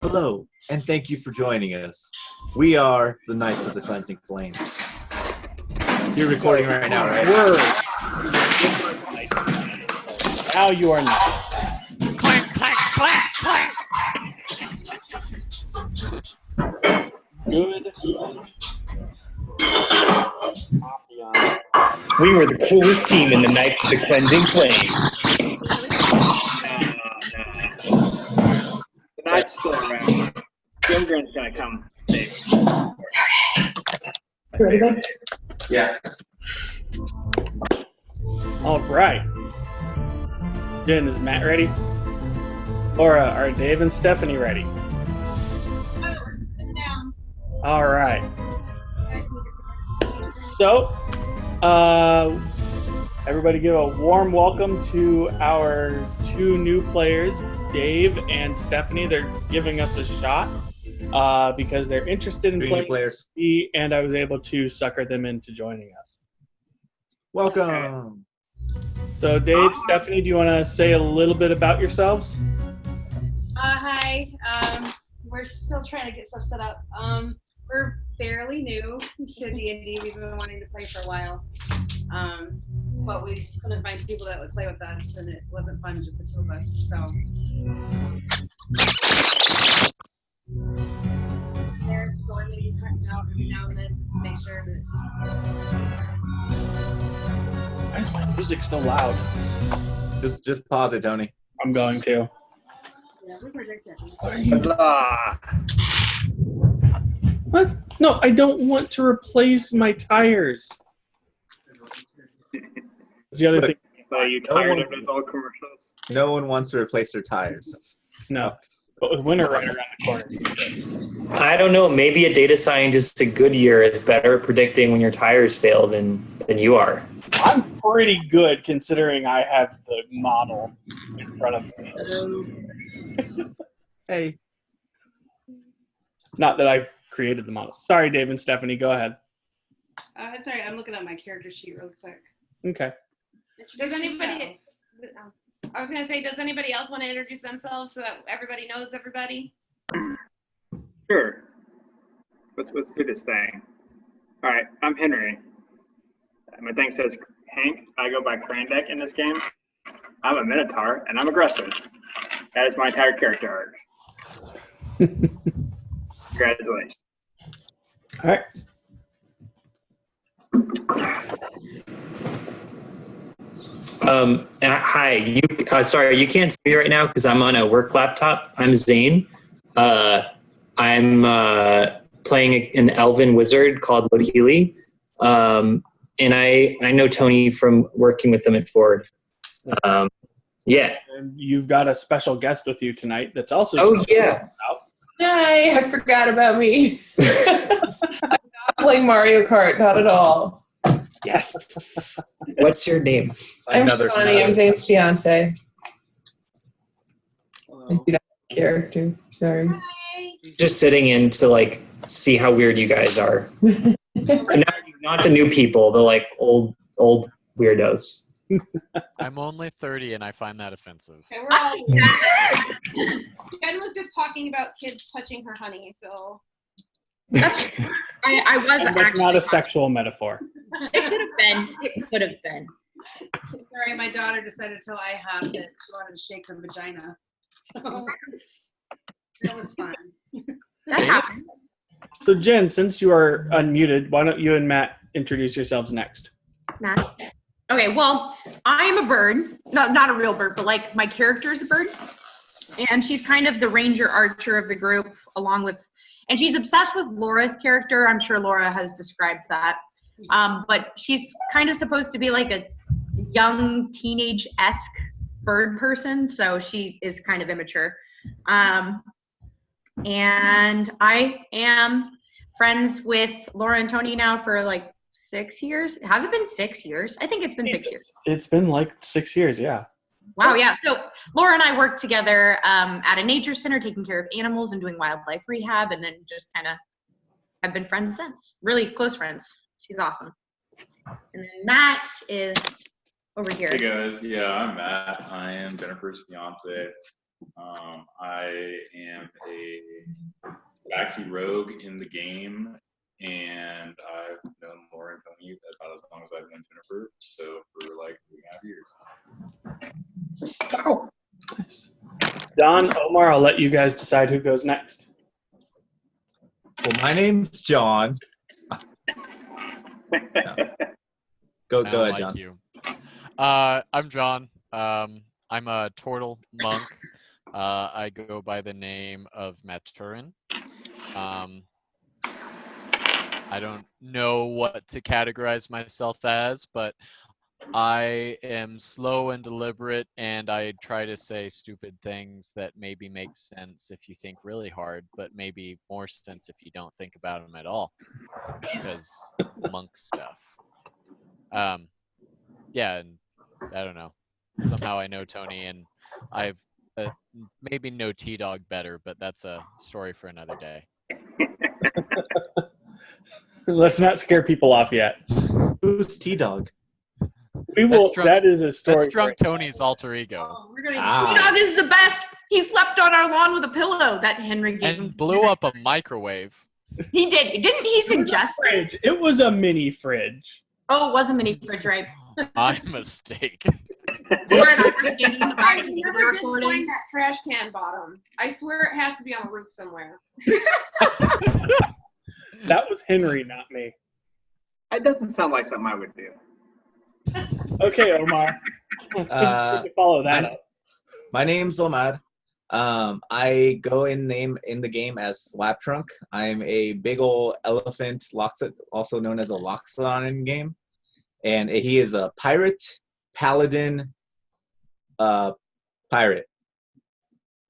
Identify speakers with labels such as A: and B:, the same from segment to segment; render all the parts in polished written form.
A: Hello, and thank you for joining us. We are the Knights of the Cleansing Flame. You're recording right now, right?
B: Now you are not.
C: Clank, clank, clank, clank.
B: Good.
D: We were the coolest team in the Knights of the Cleansing Flame.
E: The Knight's still around. Grimgrin's gonna come.
F: Ready, babe?
A: Yeah.
B: All right. Jen, is Matt ready? Laura, are Dave and Stephanie ready? All right. So, everybody give a warm welcome to our two new players, Dave and Stephanie. They're giving us a shot because they're interested in playing
A: players.
B: and I was able to sucker them into joining us.
A: Welcome.
B: So, Dave, Stephanie, do you want to say a little bit about yourselves?
F: Hi. We're still trying to get stuff set up. We're fairly new to D&D. We've been wanting to play for a while. But we couldn't find people that would play with us, and it wasn't fun, just the two of us. So they're going to be cutting out every now and then to make sure that.
B: Why is my music so loud?
A: Just pause it, Tony.
B: I'm going to.
F: Yeah, we predict it.
E: Huzzah!
B: What? No, I don't want to replace my tires. That's the other thing.
E: Are you tired of those old commercials?
A: No one wants to replace their tires.
B: No. But with winter right around the corner.
D: I don't know. Maybe a data scientist at Goodyear is better at predicting when your tires fail than you are.
B: I'm pretty good considering I have the model in front of me.
A: Hey.
B: Not that I created the model. Sorry, Dave and Stephanie. Go ahead.
F: It's all right. I'm looking at my character sheet real quick.
B: Okay.
G: Does anybody? I was gonna say, does anybody else want to introduce themselves so that everybody knows everybody?
E: Sure. Let's do this thing. All right, I'm Henry. My thing says Hank. I go by Krandek in this game. I'm a Minotaur, and I'm aggressive. That is my entire character arc. Congratulations.
B: All right.
D: Hi. Sorry, you can't see me right now because I'm on a work laptop. I'm Zane. I'm playing an elven wizard called Lodhili. And I know Tony from working with them at Ford. Yeah.
B: And you've got a special guest with you tonight that's also.
D: Oh, yeah.
H: Hi, I forgot about me. I'm not playing Mario Kart, not at all.
D: Yes. What's your name?
H: I'm Shani, I'm Zane's fiance. I do not have a character, sorry.
G: Hi.
D: Just sitting in to see how weird you guys are. Not the new people, the old weirdos.
C: I'm only 30 and I find that offensive.
G: Okay, we're all. Jen was just talking about kids touching her honey, so.
I: I was
B: That's
I: actually
B: not a sexual metaphor.
I: It could have been. It could have been.
F: Sorry, my daughter decided till I have that she wanted to shake her vagina. So that was fun.
I: That happened.
B: So, Jen, since you are unmuted, why don't you and Matt introduce yourselves next?
I: Matt. Okay, well, I'm a bird. Not a real bird, but my character's a bird. And she's kind of the ranger archer of the group, and she's obsessed with Laura's character. I'm sure Laura has described that. But she's kind of supposed to be like a young teenage-esque bird person, so she is kind of immature. And I am friends with Laura and Tony now for 6 years. Has it been 6 years? I think it's been 6 years.
B: It's been 6 years, yeah.
I: Wow, yeah. So Laura and I worked together at a nature center taking care of animals and doing wildlife rehab, and then just kind of have been friends since. Really close friends. She's awesome. And then Matt is over here.
J: Hey guys, yeah, I'm Matt. I am Jennifer's fiance. I am a backseat rogue in the game, and I've known Lauren Tony about as long as I've known Jennifer, so for like 3.5 years.
B: Oh. Nice. Don, Omar, I'll let you guys decide who goes next.
A: Well, my name's John. Go ahead, John.
C: You. I'm John. I'm a Tortle monk. I go by the name of Maturin. I don't know what to categorize myself as, but I am slow and deliberate, and I try to say stupid things that maybe make sense if you think really hard, but maybe more sense if you don't think about them at all, because monk stuff. Yeah, and I don't know. Somehow I know Tony, and I've maybe know T-Dog better, but that's a story for another day.
B: Let's not scare people off yet.
A: Who's T-Dog?
B: We will. That is a story.
C: That's Drunk Tony's alter ego.
F: Oh, we're gonna
I: T-Dog is the best. He slept on our lawn with a pillow that Henry gave him.
C: And blew up a microwave.
I: He did. Didn't he suggest
B: it? It was a mini fridge.
I: Oh, it was a mini fridge, right?
C: My mistake.
I: Laura and I were standing in the back
G: I
I: to
G: never
I: the
G: did
I: recording.
G: find that trash can bottom. I swear it has to be on a roof somewhere.
B: That was Henry, not me.
E: It doesn't sound like something I would do.
B: Okay, Omar. Follow that up.
A: My name's Omar. I go in the game as Slaptrunk. I'm a big old elephant, also known as a Loxodon in game, and he is a pirate, paladin, pirate.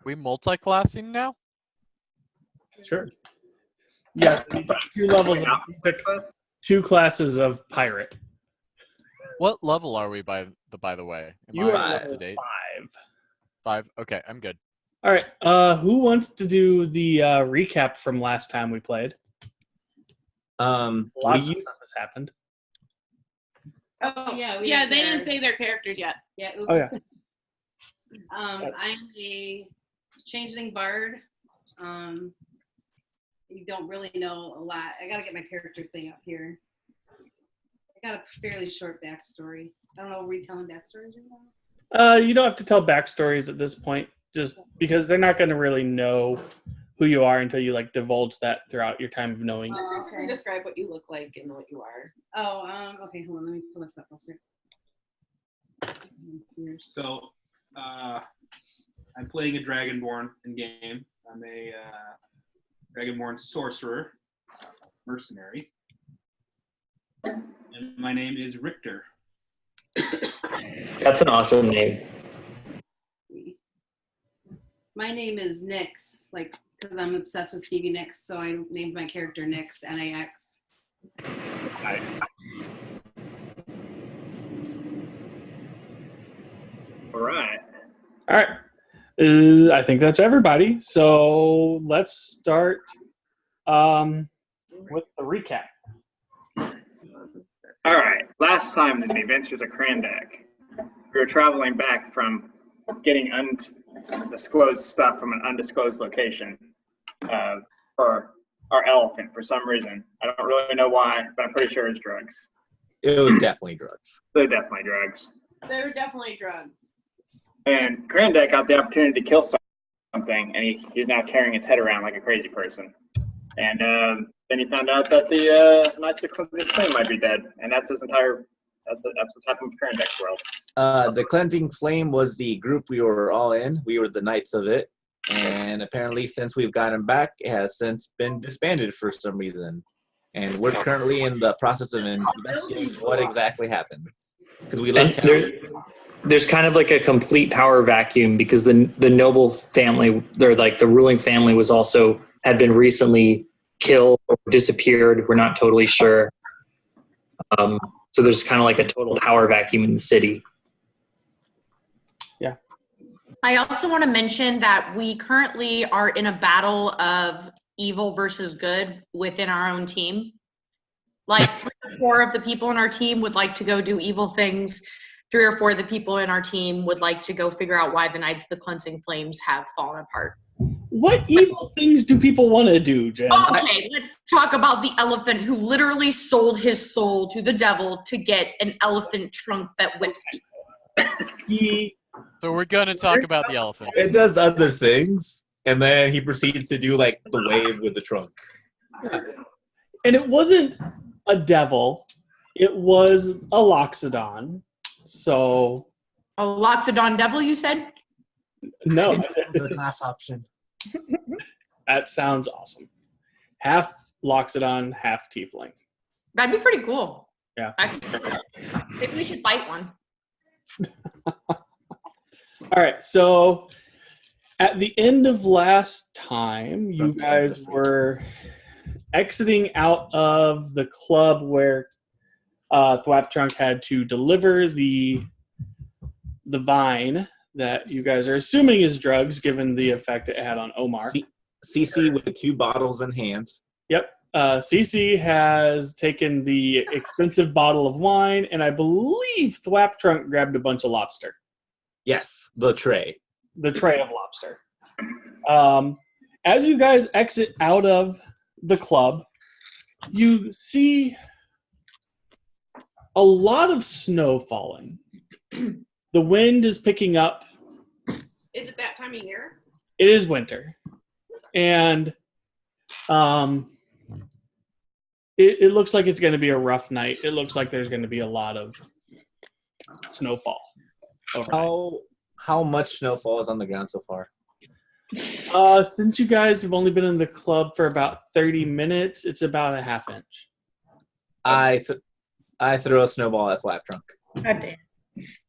C: We multi-classing now?
A: Sure.
B: Yeah, two levels. Two classes of pirate.
C: What level are we by the way?
B: You are
C: up
B: level
C: to date?
B: 5.
C: 5. Okay, I'm good.
B: All right. Who wants to do the recap from last time we played? Lots of stuff has happened.
G: Oh
F: yeah,
G: yeah. They didn't say their characters yet.
F: Yeah. Oops.
B: Oh yeah.
F: I'm a changeling bard. You don't really know a lot. I gotta get my character thing up here. I got a fairly short backstory. I don't know, were we telling backstories right now?
B: You don't have to tell backstories at this point, just because they're not going to really know who you are until you like divulge that throughout your time of knowing.
F: Okay.
K: Describe what you look like and what you are.
F: Oh, okay, hold on, let me pull this up real quick.
L: So, I'm playing a Dragonborn in game. I'm a Dragonborn sorcerer, mercenary, and my name is Richter.
D: That's an awesome name.
F: My name is Nyx, because I'm obsessed with Stevie Nicks, so I named my character Nyx, N-A-X.
E: Nice. All right.
B: All right. I think that's everybody. So let's start with the recap.
E: All right. Last time in the Adventures of Krandak, we were traveling back from getting undisclosed stuff from an undisclosed location for our elephant for some reason. I don't really know why, but I'm pretty sure it's drugs.
A: It was definitely drugs.
E: They're definitely drugs.
G: They're definitely drugs.
E: And Krandak got the opportunity to kill something, and he's now carrying its head around like a crazy person. And then he found out that the Knights of the Flame might be dead, and that's his entire. That's what's happened with Krandak's world.
A: The Cleansing Flame was the group we were all in. We were the knights of it, and apparently, since we've gotten back, it has since been disbanded for some reason. And we're currently in the process of investigating what exactly happened. Because we left town.
D: There's kind of like a complete power vacuum because the noble family, they're like the ruling family, had been recently killed or disappeared. We're not totally sure. So there's kind of like a total power vacuum in the city.
B: Yeah.
I: I also want to mention that we currently are in a battle of evil versus good within our own team. Like 3 or 4 of the people in our team would like to go do evil things. 3 or 4 of the people in our team would like to go figure out why the Knights of the Cleansing Flames have fallen apart.
B: What evil things do people want to do, Jen?
I: Okay, let's talk about the elephant who literally sold his soul to the devil to get an elephant trunk that whips people.
C: So we're gonna talk about the elephant.
A: It does other things, and then he proceeds to do like the wave with the trunk.
B: And it wasn't a devil; it was a Loxodon. So
I: a Loxodon devil, you said?
B: No,
A: the class option.
B: That sounds awesome. Half Loxodon, half Tiefling.
I: That'd be pretty cool.
B: Yeah.
I: Maybe we should fight one.
B: All right, so at the end of last time, you guys were exiting out of the club where Thwaptrunk had to deliver the vine that you guys are assuming is drugs, given the effect it had on Omar.
A: CC with 2 bottles in hand.
B: Yep. CC has taken the expensive bottle of wine, and I believe Thwaptrunk grabbed a bunch of lobster.
A: Yes, the tray.
B: The tray of lobster. As you guys exit out of the club, you see a lot of snow falling. The wind is picking up.
G: Is it that time of year?
B: It is winter. And it looks like it's going to be a rough night. It looks like there's going to be a lot of snowfall.
A: How much snowfall is on the ground so far?
B: Since you guys have only been in the club for about 30 minutes, it's about a half inch.
A: I throw a snowball at Thwaptrunk.
I: God damn.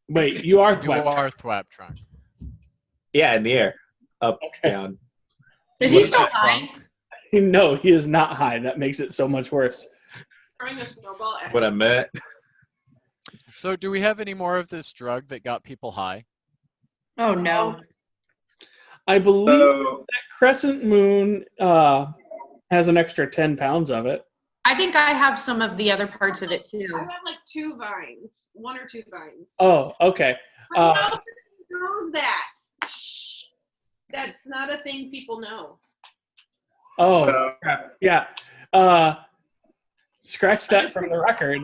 B: Wait, you are
C: You are Thwaptrunk.
A: Yeah, in the air. Up, down.
I: Is he still high?
B: No, he is not high. That makes it so much worse.
G: Throwing a snowball at
A: What I meant.
C: So do we have any more of this drug that got people high?
I: Oh, no.
B: I believe that Crescent Moon has an extra 10 pounds of it.
I: I think I have some of the other parts of it, too.
G: I have like 2 vines. 1 or 2 vines.
B: Oh, okay.
G: But no one knows that. Shh. That's not a thing people know.
B: Oh, crap. Yeah. Scratch that from the record.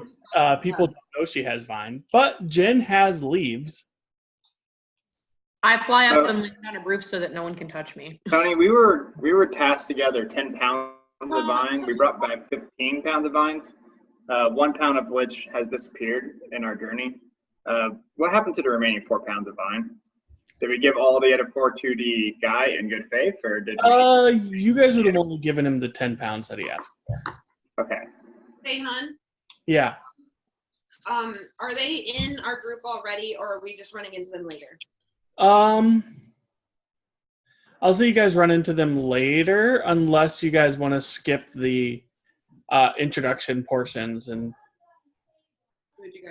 B: People don't know she has vine. But Jen has leaves.
I: I fly up and land on a roof so that no one can touch me.
E: Tony, we were tasked together 10 pounds of vine. We brought back 15 pounds of vines, 1 pound of which has disappeared in our journey. What happened to the remaining 4 pounds of vine? Did we give all the other 4 to the guy in good faith, or did we?
B: You guys would have only given him the 10 pounds that he asked for.
E: Okay.
G: Hey, hun.
B: Yeah.
G: Are they in our group already, or are we just running into them later?
B: I'll see you guys run into them later, unless you guys want to skip the introduction portions and.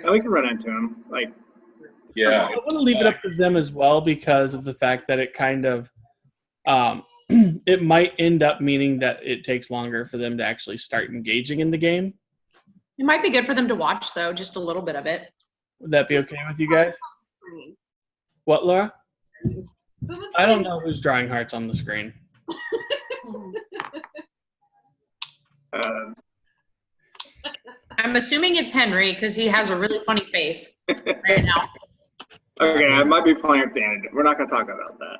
E: Oh, we can run into him. Like.
J: Yeah.
B: I want to leave it up to them as well because of the fact that it kind of, it might end up meaning that it takes longer for them to actually start engaging in the game.
I: It might be good for them to watch, though, just a little bit of it.
B: Would that be okay with you guys? What, Laura? I don't know who's drawing hearts on the screen.
I: I'm assuming it's Henry because he has a really funny face right now.
E: Okay, I might be playing with Danny. We're not going to talk about that.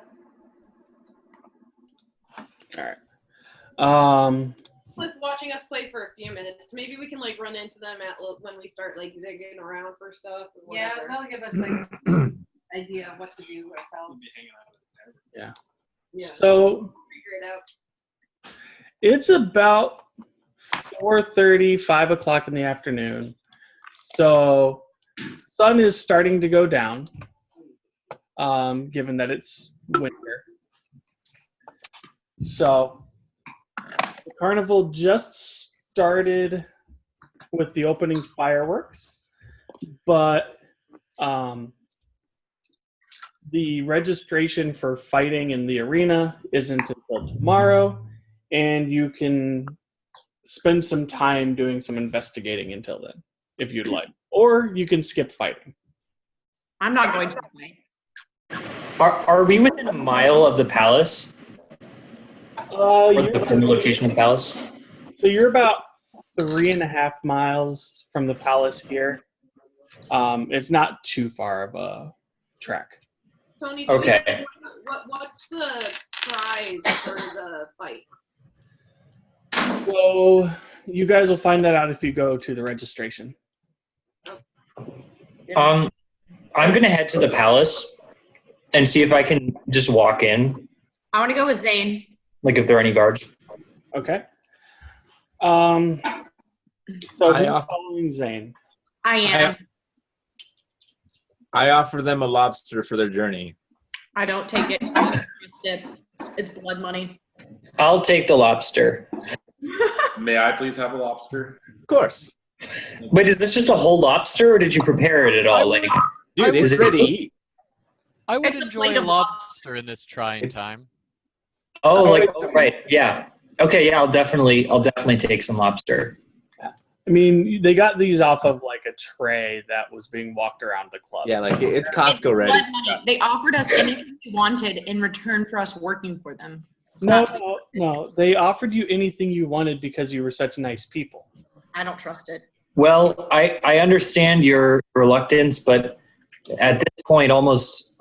B: All right.
G: With watching us play for a few minutes, maybe we can like run into them at when we start like digging around for stuff. Or
F: Yeah,
G: whatever.
F: that'll give us like idea of what to do ourselves.
B: Yeah.
G: We'll
B: So
G: figure it out.
B: it's about 4:30, 5 o'clock in the afternoon. So sun is starting to go down, given that it's winter. So the carnival just started with the opening fireworks, but the registration for fighting in the arena isn't until tomorrow, and you can spend some time doing some investigating until then, if you'd like. Or you can skip fighting.
I: I'm not going to play.
D: Are we within a mile of the palace? Or from the location of the palace?
B: So you're about 3.5 miles from the palace here. It's not too far of a trek.
G: Tony,
D: Okay.
G: What's the prize for the fight?
B: So you guys will find that out if you go to the registration.
D: I'm gonna head to the palace and see if I can just walk in.
I: I want to go with Zane.
D: Like if there are any guards.
B: Okay. So who's
A: off-
B: following Zane?
I: I am.
A: I offer them a lobster for their journey.
I: I don't take it. I don't trust it. It's blood money.
D: I'll take the lobster.
J: May I please have a lobster?
A: Of course.
D: Wait, is this just a whole lobster, or did you prepare it at all? Like,
A: Dude,
D: is
A: it's
D: it
A: ready to
D: cooked?
A: eat.
C: I would
I: It's a
C: enjoy
I: plate
C: a
I: of
C: lobster in this trying time.
D: Oh, like right, yeah. Okay, yeah, I'll definitely take some lobster.
B: I mean, they got these off of like a tray that was being walked around the club.
A: Yeah, like it's
I: It's
A: Costco ready.
I: blood money. They offered us anything we wanted in return for us working for them. It's
B: No,
I: not-
B: no. They offered you anything you wanted because you were such nice people.
I: I don't trust it.
D: Well, I understand your reluctance, but at this point, almost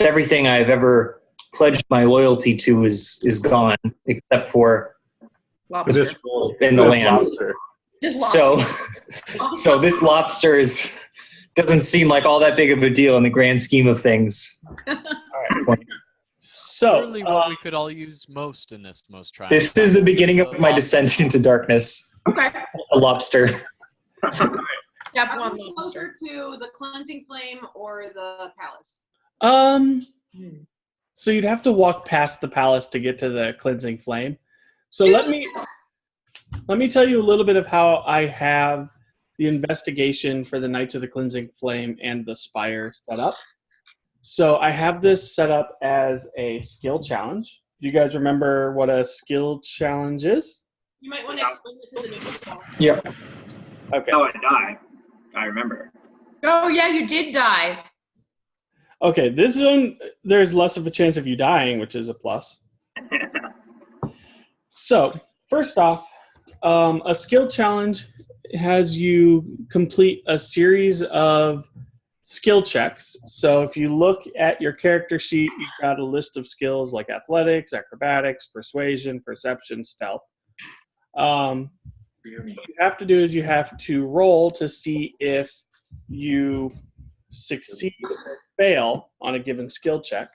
D: everything I've ever pledged my loyalty to is gone, except for
I: Lobster.
A: This
D: in the
A: this
D: land.
A: lobster.
I: Just
D: So,
I: lobster.
D: so this lobster doesn't seem like all that big of a deal in the grand scheme of things.
B: So,
C: Surely what we could all use most in this most trying.
D: This is the beginning of my descent into darkness.
I: Okay.
D: A lobster.
I: Step
G: Are
I: one,
G: we
I: lobster.
G: closer to the cleansing flame or the palace?
B: So you'd have to walk past the palace to get to the cleansing flame. So let me tell you a little bit of how I have the investigation for the Knights of the Cleansing Flame and the Spire set up. So I have this set up as a skill challenge. Do you guys remember what a skill challenge is?
G: You might want to explain it to the new people.
D: Yeah.
B: Okay.
E: Oh, I die. I remember.
I: Oh, yeah, you did die.
B: Okay, this one, there's less of a chance of you dying, which is a plus. So, first off, a skill challenge has you complete a series of skill checks. So if you look at your character sheet, you've got a list of skills like athletics, acrobatics, persuasion, perception, stealth. What you have to do is you have to roll to see if you succeed or fail on a given skill check.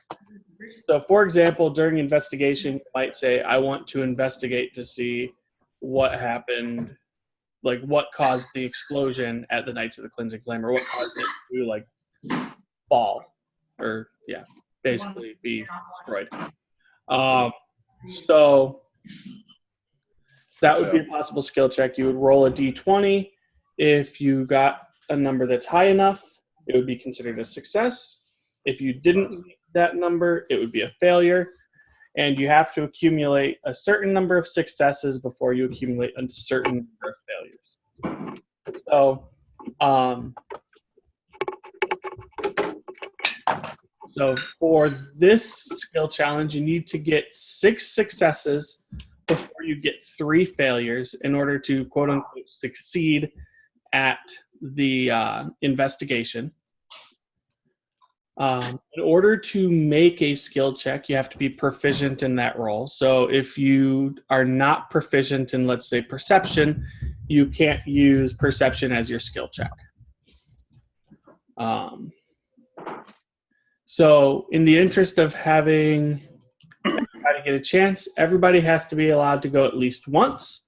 B: So for example, during investigation, you might say, I want to investigate to see what happened, like what caused the explosion at the Knights of the Cleansing Flame, or what caused it to like fall, or yeah, basically be destroyed. So that would be a possible skill check. You would roll a d20. If you got a number that's high enough, it would be considered a success. If you didn't meet that number, it would be a failure. And you have to accumulate a certain number of successes before you accumulate a certain number of failures. So for this skill challenge, you need to get 6 successes before you get 3 failures in order to quote unquote succeed at the investigation. In order to make a skill check, you have to be proficient in that role. So if you are not proficient in, let's say, perception, you can't use perception as your skill check. So in the interest of having everybody get a chance, everybody has to be allowed to go at least once.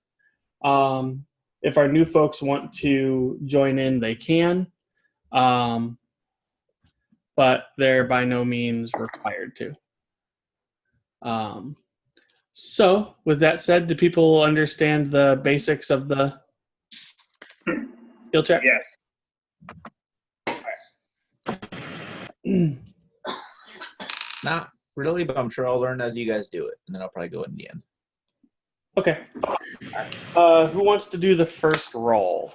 B: If our new folks want to join in, they can. But they're by no means required to. So, with that said, do people understand the basics of the skill check?
E: Yes.
A: Not really, but I'm sure I'll learn as you guys do it, and then I'll probably go in the end.
B: Okay. Who wants to do the first roll?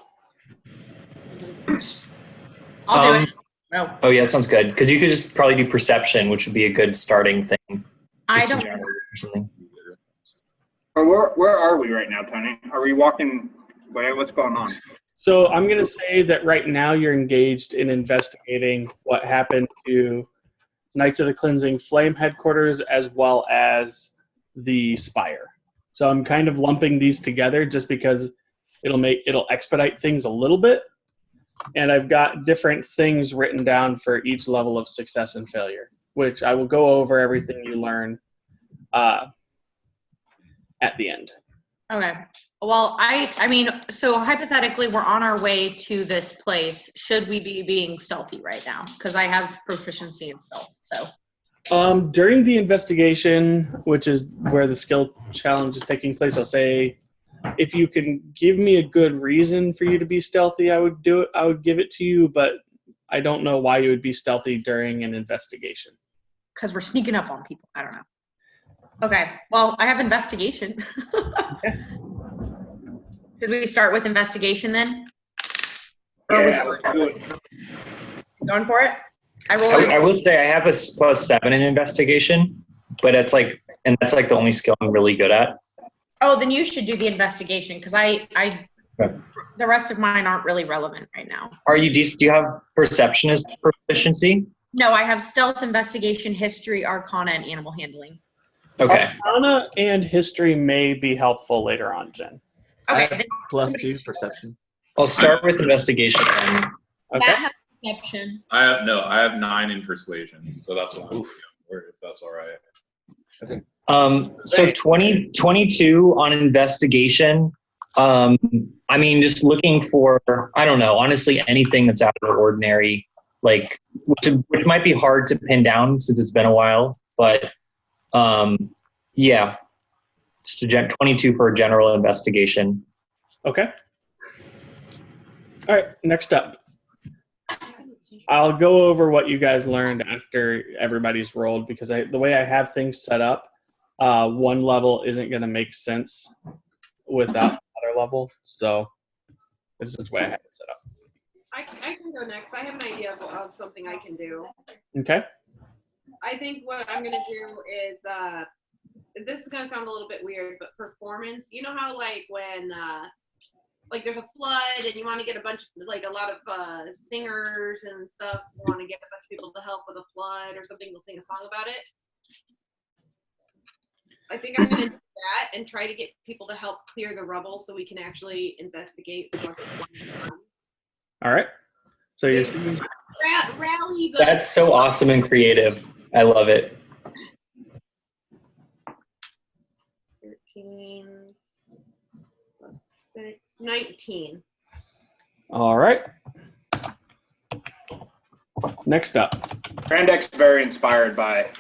I: I'll do it.
D: Oh yeah, that sounds good. Because you could just probably do perception, which would be a good starting thing.
I: I
D: Just to
I: don't.
D: generate or something.
E: Or where are we right now, Tony? Are we walking? What's going on?
B: So I'm going to say that right now you're engaged in investigating what happened to Knights of the Cleansing Flame headquarters as well as the Spire. So I'm kind of lumping these together just because it'll expedite things a little bit. And I've got different things written down for each level of success and failure, which I will go over everything you learn at the end.
I: Okay. Well, I mean, so hypothetically, we're on our way to this place. Should we be being stealthy right now? Because I have proficiency in stealth. So.
B: During the investigation, which is where the skill challenge is taking place, I'll say, if you can give me a good reason for you to be stealthy, I would do it. I would give it to you, but I don't know why you would be stealthy during an investigation.
I: Because we're sneaking up on people. I don't know. Okay. Well, I have investigation.
B: Okay.
I: Should we start with investigation then?
E: Yeah, let's do it.
I: Going for it?
D: I will say I have a +7 in investigation, but that's like the only skill I'm really good at.
I: Oh, then you should do the investigation because the rest of mine aren't really relevant right now.
D: Are you decent? Do you have perception as proficiency?
I: No, I have stealth, investigation, history, arcana, and animal handling.
D: Okay.
B: Arcana and history may be helpful later on, Jen.
I: Okay.
A: I have +2 perception.
D: I'll start with investigation then.
B: Okay.
G: That has perception.
J: I have 9 in persuasion, so that's what I'm going for, if that's all right.
D: So 22 on investigation. I mean, just looking for, I don't know, honestly, anything that's out of the ordinary, like, which might be hard to pin down since it's been a while, but yeah, just 22 for a general investigation.
B: Okay. All right, next up. I'll go over what you guys learned after everybody's rolled because the way I have things set up, one level isn't going to make sense without another level. So this is the way I have it set up.
F: I can go next. I have an idea of something I can do.
B: Okay.
F: I think what I'm gonna do is this is gonna sound a little bit weird, but performance. You know how like when like there's a flood and you want to get a lot of singers and stuff want to get a bunch of people to help with a flood or something, they'll sing a song about it. I think I'm gonna do that and try to get people to help clear the rubble so we can actually investigate what's going on.
B: All right. So you're singing.
F: Rally the.
D: That's so awesome and creative. I love it.
F: 13 plus 6, 19.
B: All right. Next up.
E: Brandek's very inspired by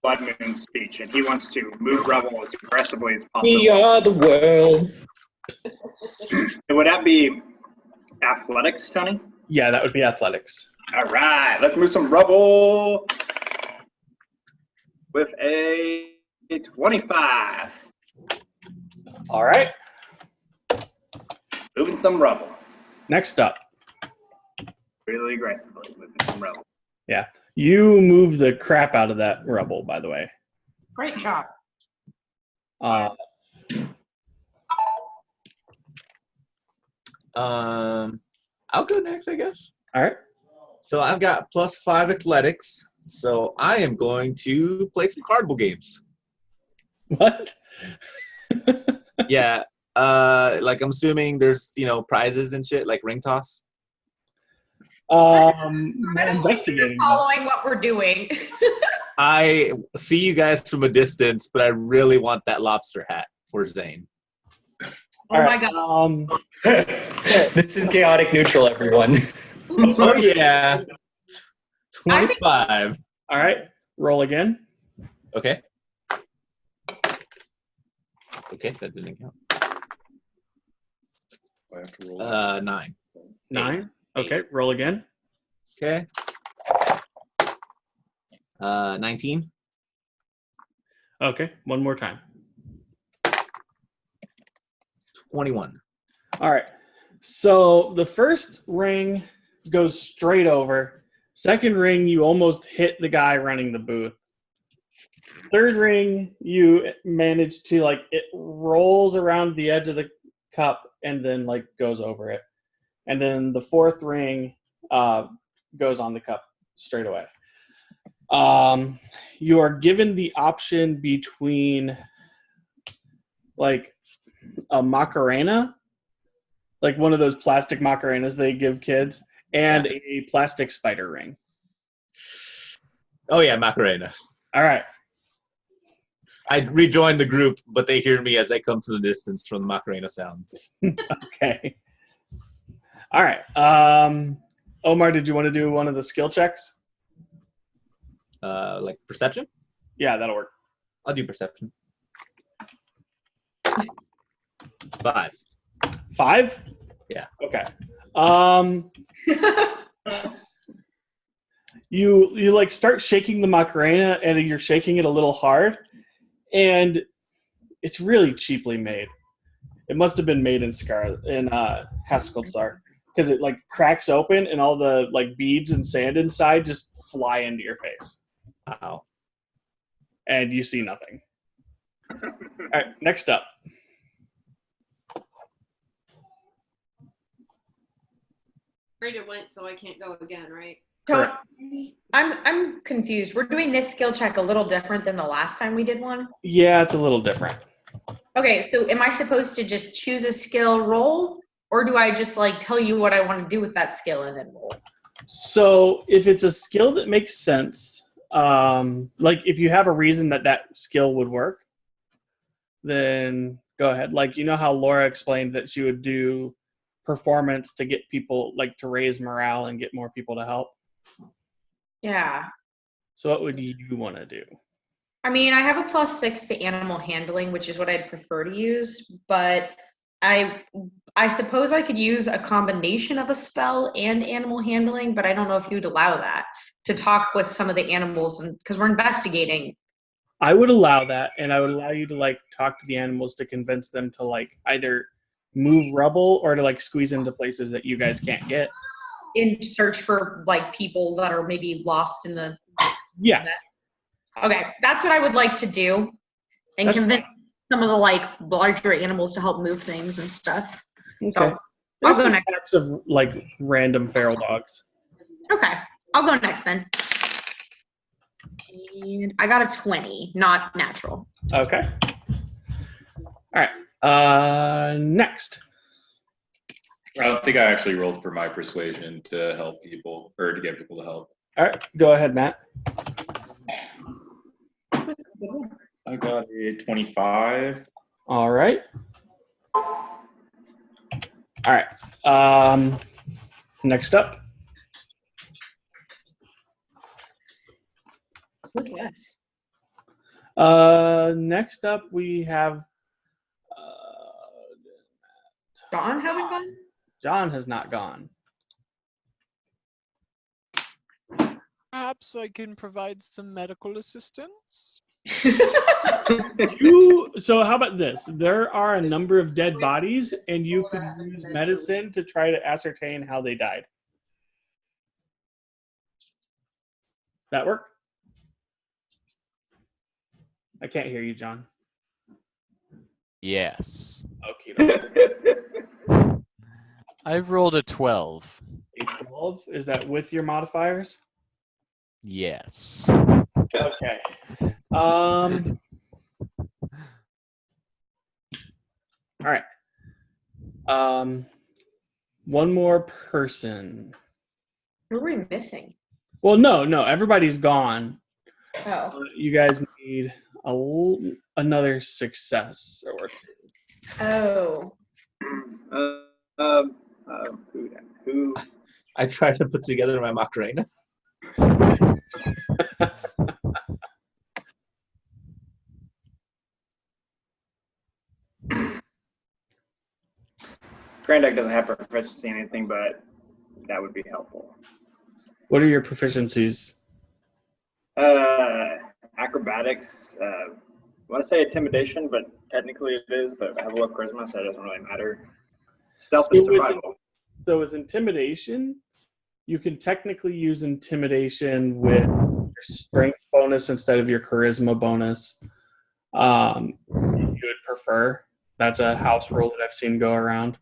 E: Blood Moon's speech, and he wants to move Rebel as aggressively as possible.
D: We are the world.
E: And would that be athletics, Tony?
B: Yeah, that would be athletics.
E: All right, let's move some Rebel with a 25.
B: All right.
E: Moving some Rebel.
B: Next up.
E: Really aggressively moving some Rebel.
B: Yeah. You move the crap out of that rubble, by the way.
I: Great job.
A: I'll go next, I guess.
B: All right.
A: So I've got +5 athletics. So I am going to play some cardboard games.
B: What?
A: Yeah. Like I'm assuming there's, prizes and shit, like ring toss.
B: I'm investigating.
I: Following what we're doing.
A: I see you guys from a distance, but I really want that lobster hat for Zane.
I: Oh my god.
D: This is chaotic neutral, everyone.
A: Oh yeah. 25.
B: All right. Roll again.
A: Okay. Okay, that didn't count.
J: I have to roll.
A: 9.
B: 9. Okay, roll again.
A: Okay. 19.
B: Okay, one more time.
A: 21.
B: All right. So the first ring goes straight over. Second ring, you almost hit the guy running the booth. Third ring, you manage to it rolls around the edge of the cup and then goes over it. And then the fourth ring goes on the cup straight away. You are given the option between a Macarena, one of those plastic Macarenas they give kids, and a plastic spider ring.
A: Oh yeah, Macarena.
B: All right.
A: I rejoined the group, but they hear me as I come from the distance from the Macarena sounds.
B: Okay. All right. Omar, did you want to do one of the skill checks?
A: Perception?
B: Yeah, that'll work.
A: I'll do perception. 5.
B: 5?
A: Yeah.
B: Okay. You start shaking the Macarena, and you're shaking it a little hard, and it's really cheaply made. It must have been made in Haskoldar, because it cracks open and all the beads and sand inside just fly into your face.
A: Wow.
B: And you see nothing. All right, next up.
F: It went, so I can't go again, right?
I: So I'm confused. We're doing this skill check a little different than the last time we did one.
B: Yeah, it's a little different.
I: Okay, so am I supposed to just choose a skill, roll, or do I just tell you what I want to do with that skill and then roll?
B: So if it's a skill that makes sense, if you have a reason that skill would work, then go ahead. You know how Laura explained that she would do performance to get people to raise morale and get more people to help.
I: Yeah.
B: So what would you want to do?
I: I mean, I have a +6 to animal handling, which is what I'd prefer to use, but I suppose I could use a combination of a spell and animal handling, but I don't know if you'd allow that to talk with some of the animals, and because we're investigating.
B: I would allow that, and I would allow you to talk to the animals to convince them to either move rubble or to squeeze into places that you guys can't get.
I: In search for people that are maybe lost in the.
B: Yeah.
I: Okay, that's what I would like to do, and convince some of the larger animals to help move things and stuff.
B: Okay.
I: So I'll go next.
B: Packs of random feral dogs.
I: Okay, I'll go next then. And I got a 20, not natural.
B: Okay. All right. Next.
J: I don't think I actually rolled for my persuasion to help people or to get people to help.
B: All right, go ahead, Matt.
J: I got a 25.
B: All right. All right. Next up.
I: Who's left?
B: Next up we have.
I: John hasn't gone?
B: John has not gone.
C: Perhaps I can provide some medical assistance?
B: So how about this? There are a number of dead bodies, and you can use medicine to try to ascertain how they died. That work? I can't hear you, John.
C: Yes.
B: Okay.
C: I've rolled a 12.
B: A 12? Is that with your modifiers?
C: Yes.
B: Okay. All right. One more person.
I: Who are we missing?
B: Well, no. Everybody's gone.
I: Oh.
B: You guys need another success or two.
I: Oh.
E: Who?
A: I tried to put together my Macarena.
E: Granddad doesn't have proficiency in anything, but that would be helpful.
B: What are your proficiencies?
E: Acrobatics. I want to say intimidation, but technically it is. But I have a low charisma, so it doesn't really matter. Stealth and survival.
B: So with intimidation, you can technically use intimidation with your strength bonus instead of your charisma bonus. If you would prefer. That's a house rule that I've seen go around.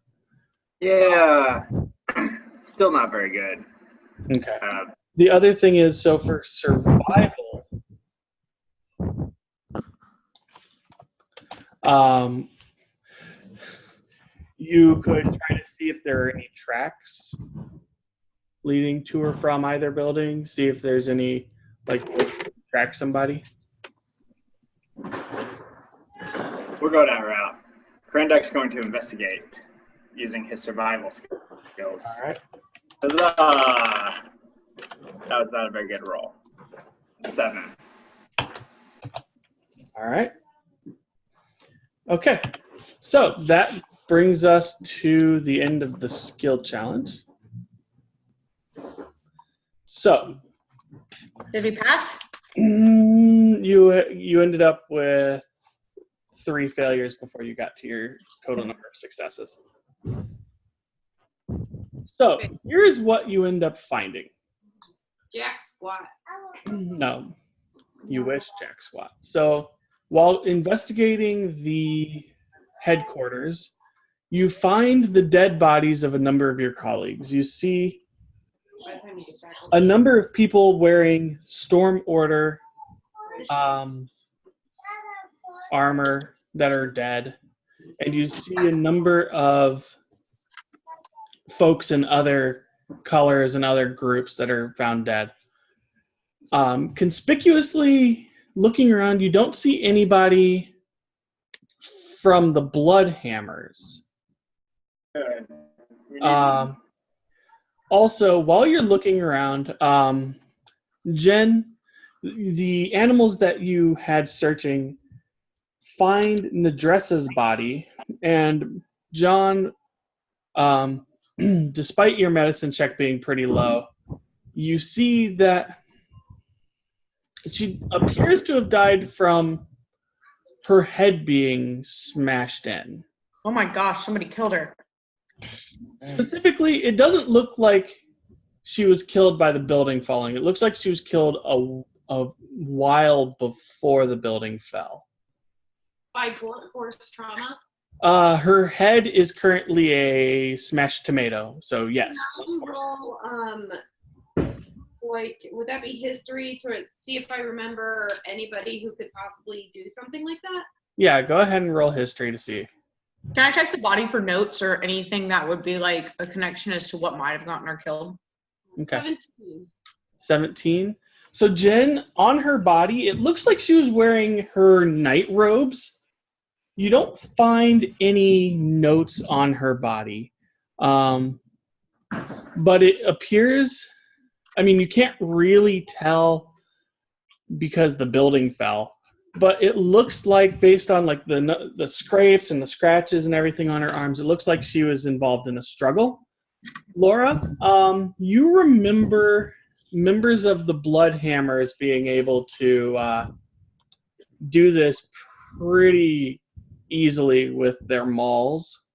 E: Yeah. Still not very good.
B: Okay. The other thing is, so for survival, you could try to see if there are any tracks leading to or from either building. See if there's any, like, track somebody.
E: We'll go that route. Krandek's going to investigate using his survival skills.
B: All right.
E: Huzzah! That was not a very good roll. 7.
B: All right. Okay. So that brings us to the end of the skill challenge. So.
I: Did we pass?
B: You ended up with 3 failures before you got to your total number of successes. So here's what you end up finding.
G: Jack squat.
B: No, you wish, Jack Squat. So while investigating the headquarters, you find the dead bodies of a number of your colleagues. You see a number of people wearing Storm Order armor that are dead, and you see a number of folks in other colors and other groups that are found dead. Conspicuously looking around, you don't see anybody from the Bloodhammers.
E: Good.
B: Also, while you're looking around, Jen, the animals that you had searching find Nadressa's body, and John, despite your medicine check being pretty low, you see that she appears to have died from her head being smashed in.
I: Oh my gosh, somebody killed her.
B: Specifically, it doesn't look like she was killed by the building falling. It looks like she was killed a while before the building fell.
G: By blunt force trauma?
B: Her head is currently a smashed tomato, so yes.
G: Roll, like, would that be history to see if I remember anybody who could possibly do something like that?
B: Yeah, go ahead and roll history to see.
I: Can I check the body for notes or anything that would be like a connection as to what might have gotten her killed?
B: Okay.
G: 17.
B: 17. So Jen, on her body, it looks like she was wearing her night robes. You don't find any notes on her body. But it appears, I mean, you can't really tell because the building fell. But it looks like, based on like the scrapes and the scratches and everything on her arms, it looks like she was involved in a struggle. Laura, you remember members of the Bloodhammers being able to do this pretty easily with their mauls.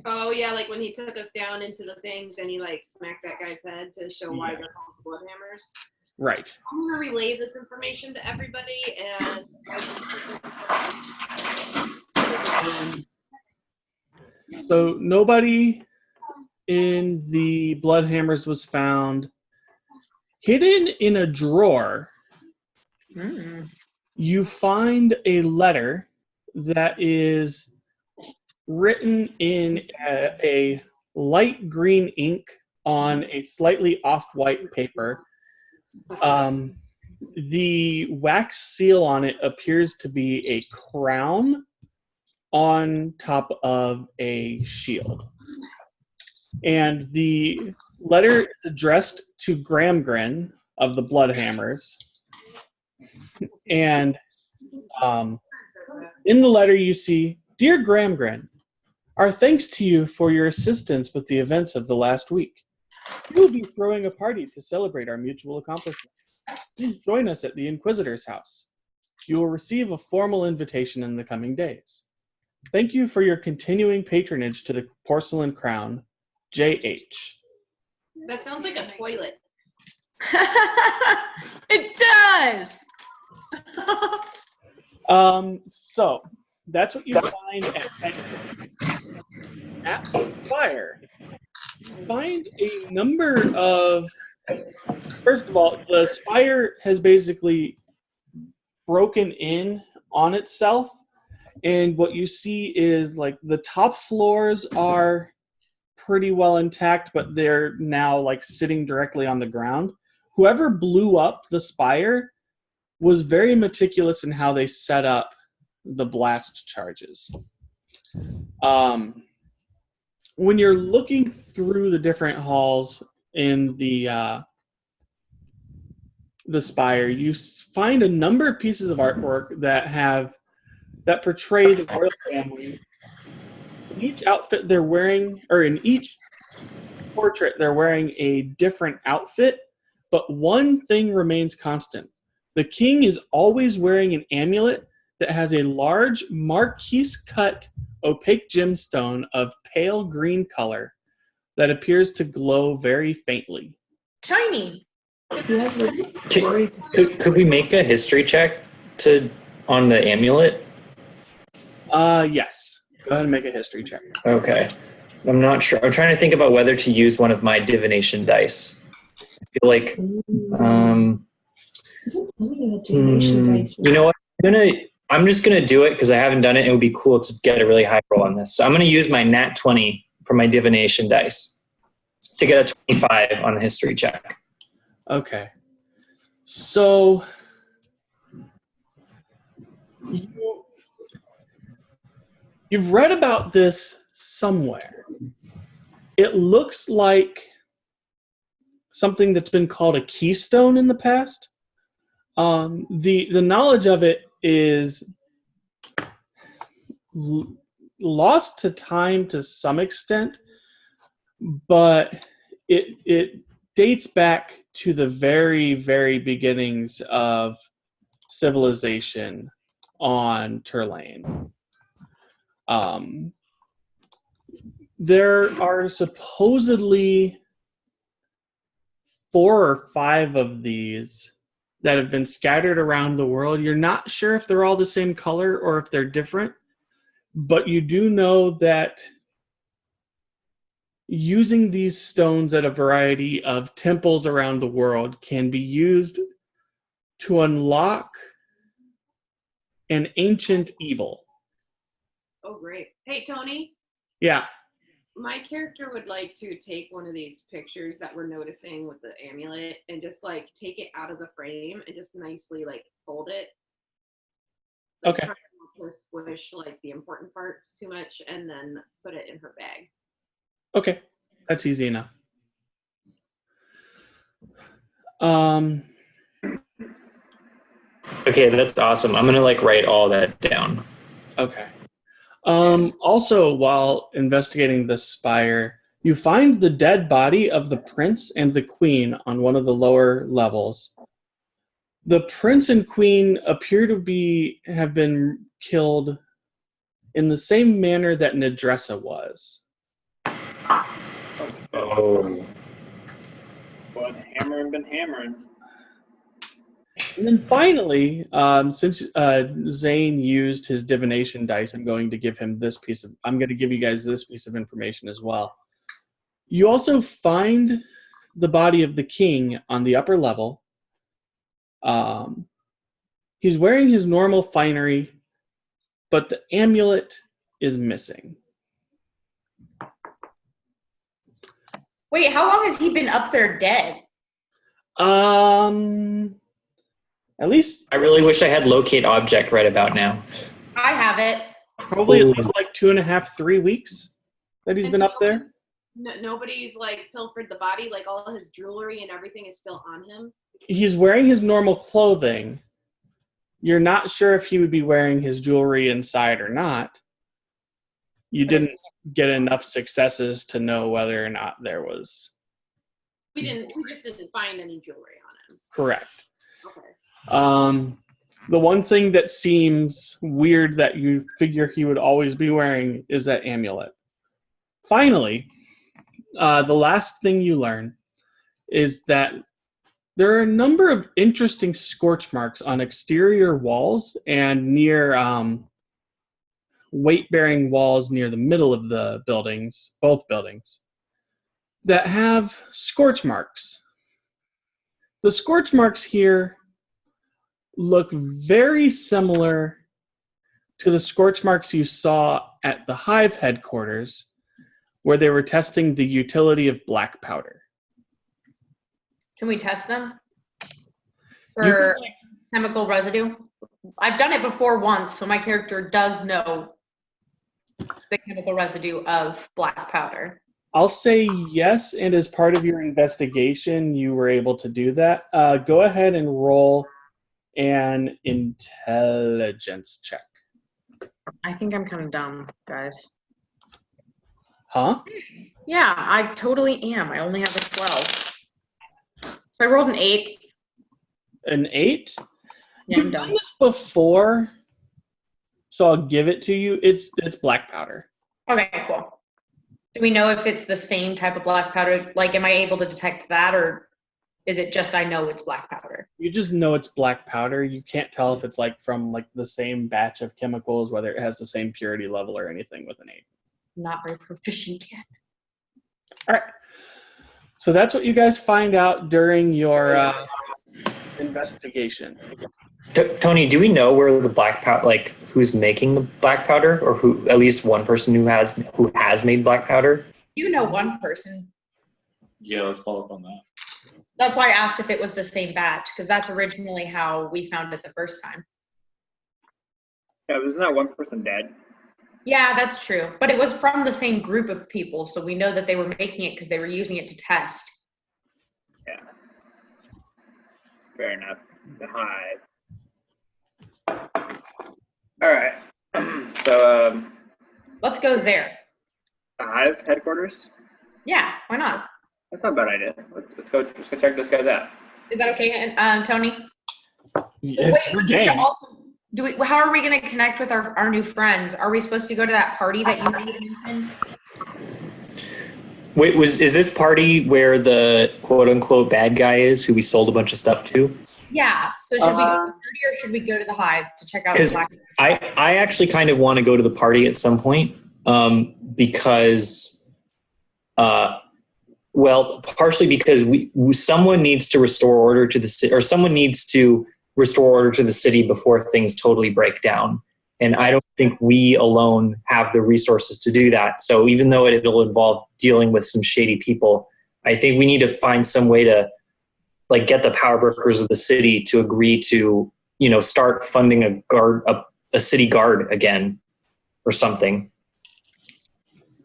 G: Oh yeah, like when he took us down into the things and he like smacked that guy's head to show why they're called Bloodhammers.
B: Right.
G: I'm gonna relay this information to everybody and
B: so nobody in the Bloodhammers was found. Hidden in a drawer, you find a letter that is written in a light green ink on a slightly off-white paper. The wax seal on it appears to be a crown on top of a shield. And the letter is addressed to Gramgren of the Bloodhammers. And in the letter you see, "Dear Gramgren, our thanks to you for your assistance with the events of the last week. We will be throwing a party to celebrate our mutual accomplishments. Please join us at the Inquisitor's house. You will receive a formal invitation in the coming days. Thank you for your continuing patronage to the Porcelain Crown, J.H."
G: That sounds like a toilet.
I: It does.
B: So that's what you find at the spire. You find a number of. First of all, the spire has basically broken in on itself, and what you see is like the top floors are pretty well intact, but they're now like sitting directly on the ground. Whoever blew up the spire was very meticulous in how they set up the blast charges. When you're looking through the different halls in the spire, you find a number of pieces of artwork that portray the royal family. In each outfit they're wearing, or in each portrait they're wearing a different outfit, but one thing remains constant. The king is always wearing an amulet that has a large marquise-cut opaque gemstone of pale green color that appears to glow very faintly.
I: Shiny.
D: Could we make a history check on the amulet?
B: Yes. Go ahead and make a history check.
D: Okay. I'm not sure. I'm trying to think about whether to use one of my divination dice. I feel like, you know what? I'm just gonna do it because I haven't done it. It would be cool to get a really high roll on this. So I'm gonna use my nat 20 for my divination dice to get a 25 on the history check.
B: Okay. So you've read about this somewhere. It looks like something that's been called a keystone in the past. The knowledge of it is lost to time to some extent, but it dates back to the very, very beginnings of civilization on Turlane. There are supposedly 4 or 5 of these that have been scattered around the world. You're not sure if they're all the same color or if they're different, but you do know that using these stones at a variety of temples around the world can be used to unlock an ancient evil.
G: Oh, great. Hey, Tony.
B: Yeah.
G: My character would like to take one of these pictures that we're noticing with the amulet and just like take it out of the frame and just nicely like fold it. Like,
B: okay.
G: Try not to squish like the important parts too much and then put it in her bag.
B: Okay. That's easy enough.
D: Okay, that's awesome. I'm gonna like write all that down.
B: Okay. Also, while investigating the spire, you find the dead body of the prince and the queen on one of the lower levels. The prince and queen appear to have been killed in the same manner that Nadressa was.
D: Oh.
E: But hammering been hammering.
B: And then finally, since Zane used his divination dice, I'm going to give you guys this piece of information as well. You also find the body of the king on the upper level. He's wearing his normal finery, but the amulet is missing.
I: Wait, how long has he been up there dead?
B: At least
D: I really wish I had locate object right about now.
I: I have it.
B: Probably at least like 2.5, 3 weeks that he's been up there.
G: Nobody's like pilfered the body, like all his jewelry and everything is still on him.
B: He's wearing his normal clothing. You're not sure if he would be wearing his jewelry inside or not. You didn't get enough successes to know whether or not there was.
G: We just didn't find any jewelry on him.
B: Correct.
G: Okay.
B: The one thing that seems weird that you figure he would always be wearing is that amulet. Finally, the last thing you learn is that there are a number of interesting scorch marks on exterior walls and near weight-bearing walls near the middle of the buildings, both buildings, that have scorch marks. The scorch marks here look very similar to the scorch marks you saw at the Hive headquarters, where they were testing the utility of black powder.
I: Can we test them for chemical residue? I've done it before once, so my character does know the chemical residue of black powder.
B: I'll say yes, and as part of your investigation, you were able to do that. Go ahead and roll an intelligence check.
I: I think I'm kind of dumb, guys.
B: Huh?
I: Yeah, I totally am. I only have a 12. So I rolled an 8.
B: An 8?
I: Yeah,
B: You've done this before, so I'll give it to you. It's black powder.
I: Okay, cool. Do we know if it's the same type of black powder? Like, am I able to detect that, or is it just I know it's black powder?
B: You just know it's black powder. You can't tell if it's like from like the same batch of chemicals, whether it has the same purity level or anything with an 8.
I: Not very proficient yet.
B: All right. So that's what you guys find out during your investigation.
D: Tony, do we know where the black powder, like who's making the black powder, or who, at least one person who has made black powder?
I: You know one person.
J: Yeah, let's follow up on that.
I: That's why I asked if it was the same batch, because that's originally how we found it the first time.
E: Yeah, wasn't that one person dead?
I: Yeah, that's true. But it was from the same group of people, so we know that they were making it because they were using it to test.
E: Yeah. Fair enough. The Hive. All right. So,
I: let's go there.
E: The Hive headquarters?
I: Yeah, why not?
E: That's not a bad idea. Let's go check this guys out.
I: Is that okay, Tony?
B: Yes,
I: we're game. How are we going to connect with our new friends? Are we supposed to go to that party that you mentioned?
D: Wait, is this party where the quote-unquote bad guy is, who we sold a bunch of stuff to?
I: Yeah. So should we go to the party, or should we go to the Hive to check out the black?
D: I actually kind of want to go to the party at some point, because, well, partially because someone needs to restore order to the city, or someone needs to restore order to the city before things totally break down. And I don't think we alone have the resources to do that. So even though it'll involve dealing with some shady people, I think we need to find some way to like get the power brokers of the city to agree to, start funding a city guard again or something.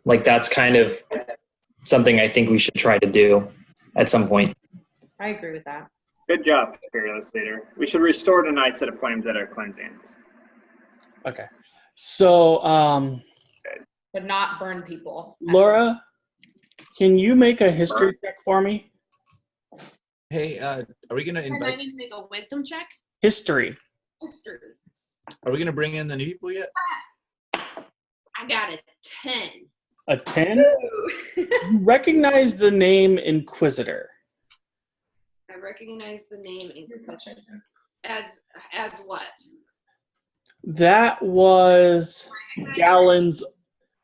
D: Like that's kind of something I think we should try to do at some point.
I: I agree with that.
E: Good job, Fearless Leader. We should restore tonight's set of flames that are cleansing.
B: Okay. So,
I: but not burn people.
B: Laura, can you make a history check for me?
A: Hey, are we gonna
G: And I
A: invite?
G: need to make a wisdom check.
B: History.
G: History.
A: Are we gonna bring in the new people yet?
G: I got a 10.
B: A 10? You recognize the name Inquisitor.
G: I recognize the name Inquisitor. As what?
B: That was Galen's.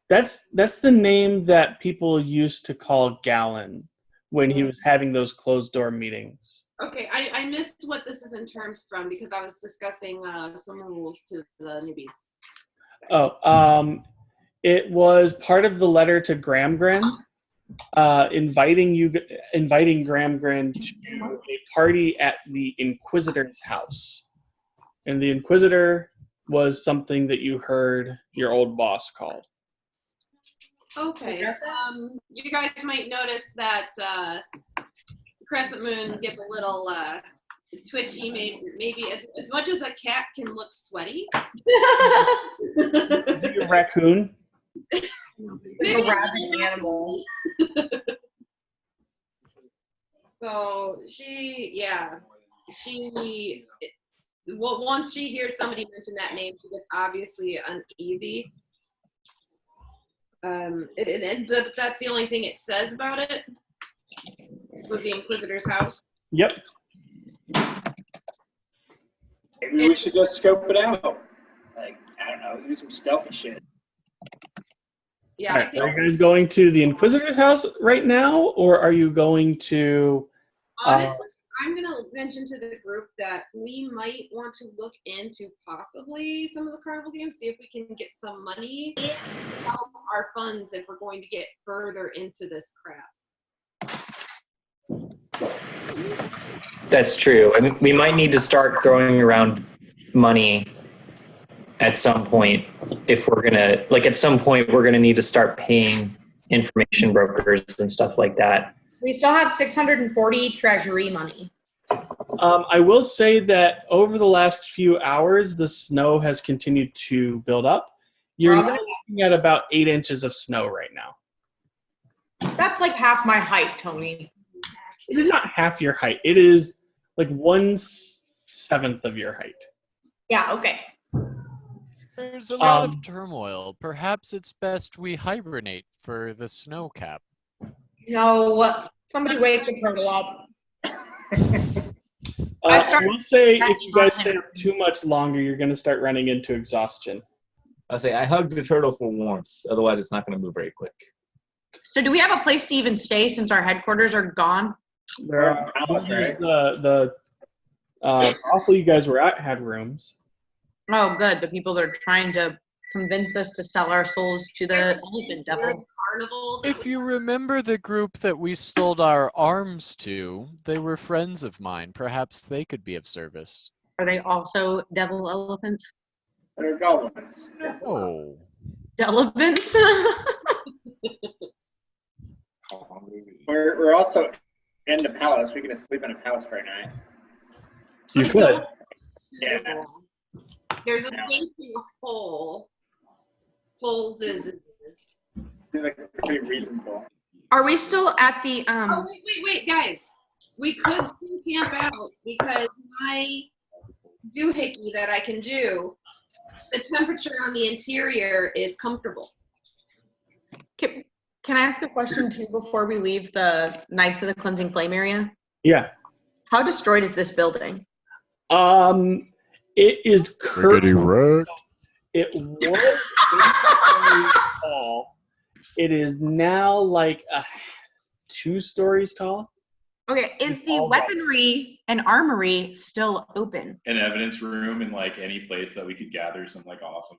B: That's the name that people used to call Galen when he was having those closed door meetings.
G: Okay, I missed what this is in terms from because I was discussing some rules to the newbies.
B: Oh, it was part of the letter to Gramgren, inviting Gramgren to a party at the Inquisitor's house. And the Inquisitor was something that you heard your old boss called.
G: Okay. You guys might notice that Crescent Moon gets a little twitchy. Maybe as much as a cat can look sweaty.
B: A raccoon.
I: A rabid animal.
G: So once she hears somebody mention that name, she gets obviously uneasy. That's the only thing it says about it. Was the Inquisitor's house?
B: Yep.
E: Maybe we should just scope it out. Like, I don't know, do some stealthy shit.
G: Yeah.
B: All right, are you guys going to the Inquisitor's house right now, or are you going to?
G: Honestly, I'm going to mention to the group that we might want to look into possibly some of the carnival games, see if we can get some money to help our funds if we're going to get further into this crap.
D: That's true. I mean, we might need to start throwing around money at some point if we're gonna, like, at some point we're gonna need to start paying information brokers and stuff like that.
I: We still have 640 treasury money.
B: I will say that over the last few hours, the snow has continued to build up. You're now looking at about 8 inches of snow right now.
I: That's like half my height, Tony.
B: It is not half your height. It is like 1/7 of your height.
I: Yeah, okay.
C: There's a lot of turmoil. Perhaps it's best we hibernate for the snow cap.
I: No, somebody wake the turtle up.
B: I will say if you guys stay up too much longer, you're going to start running into exhaustion.
A: I'll say I hugged the turtle for warmth. Otherwise, it's not going to move very quick.
I: So do we have a place to even stay since our headquarters are gone?
B: There are the brothel you guys were at had rooms.
I: Oh, good. The people that are trying to convince us to sell our souls to the elephant devil.
G: Carnival.
C: If you remember the group that we sold our arms to, they were friends of mine. Perhaps they could be of service.
I: Are they also devil elephants?
E: They're goblins.
C: No.
I: Elephants?
E: We're also in the palace. We can just sleep in a palace for a night.
B: You could.
E: Yeah.
G: There's a gaping hole. Holes is.
E: Like pretty reasonable.
I: Are we still at the
G: Oh wait, guys. We could still camp out because my doohickey that I can do, the temperature on the interior is comfortable.
I: Can I ask a question too before we leave the Knights of the Cleansing Flame area?
B: Yeah.
I: How destroyed is this building?
B: It is currently
C: wrecked.
B: It was very tall. It is now like 2 stories tall.
I: Okay, is the weaponry and armory still open?
J: An evidence room in like any place that we could gather some like awesome,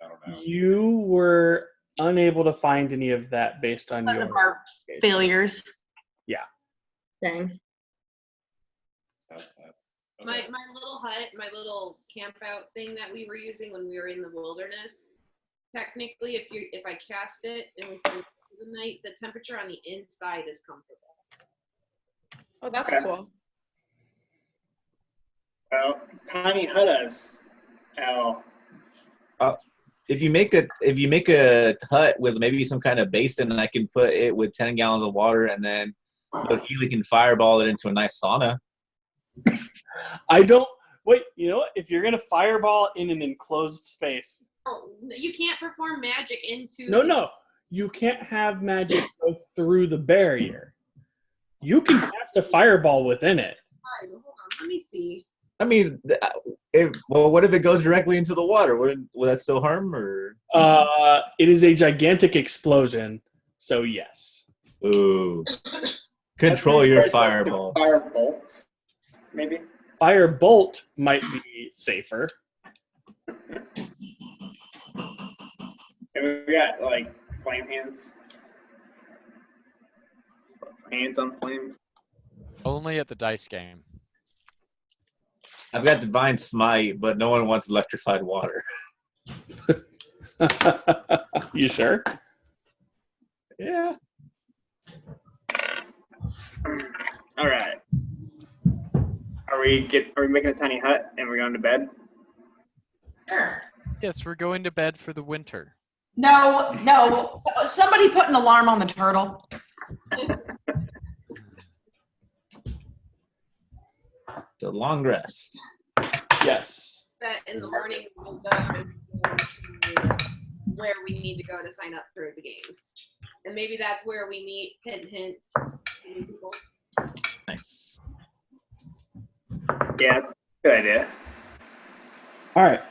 J: I don't know.
B: You were unable to find any of that based on
I: Because
B: your
I: of our failures.
B: Yeah.
I: Dang.
J: That's that.
G: My little hut, my little camp out thing that we were using when we were in the wilderness. Technically, if I cast it and we stay for the night, the temperature on the inside is comfortable.
I: Oh, that's cool.
E: Well, tiny huttas. Al.
A: If you make a hut with maybe some kind of basin, I can put it with 10 gallons of water, and then Healy can fireball it into a nice sauna.
B: I don't wait. You know what? If you're gonna fireball in an enclosed space,
G: Oh, you can't perform magic into.
B: no, you can't have magic go through the barrier. You can cast a fireball within it.
G: Hold on, let me see.
A: I mean, what if it goes directly into the water? Will that still harm? Or
B: It is a gigantic explosion, so yes.
A: Ooh. Control your fireball.
E: Firebolt, maybe.
B: Firebolt might be safer.
E: And we got like flame hands. Hands on flames.
C: Only at the dice game.
A: I've got Divine Smite, but no one wants electrified water.
B: You sure?
A: Yeah.
E: All right. Are we making a tiny hut and we're going to bed?
I: Sure.
C: Yes, we're going to bed for the winter.
I: No. Somebody put an alarm on the turtle.
A: The long rest.
B: Yes.
G: That in the morning we'll go to where we need to go to sign up for the games. And maybe that's where we meet, hint,
A: Nice.
E: Yeah, good idea.
B: All right.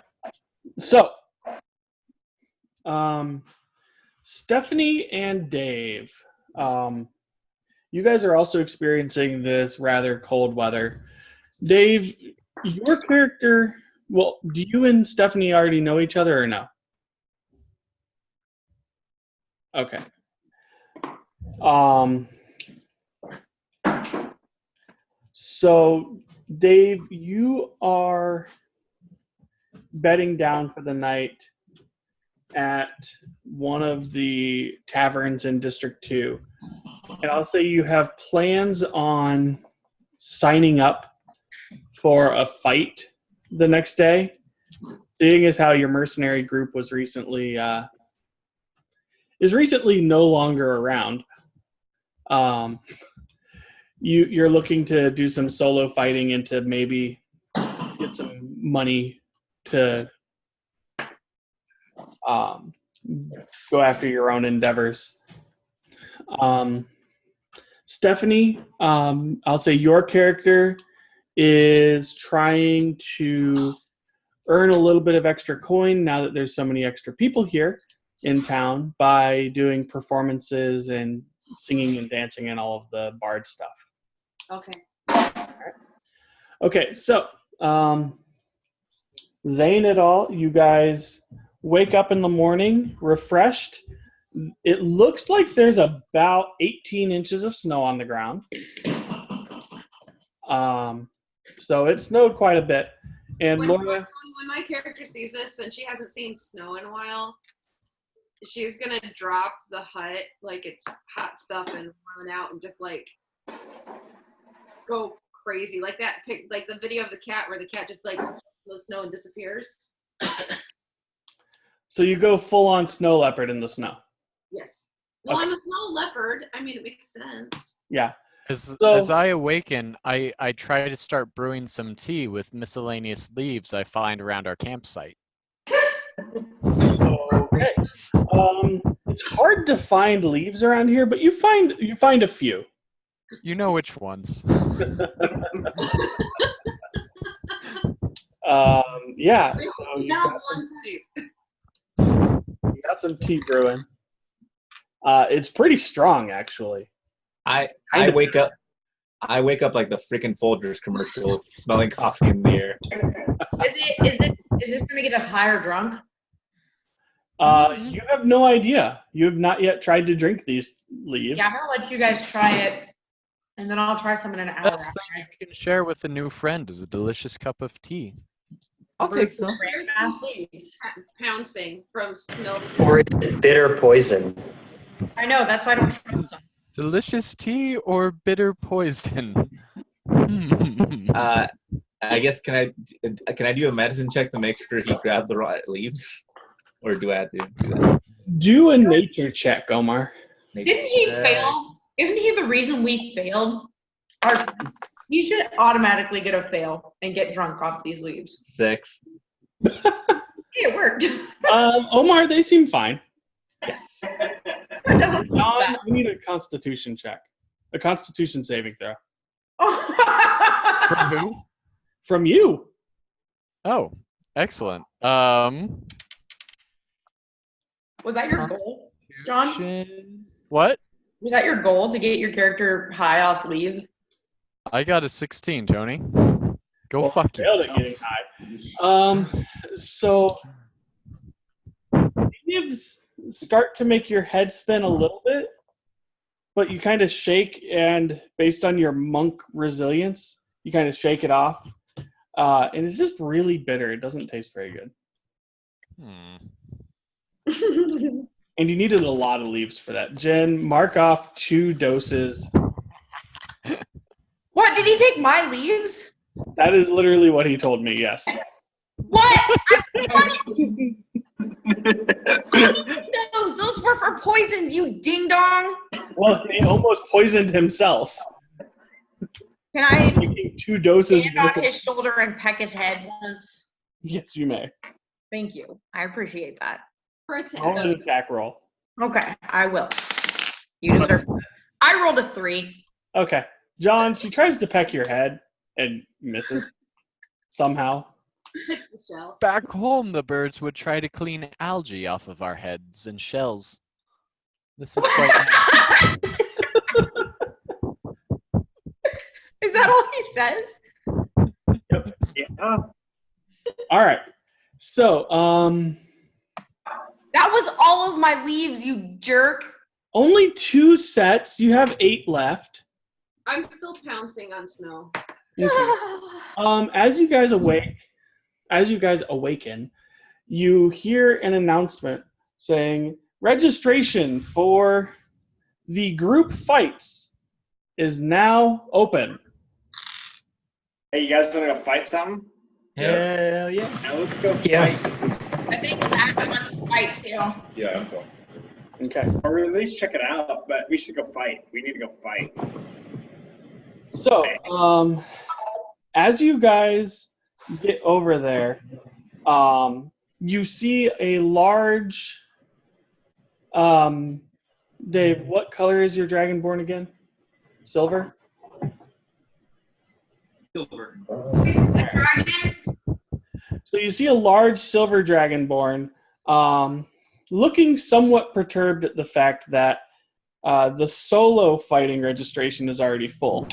B: So, Stephanie and Dave, you guys are also experiencing this rather cold weather. Dave, your character, well, do you and Stephanie already know each other or no? Okay. So, Dave, you are bedding down for the night at one of the taverns in District 2. And I'll say you have plans on signing up for a fight the next day, seeing as how your mercenary group was recently is recently no longer around. You're looking to do some solo fighting and to maybe get some money to go after your own endeavors. Stephanie, I'll say your character is trying to earn a little bit of extra coin now that there's so many extra people here in town by doing performances and singing and dancing and all of the bard stuff.
I: Okay.
B: Okay, so Zane et al., you guys wake up in the morning refreshed. It looks like there's about 18 inches of snow on the ground. So it snowed quite a bit. And
G: When
B: Laura,
G: my character sees this and she hasn't seen snow in a while, she's gonna drop the hut like it's hot stuff and run out and just like go crazy like that. Like the video of the cat where the cat just like the snow and disappears.
B: so you go full on snow leopard in the snow.
G: Yes. Well,
B: Okay.
G: I'm a snow leopard. I mean, it makes sense.
B: Yeah.
C: As
B: So-
C: I awaken, I try to start brewing some tea with miscellaneous leaves I find around our campsite.
B: Okay. It's hard to find leaves around here, but you find a few.
C: You know which ones.
B: Yeah. So you
G: Not
B: got some,
G: one type.
B: you got some tea brewing. It's pretty strong, actually.
A: I wake up like the freaking Folgers commercial, smelling coffee in the air.
I: Is this going to get us high or drunk?
B: You have no idea. You have not yet tried to drink these leaves.
I: Yeah, I'm going to let you guys try it, and then I'll try some in an hour.
C: Best thing you can share with a new friend is a delicious cup of tea.
A: I'll take some.
I: Rare fast leaves.
G: Pouncing from snow.
D: Or is it bitter poison?
I: I know, that's why I don't trust them.
C: Delicious tea or bitter poison?
A: I guess can I do a medicine check to make sure he grabbed the right leaves, or do I have to do that?
B: Do a nature check, Omar.
I: Didn't he fail? Isn't he the reason we failed? You should automatically get a fail and get drunk off these leaves.
A: 6.
I: Hey, it worked.
B: Omar, they seem fine.
A: Yes.
B: John, we need a constitution check. A constitution saving throw.
C: From who?
B: From you.
C: Oh, excellent.
I: Was that your goal, John?
C: What?
I: Was that your goal to get your character high off leaves?
C: I got a 16, Tony. Go fuck
B: Failed at
C: yourself.
B: getting high. So leaves start to make your head spin a little bit, but you kind of shake, and based on your monk resilience, you kind of shake it off. And it's just really bitter. It doesn't taste very good. And you needed a lot of leaves for that. Jen, mark off 2 doses.
I: What? Did he take my leaves?
B: That is literally what he told me, yes.
I: What? Those were for poisons, you ding dong.
B: Well, he almost poisoned himself.
I: Can I
B: Taking 2 doses.
I: stand on his shoulder and peck his head once?
B: Yes, you may.
I: Thank you. I appreciate that.
B: Roll an attack roll.
I: Okay, I will. You deserve it. I rolled a 3.
B: Okay. John, she tries to peck your head and misses somehow.
G: Pick the shell.
C: Back home, the birds would try to clean algae off of our heads and shells. This is quite nice.
I: Is that all he says?
E: Yeah.
B: All right. So,
I: That was all of my leaves, you jerk.
B: only 2 sets. You have 8 left.
G: I'm still pouncing on snow.
B: As you guys awaken, you hear an announcement saying registration for the group fights is now open.
E: Hey, you guys want to go fight something?
A: Hell yeah.
E: Now let's go
D: Yeah.
E: fight.
I: I think Zach wants to fight too.
J: Yeah, I'm going.
B: Okay.
E: Or at least check it out, but we should go fight. We need to go fight.
B: So, as you guys get over there, you see a large. Dave, what color is your dragonborn again? Silver?
L: Silver.
B: So you see a large silver dragonborn, looking somewhat perturbed at the fact that the solo fighting registration is already full.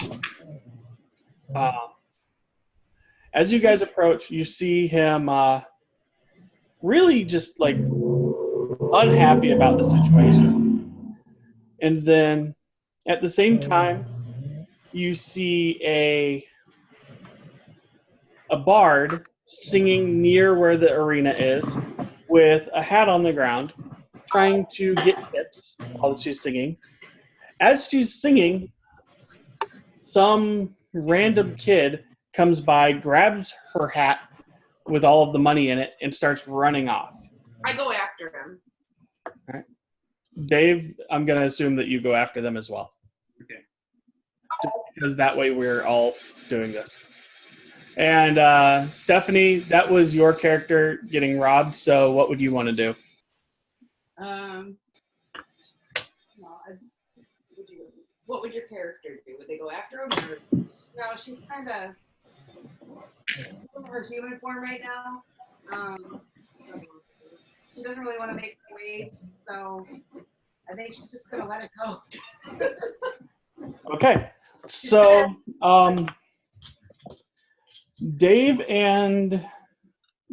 B: As you guys approach, you see him really just like unhappy about the situation. And then at the same time, you see a bard singing near where the arena is with a hat on the ground, trying to get tips while she's singing. As she's singing, some random kid comes by, grabs her hat with all of the money in it, and starts running off.
G: I go after him.
B: All right. Dave, I'm going to assume that you go after them as well.
L: Okay.
B: Just because that way we're all doing this. And Stephanie, that was your character getting robbed, so what would you want to do?
K: What would your character do? Would they go after him? Or?
F: No, she's kind of in her human form right now. She doesn't really want to make waves, so I think she's just gonna let it go.
B: Okay, so Dave and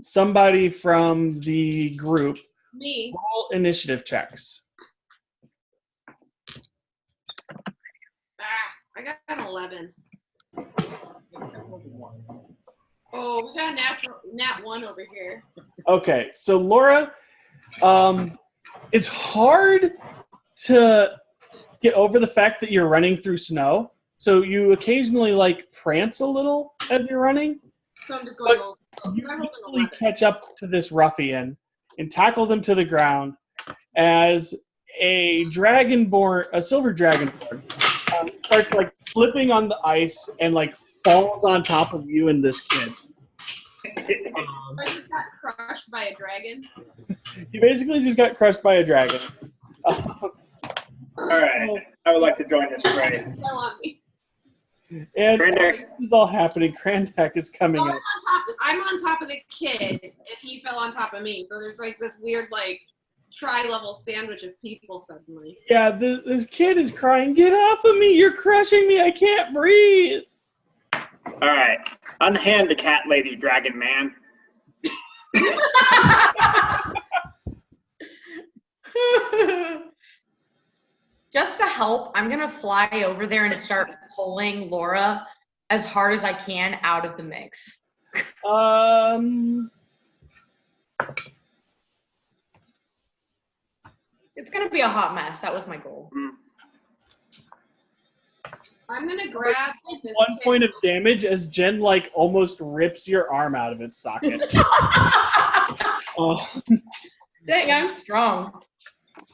B: somebody from the group
G: Me.
B: roll initiative checks.
G: I got an 11. Oh, we got a nat 1 over here.
B: Okay, so Laura, it's hard to get over the fact that you're running through snow. So you occasionally like prance a little as you're running.
G: So I'm just going
B: But
G: old.
B: you
G: I'm holding
B: quickly
G: 11.
B: catch up to this ruffian and tackle them to the ground as a silver dragonborn, starts like slipping on the ice and like falls on top of you and this kid.
G: I just got crushed by a dragon.
B: You basically just got crushed by a dragon.
E: All right. I would like to join this fray.
G: Fell on me.
B: And
E: Krandak.
B: this is all happening. Krandak is coming
G: So
B: up.
G: I'm on top of the kid, and he fell on top of me. So there's like this weird like tri-level sandwich of people suddenly.
B: Yeah, this kid is crying, "Get off of me! You're crushing me! I can't breathe!"
E: All right. Unhand the cat lady, dragon man.
I: Just to help, I'm going to fly over there and start pulling Laura as hard as I can out of the mix. It's going to be a hot mess. That was my goal.
G: I'm gonna grab like, this
B: 1
G: kid.
B: point of damage as Jen like almost rips your arm out of its socket.
I: Dang, I'm strong.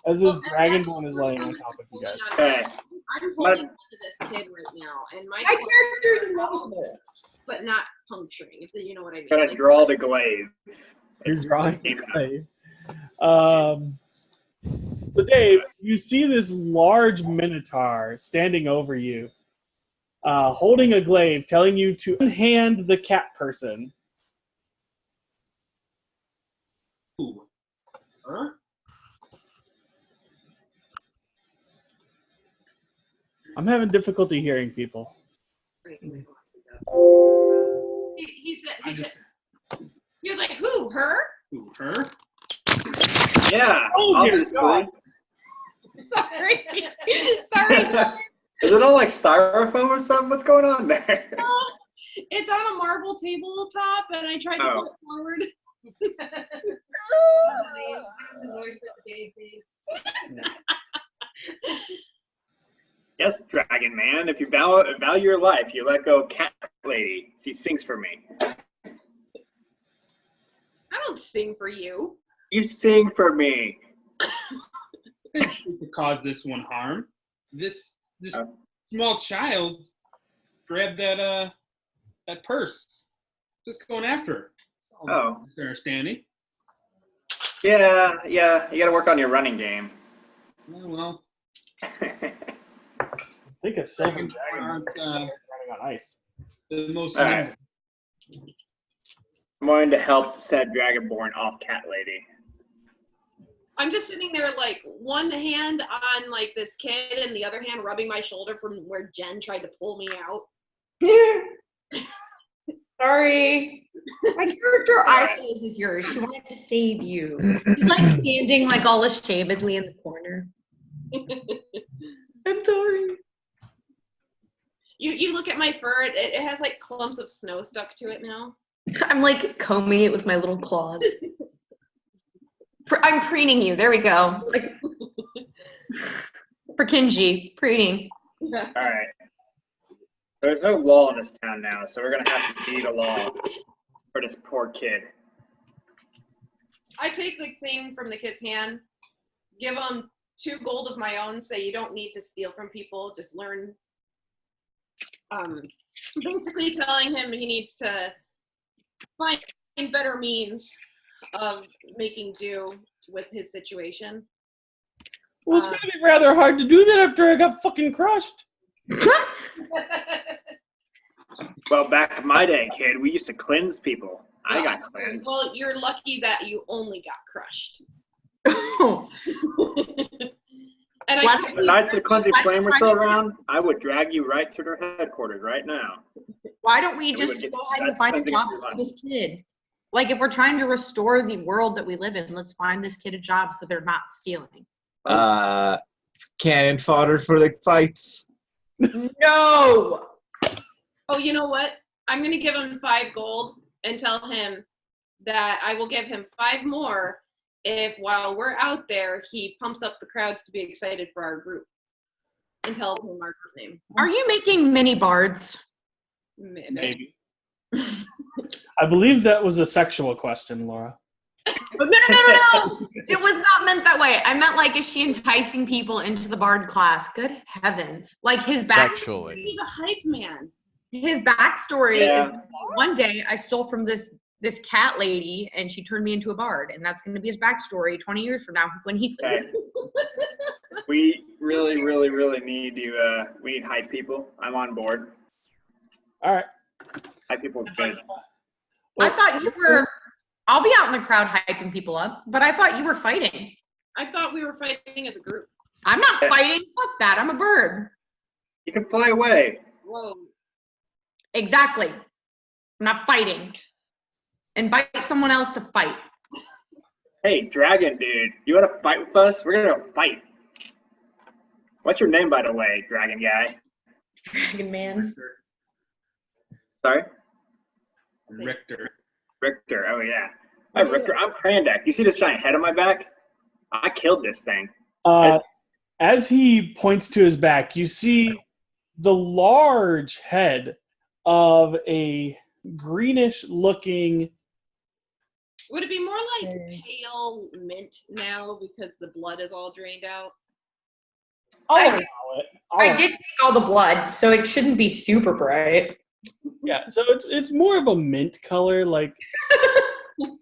B: As this dragonborn is laying on top of you guys.
E: Okay.
G: I'm holding on to this kid right now, and my
I: character's invisible,
G: but not puncturing. If you know what I mean.
E: Gonna
G: Like,
E: draw the glaive.
B: You're drawing the glaive. So Dave, you see this large minotaur standing over you. holding a glaive, telling you to unhand the cat person.
L: Ooh. Her?
B: I'm having difficulty hearing people.
G: He said, he was like, who, her?
L: Ooh, her?
E: Yeah,
B: Oh, dear
E: obviously.
B: God.
I: Sorry. Sorry.
E: Is it all like styrofoam or something? What's going on there?
G: It's on a marble tabletop, and I tried to pull it forward.
F: The voice of Dave.
E: Yes, Dragon Man. If you value your life, you let go of Cat Lady. She sings for me.
G: I don't sing for you.
E: You sing for me.
L: To cause this one harm. This small child grabbed that purse. Just going after her.
E: Oh.
L: Misunderstanding.
E: Yeah. You got to work on your running game.
L: Well.
B: I think a silver dragon
L: aren't
B: running on ice.
L: the most.
E: All right. I'm going to help said Dragonborn off Cat Lady.
G: I'm just sitting there, like, one hand on, like, this kid and the other hand rubbing my shoulder from where Jen tried to pull me out.
I: Sorry. My character eyes is yours. She wanted to save you. She's like standing like all ashamedly in the corner. I'm sorry.
G: You look at my fur, it has, like, clumps of snow stuck to it now.
I: I'm like combing it with my little claws. I'm preening you. There we go. Like, for Kinji, preening.
E: All right. There's no law in this town now, so we're going to have to beat a law for this poor kid.
G: I take the thing from the kid's hand, give him 2 gold of my own, say you don't need to steal from people, just learn. Basically telling him he needs to find better means of making do with his situation.
B: Well, it's going to be rather hard to do that after I got fucking crushed.
E: Well, back in my day, kid, we used to cleanse people. I got cleansed.
G: Well, you're lucky that you only got crushed. And
E: If the Knights of the Cleansing Flame were still around, I would drag you right to their headquarters right now.
I: Why don't we just go ahead and find a job for this kid? Like, if we're trying to restore the world that we live in, let's find this kid a job so they're not stealing.
A: Cannon fodder for the fights.
I: No!
G: Oh, you know what? I'm going to give him 5 gold and tell him that I will give him 5 more if, while we're out there, he pumps up the crowds to be excited for our group and tells him our group name.
I: Are you making mini bards?
B: Maybe. I believe that was a sexual question, Laura.
I: No. It was not meant that way. I meant, like, is she enticing people into the bard class? Good heavens. Like, his backstory.
G: He's a hype man.
I: His backstory is one day I stole from this cat lady and she turned me into a bard, and that's going to be his backstory 20 years from now when he plays.
E: We really, really, really need you. We need hype people. I'm on board.
B: All right.
E: Hype people is good.
I: I thought you were. I'll be out in the crowd hyping people up, but I thought you were fighting.
G: I thought we were fighting as a group.
I: I'm not fighting. Fuck that. I'm a bird.
E: You can fly away.
G: Whoa.
I: Exactly. I'm not fighting. Invite someone else to fight.
E: Hey, Dragon dude, you want to fight with us? We're going to fight. What's your name, by the way, Dragon guy?
I: Dragon man.
E: Sorry?
L: Richter.
E: Richter, oh yeah. Hi, Richter, I'm Krandak. You see this giant head on my back? I killed this thing.
B: As he points to his back, you see the large head of a greenish-looking.
G: Would it be more like pale mint now because the blood is all drained out?
B: I
I: did take all the blood, so it shouldn't be super bright.
B: Yeah, so it's more of a mint color, like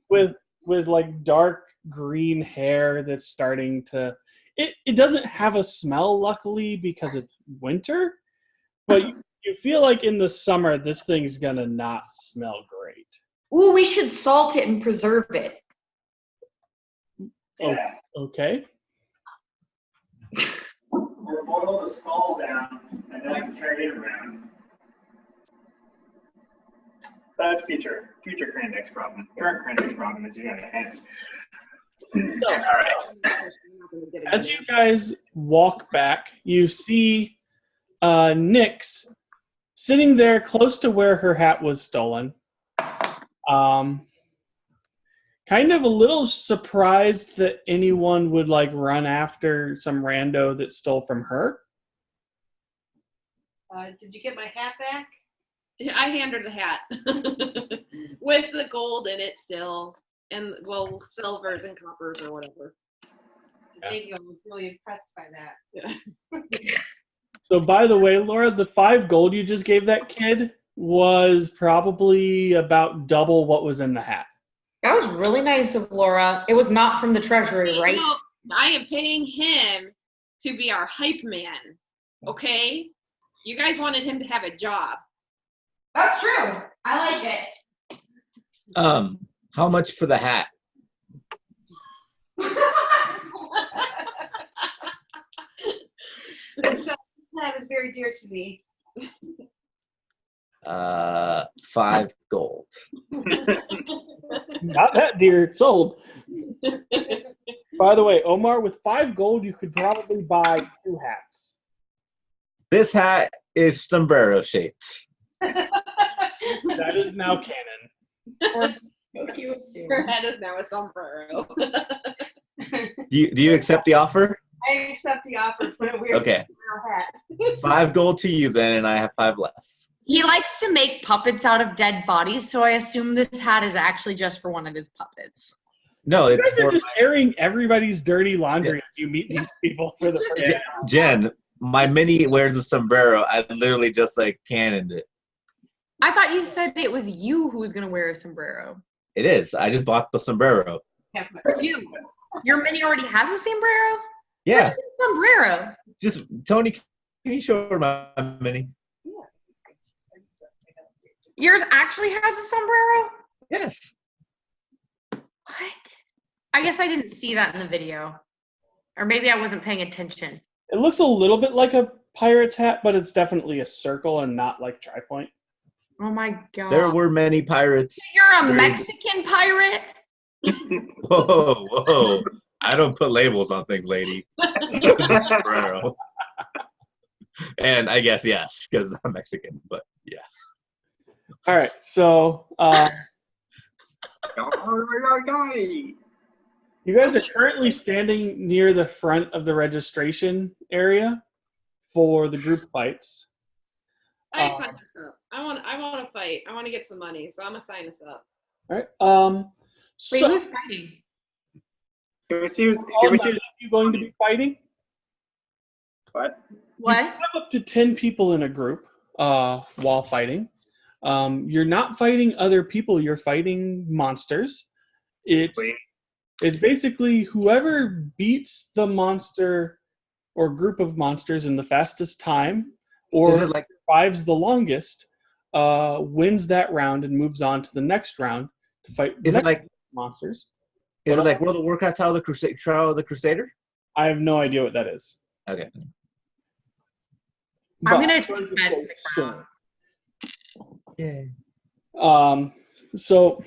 B: with like dark green hair that's starting to. It doesn't have a smell, luckily, because it's winter, but You feel like in the summer, this thing's gonna not smell great.
I: Ooh, we should salt it and preserve it.
B: Oh, okay.
E: We'll boil the skull down and then carry it around. That's future Crandeck's problem. Current Crandeck's problem is he's got a head. All right.
B: As you guys walk back, you see Nyx sitting there close to where her hat was stolen. Kind of a little surprised that anyone would like run after some rando that stole from her.
F: Did you get my hat back?
G: I hand her the hat with the gold in it still, and well, silvers and coppers or whatever.
F: Thank you. I was really impressed by that.
G: Yeah.
B: So, by the way, Laura, the 5 gold you just gave that kid was probably about double what was in the hat.
I: That was really nice of Laura. It was not from the treasury, right?
G: No, I am paying him to be our hype man. Okay? You guys wanted him to have a job.
I: That's true. I like it.
A: How much for the hat?
F: This hat is very dear to me.
A: 5 gold.
B: Not that dear, it's sold. By the way, Omar, with 5 gold, you could probably buy 2 hats.
A: This hat is sombrero shaped.
B: That is now canon.
G: Her head is now a sombrero.
A: Do you accept the offer?
F: I accept the offer. Put a weird
A: Okay.
F: hat.
A: 5 gold to you then, and I have 5 less.
I: He likes to make puppets out of dead bodies, so I assume this hat is actually just for one of his puppets.
A: No,
B: You
A: it's
B: guys are
A: for
B: just airing everybody's dirty laundry as you meet these people for the first time.
A: Jen. My mini wears a sombrero. I literally just like cannoned it.
I: I thought you said it was you who was going to wear a sombrero.
A: It is. I just bought the sombrero.
I: You. Your mini already has a sombrero?
A: Yeah.
I: Where's your sombrero?
A: Just Tony, can you show her my mini?
I: Yours actually has a sombrero?
A: Yes.
I: What? I guess I didn't see that in the video. Or maybe I wasn't paying attention.
B: It looks a little bit like a pirate's hat, but it's definitely a circle and not like tri-point.
I: Oh my god.
A: There were many pirates.
I: You're a Mexican pirate?
A: Whoa, whoa. I don't put labels on things, lady. Sombrero. And I guess yes, because I'm Mexican, but yeah.
B: All right, so you guys are currently standing near the front of the registration area for the group fights.
G: I sign us up. I want to fight. I want to get some money, so I'm gonna sign us up.
B: All right.
I: Wait,
B: So,
I: who's fighting?
E: Are you
B: going to be fighting?
E: What?
I: What?
B: You have up to 10 people in a group while fighting. You're not fighting other people. You're fighting monsters. It's basically whoever beats the monster or group of monsters in the fastest time or survives the longest wins that round and moves on to the next round to fight the next monsters.
A: Is it like World of Warcraft Trial of the Crusader?
B: I have no idea what that is.
A: Okay.
I: I'm going to
B: sure.
A: Yeah.
B: So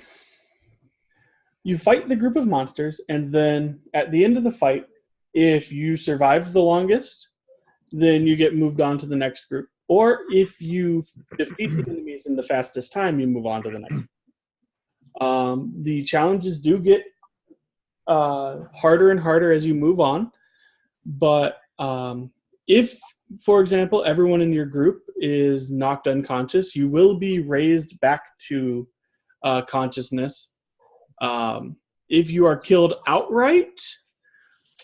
B: you fight the group of monsters, and then at the end of the fight, if you survive the longest, then you get moved on to the next group. Or if you defeat the enemies in the fastest time, you move on to the next. The challenges do get harder and harder as you move on. But if, for example, everyone in your group is knocked unconscious, you will be raised back to consciousness. If you are killed outright,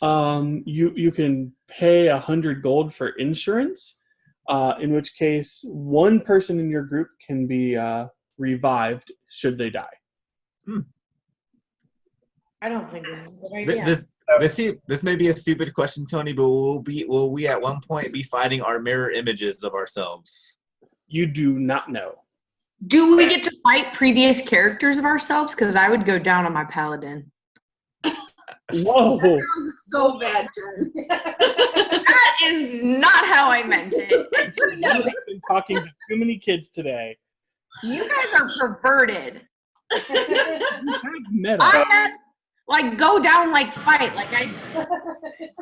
B: you can pay 100 gold for insurance, in which case one person in your group can be revived should they die.
I: I don't think this is a good idea.
A: This may be a stupid question, Tony, but will we at one point be fighting our mirror images of ourselves?
B: You do not know.
I: Do we get to fight previous characters of ourselves? Because I would go down on my paladin.
B: Whoa.
G: So bad, Jen.
I: That is not how I meant it.
B: You have been talking to too many kids today.
I: You guys are perverted.
B: Meta.
I: I had, like, go down, like, fight. Like,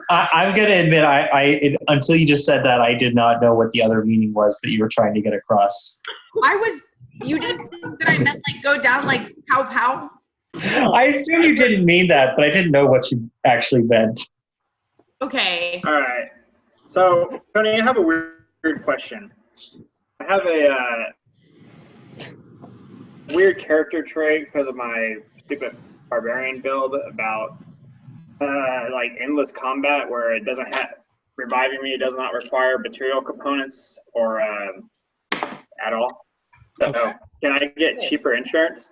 M: I'm going to admit, I until you just said that, I did not know what the other meaning was that you were trying to get across.
I: You didn't think that I meant, like, go down, like, pow pow?
M: I assume you didn't mean that, but I didn't know what you actually meant.
I: Okay.
E: All right. So, Tony, I have a weird question. I have a weird character trait because of my stupid barbarian build about like endless combat, where it doesn't have reviving me. It does not require material components or at all. So, can I get cheaper insurance?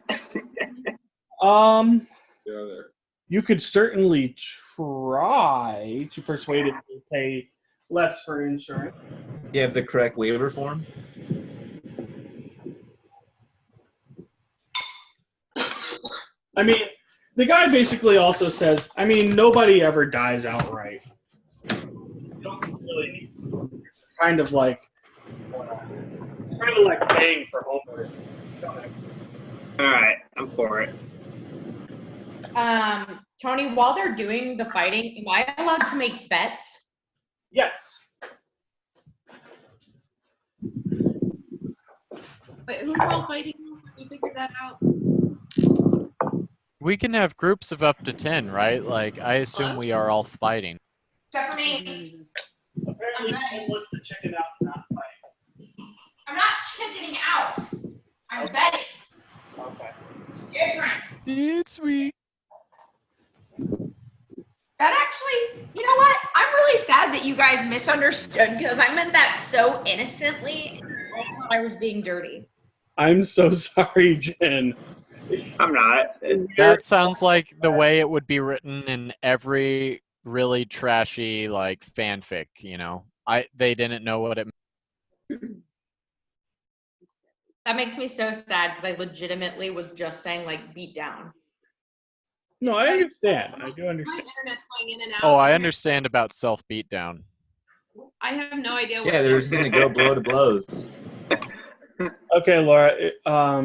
B: You could certainly try to persuade it to pay less for insurance.
A: You have the correct waiver form?
B: I mean, the guy basically also says, I mean, nobody ever dies outright. You don't really need to. It's kind of like paying for homework.
E: All right, I'm for it.
I: Tony, while they're doing the fighting, am I allowed to make bets?
B: Yes.
G: Wait, who's all fighting? Can you figure that out?
C: We can have groups of up to 10, right? Like, I assume we are all fighting.
I: Except for me.
B: Apparently, he wants to chicken out and not fight.
I: I'm not chickening out. I'm betting.
B: Okay.
I: Different.
C: It's me.
I: That actually, you know what? I'm really sad that you guys misunderstood because I meant that so innocently. I thought I was being dirty.
B: I'm so sorry, Jen.
E: I'm not.
C: That sounds like the way it would be written in every really trashy, like, fanfic, you know? They didn't know what it meant.
I: That makes me so sad because I legitimately was just saying, like, beat down.
B: No, I understand. I do
G: My
B: understand.
G: internet's going in and out.
C: Oh, I understand about self-beatdown.
G: I have no idea what
A: Yeah, they're just gonna go blow to blows.
B: Okay, Laura,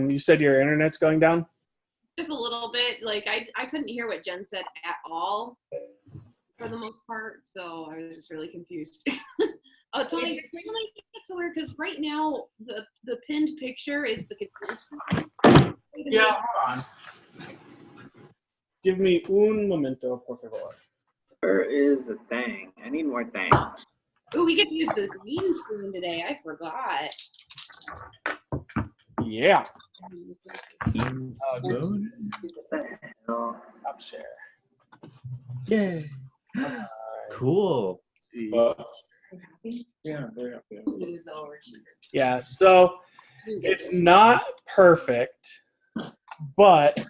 B: you said your internet's going down?
G: just a little bit. Like I couldn't hear what Jen said at all for the most part, so I was just really confused. Tony, can I get to her? Because right now the pinned picture is the confused.
B: Yeah, hold on. Give me un momento, por favor.
E: Where is the thing? I need more things.
G: Oh, we get to use the green screen today. I forgot.
B: Yeah.
A: Up share. Yay. Cool.
B: Yeah, so it's not perfect, but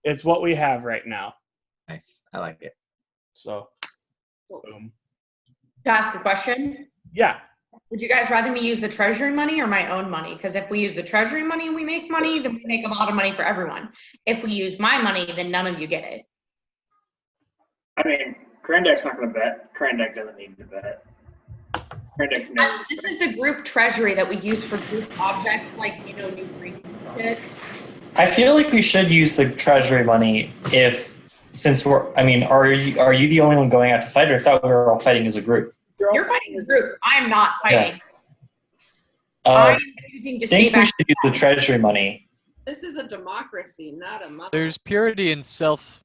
B: it's what we have right now.
A: Nice. I like it.
B: So, boom.
I: To ask a question?
B: Yeah.
I: Would you guys rather me use the treasury money or my own money? Because if we use the treasury money and we make money, then we make a lot of money for everyone. If we use my money, then none of you get it.
E: I mean, Krandek's not going to bet. Krandek doesn't need to bet. Krandek knows.
I: This is the group treasury that we use for group objects like, you know, new green shit.
M: I feel like we should use the treasury money since we're, I mean, are you the only one going out to fight, or I thought we were all fighting as a group?
I: You're fighting as a group. I'm not fighting.
M: Yeah.
I: I'm choosing to
M: I
I: stay
M: think we
I: back.
M: should use the treasury money.
G: This is a democracy, not a mother.
C: There's purity in self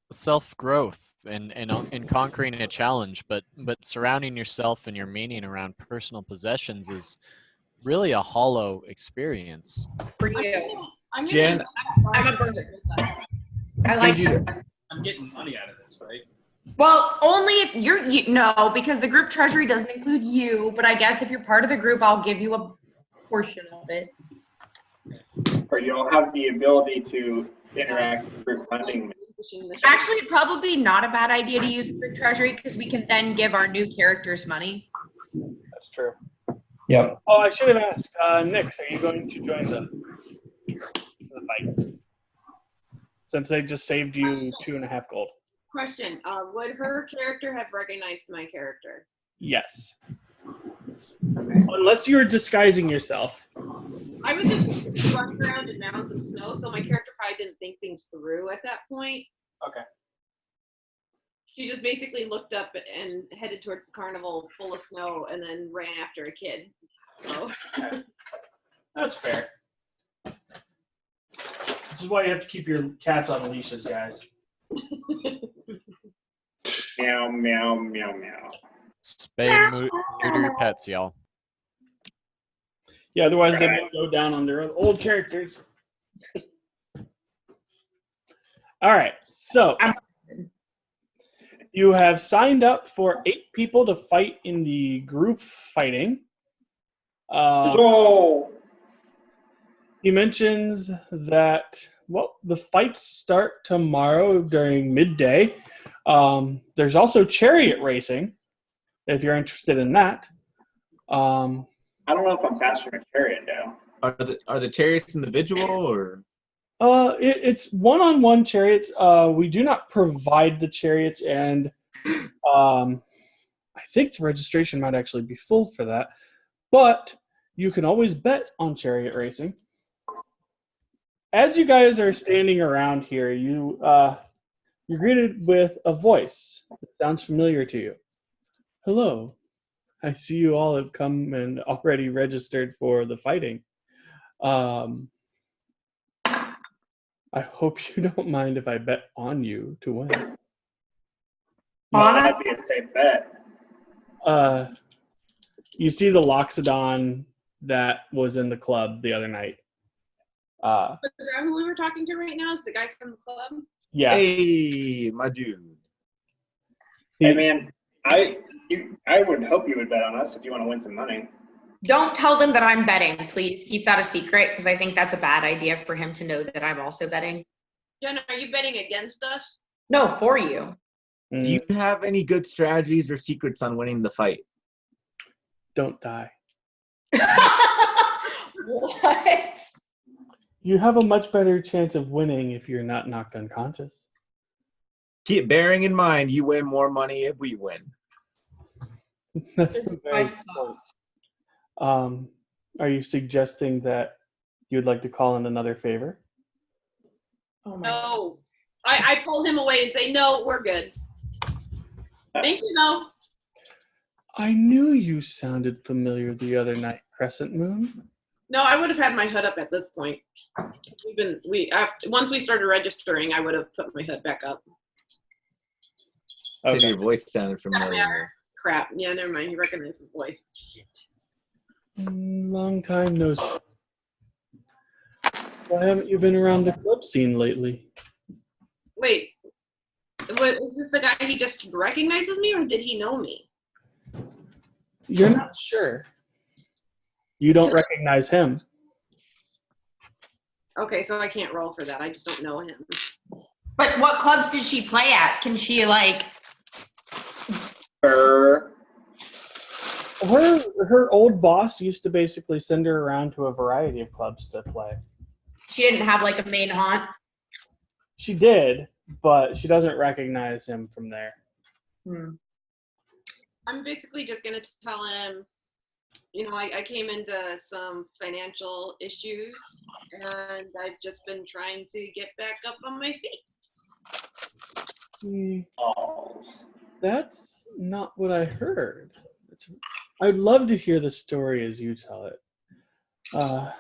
C: growth and in conquering a challenge, but surrounding yourself and your meaning around personal possessions is really a hollow experience.
I: For you.
A: Jen,
I: I'm a bird. I like you.
L: I'm getting money out of this, right?
I: Well, only if no, because the group treasury doesn't include you, but I guess if you're part of the group, I'll give you a portion of it.
E: Or you'll have the ability to interact with group funding.
I: Actually, probably not a bad idea to use the group treasury because we can then give our new characters money.
B: That's true.
M: Yep.
B: Oh, I should have asked. Nix, are you going to join the fight? Since they just saved you 2.5 gold.
G: Question: would her character have recognized my character?
B: Yes. Unless you were disguising yourself.
G: I was just running around in mounds of snow, so my character probably didn't think things through at that point.
B: Okay.
G: She just basically looked up and headed towards the carnival full of snow and then ran after a kid. So
B: That's fair. This is why you have to keep your cats on leashes, guys.
E: Meow, meow, meow, meow.
C: Spay neuter your pets, y'all.
B: Yeah, otherwise they might go down on their old characters. All right, so you have signed up for 8 people to fight in the group fighting. He mentions that, well, the fights start tomorrow during midday. There's also chariot racing, if you're interested in that.
E: I don't know if I'm faster than a chariot, though.
A: Are the chariots individual or?
B: It's one-on-one chariots. We do not provide the chariots, and I think the registration might actually be full for that. But you can always bet on chariot racing. As you guys are standing around here, you're greeted with a voice that sounds familiar to you. Hello. I see you all have come and already registered for the fighting. I hope you don't mind if I bet on you to win.
E: That'd be a safe bet.
B: You see the Loxodon that was in the club the other night.
G: Is that who we were talking to right now? Is the guy from the club?
B: Yeah.
A: Hey, my dude.
E: Hey, man, I would hope you would bet on us if you want to win some money.
I: Don't tell them that I'm betting. Please keep that a secret because I think that's a bad idea for him to know that I'm also betting.
G: Jenna, are you betting against us?
I: No, for you.
A: Do you have any good strategies or secrets on winning the fight?
B: Don't die.
I: What?
B: You have a much better chance of winning if you're not knocked unconscious.
A: Keep bearing in mind, you win more money if we win.
B: That's very are you suggesting that you'd like to call in another favor?
I: Oh my
G: No. I pull him away and say, no, we're good. Thank you, though.
B: I knew you sounded familiar the other night, Crescent Moon.
G: No, I would have had my hood up at this point. Once we started registering, I would have put my hood back up.
A: Okay. Your voice sounded familiar.
G: Crap. Yeah, never mind. You recognize the voice.
B: Long time no see. Why haven't you been around the club scene lately?
G: Wait. Is this the guy he just recognizes me, or did he know me?
B: You're not sure. You don't recognize him.
G: Okay, so I can't roll for that. I just don't know him.
I: But what clubs did she play at? Can she, like...
B: Her old boss used to basically send her around to a variety of clubs to play.
I: She didn't have, like, a main haunt?
B: She did, but she doesn't recognize him from there.
G: I'm basically just going to tell him, you know, I came into some financial issues, and I've just been trying to get back up on my feet.
B: That's not what I heard. I'd love to hear the story as you tell it.
G: Can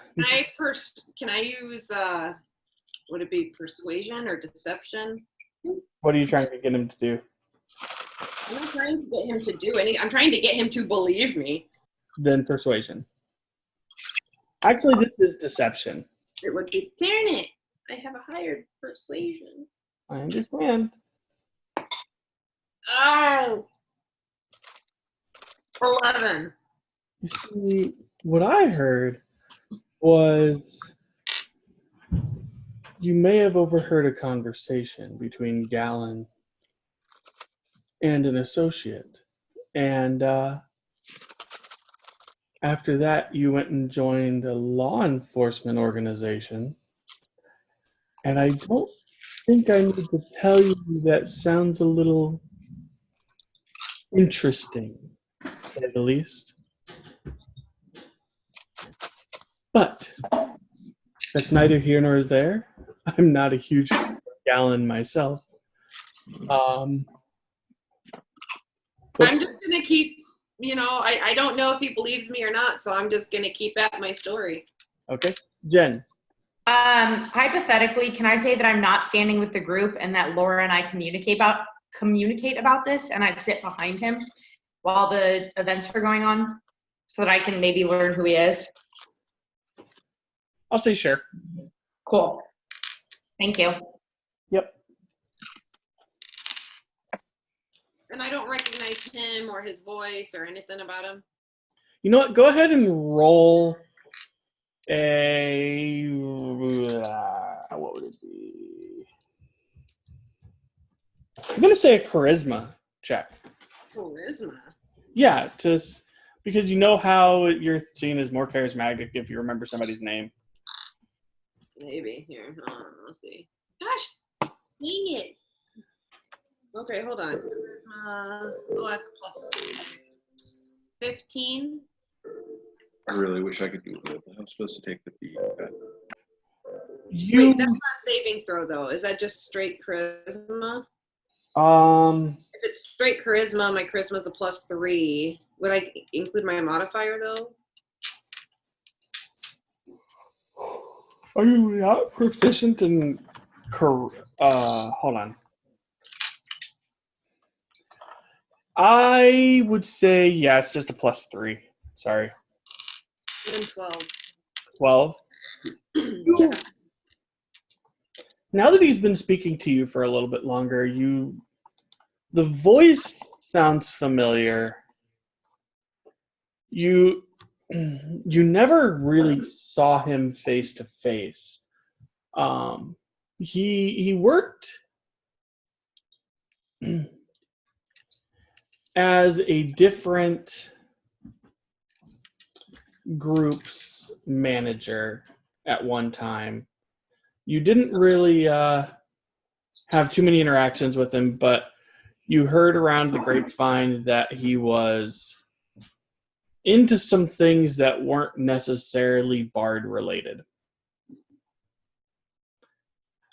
G: I use, would it be persuasion or deception?
B: What are you trying to get him to do?
G: I'm not trying to get him to do anything. I'm trying to get him to believe me.
B: Then persuasion. Actually, this is deception.
G: It would be, darn it, I have a higher persuasion.
B: I understand.
G: Oh! 11.
B: You see, what I heard was you may have overheard a conversation between Galen and an associate. And After that, you went and joined a law enforcement organization. And I don't think I need to tell you that sounds a little interesting, to say the least. But that's neither here nor there. I'm not a huge Gallon myself.
G: I'm just going to keep, I don't know if he believes me or not, so I'm just going to keep at my story.
B: Okay. Jen.
I: Hypothetically, can I say that I'm not standing with the group and that Laura and I communicate about this, and I sit behind him while the events are going on so that I can maybe learn who he is?
B: I'll say sure.
I: Cool. Thank you.
B: Yep.
G: And I don't recognize him or his voice or anything about him.
B: You know what? Go ahead and roll a what would it be? I'm gonna say a charisma check.
G: Charisma.
B: Yeah, just because you know how you're seen as more charismatic if you remember somebody's name.
G: Maybe. Here, hold on, let's see. Gosh, dang it. Okay, hold on. Charisma. Oh, that's plus 15.
J: I really wish I could do it, but I'm supposed to take the beat.
G: Wait, that's not saving throw though. Is that just straight charisma?
B: If
G: it's straight charisma, my charisma's a plus 3. Would I include my modifier though?
B: Are you not proficient in hold on. I would say, yeah, it's just a plus 3. Sorry.
G: And 12.
B: 12?
G: Yeah.
B: Now that he's been speaking to you for a little bit longer, the voice sounds familiar. You never really saw him face to face. He worked as a different group's manager at one time. You didn't really have too many interactions with him, but you heard around the grapevine that he was into some things that weren't necessarily Bard related.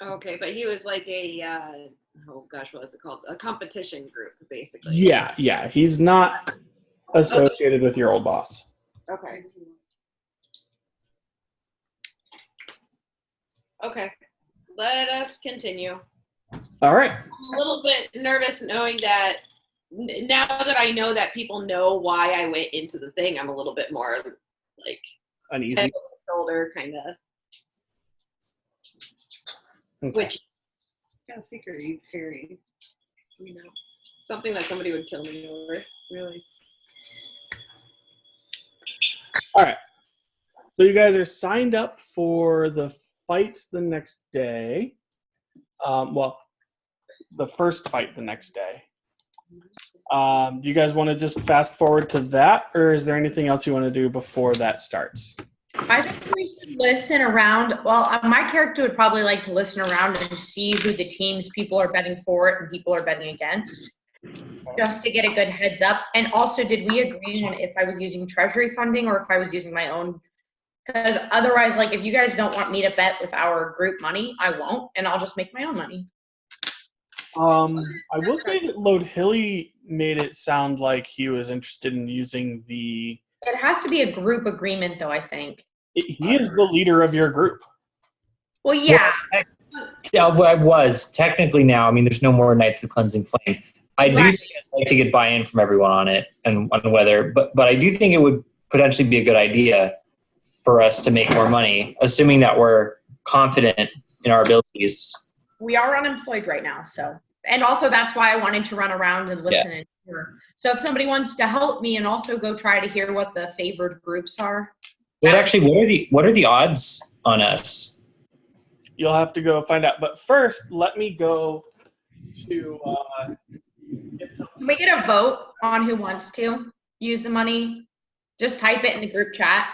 G: Okay, but he was like a, oh gosh, what is it called? A competition group, basically.
B: Yeah. He's not associated with your old boss.
G: Okay. Okay. Let us continue.
B: All right.
G: I'm a little bit nervous knowing that now that I know that people know why I went into the thing, I'm a little bit more like
B: uneasy.
G: head over shoulder kind of.
B: Okay.
G: Which kind of secret you carry, something that somebody would kill me over, really.
B: All right. So you guys are signed up for the fights the next day. The first fight the next day. Do you guys want to just fast forward to that, or is there anything else you want to do before that starts?
I: I think we should listen around. Well, my character would probably like to listen around and see who the teams people are betting for and people are betting against, just to get a good heads up. And also, did we agree on if I was using treasury funding or if I was using my own? Because otherwise, like, if you guys don't want me to bet with our group money, I won't, and I'll just make my own money.
B: I will say that Lode Hilly made it sound like he was interested in using the...
I: It has to be a group agreement, though, I think.
B: He is the leader of your group.
I: Well, yeah.
D: Well, I was. Technically now, I mean, there's no more Knights of the Cleansing Flame. I do think I'd like to get buy-in from everyone on it and on whether, but I do think it would potentially be a good idea for us to make more money, assuming that we're confident in our abilities.
I: We are unemployed right now, so. And also that's why I wanted to run around and listen and hear. So if somebody wants to help me and also go try to hear what the favored groups are.
D: Wait, actually, what are the odds on us?
B: You'll have to go find out. But first, let me go to...
I: Can we get a vote on who wants to use the money? Just type it in the group chat.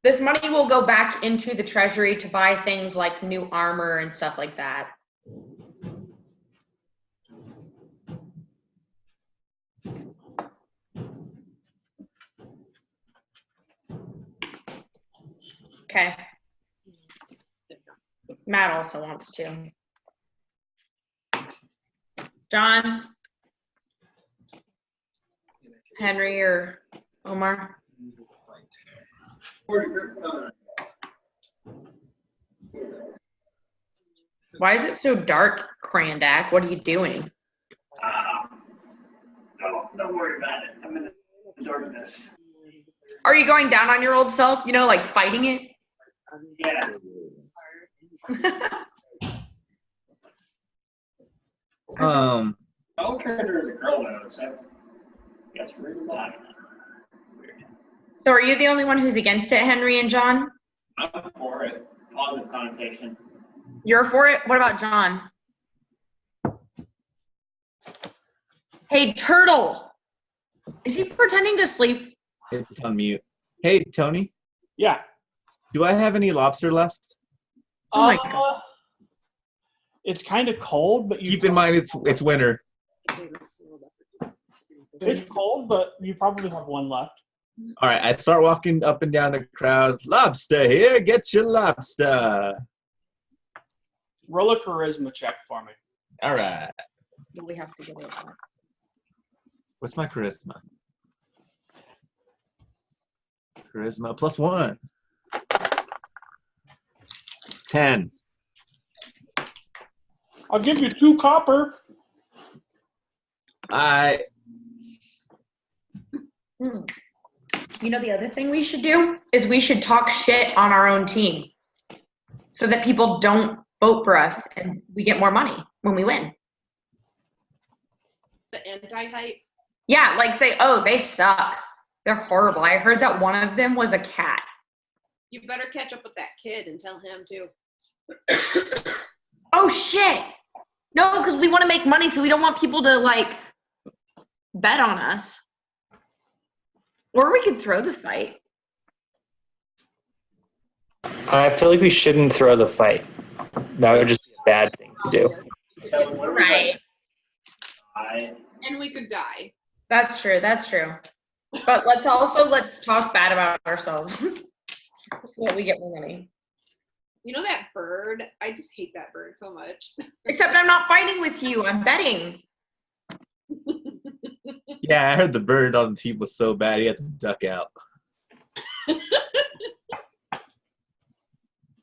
I: This money will go back into the treasury to buy things like new armor and stuff like that. Okay. Matt also wants to. John? Henry or Omar? Why is it so dark, Krandak? What are you doing?
N: Don't worry about it. I'm in the darkness.
I: Are you going down on your old self? You know, like fighting it?
N: Yeah. I'll turn her the girl though, so that's really loud.
I: So are you the only one who's against it, Henry and John?
N: I'm for it. Positive connotation.
I: You're for it? What about John? Hey, Turtle. Is he pretending to sleep?
A: It's on mute. Hey, Tony.
B: Yeah.
A: Do I have any lobster left?
I: Oh my God.
B: It's kind of cold, but you
A: keep in mind it's winter.
B: It's cold, but you probably have one left.
A: All right, I start walking up and down the crowd. Lobster here, get your lobster.
B: Roll a charisma check for me.
A: All right.
I: We have to get it.
A: What's my charisma? Charisma +1. 10.
B: I'll give you 2 copper.
I: You know, the other thing we should do is we should talk shit on our own team so that people don't vote for us and we get more money when we win.
G: The anti-hype.
I: Yeah, like say, oh, they suck. They're horrible. I heard that one of them was a cat.
G: You better catch up with that kid and tell him too.
I: Oh, shit. No, because we want to make money, so we don't want people to, like, bet on us. Or we could throw the fight.
D: I feel like we shouldn't throw the fight. That would just be a bad thing to do.
I: Right.
G: And we could die.
I: That's true. That's true. But let's talk bad about ourselves so that we get more money.
G: You know that bird? I just hate that bird so much.
I: Except I'm not fighting with you. I'm betting.
A: Yeah, I heard the bird on the team was so bad he had to duck out.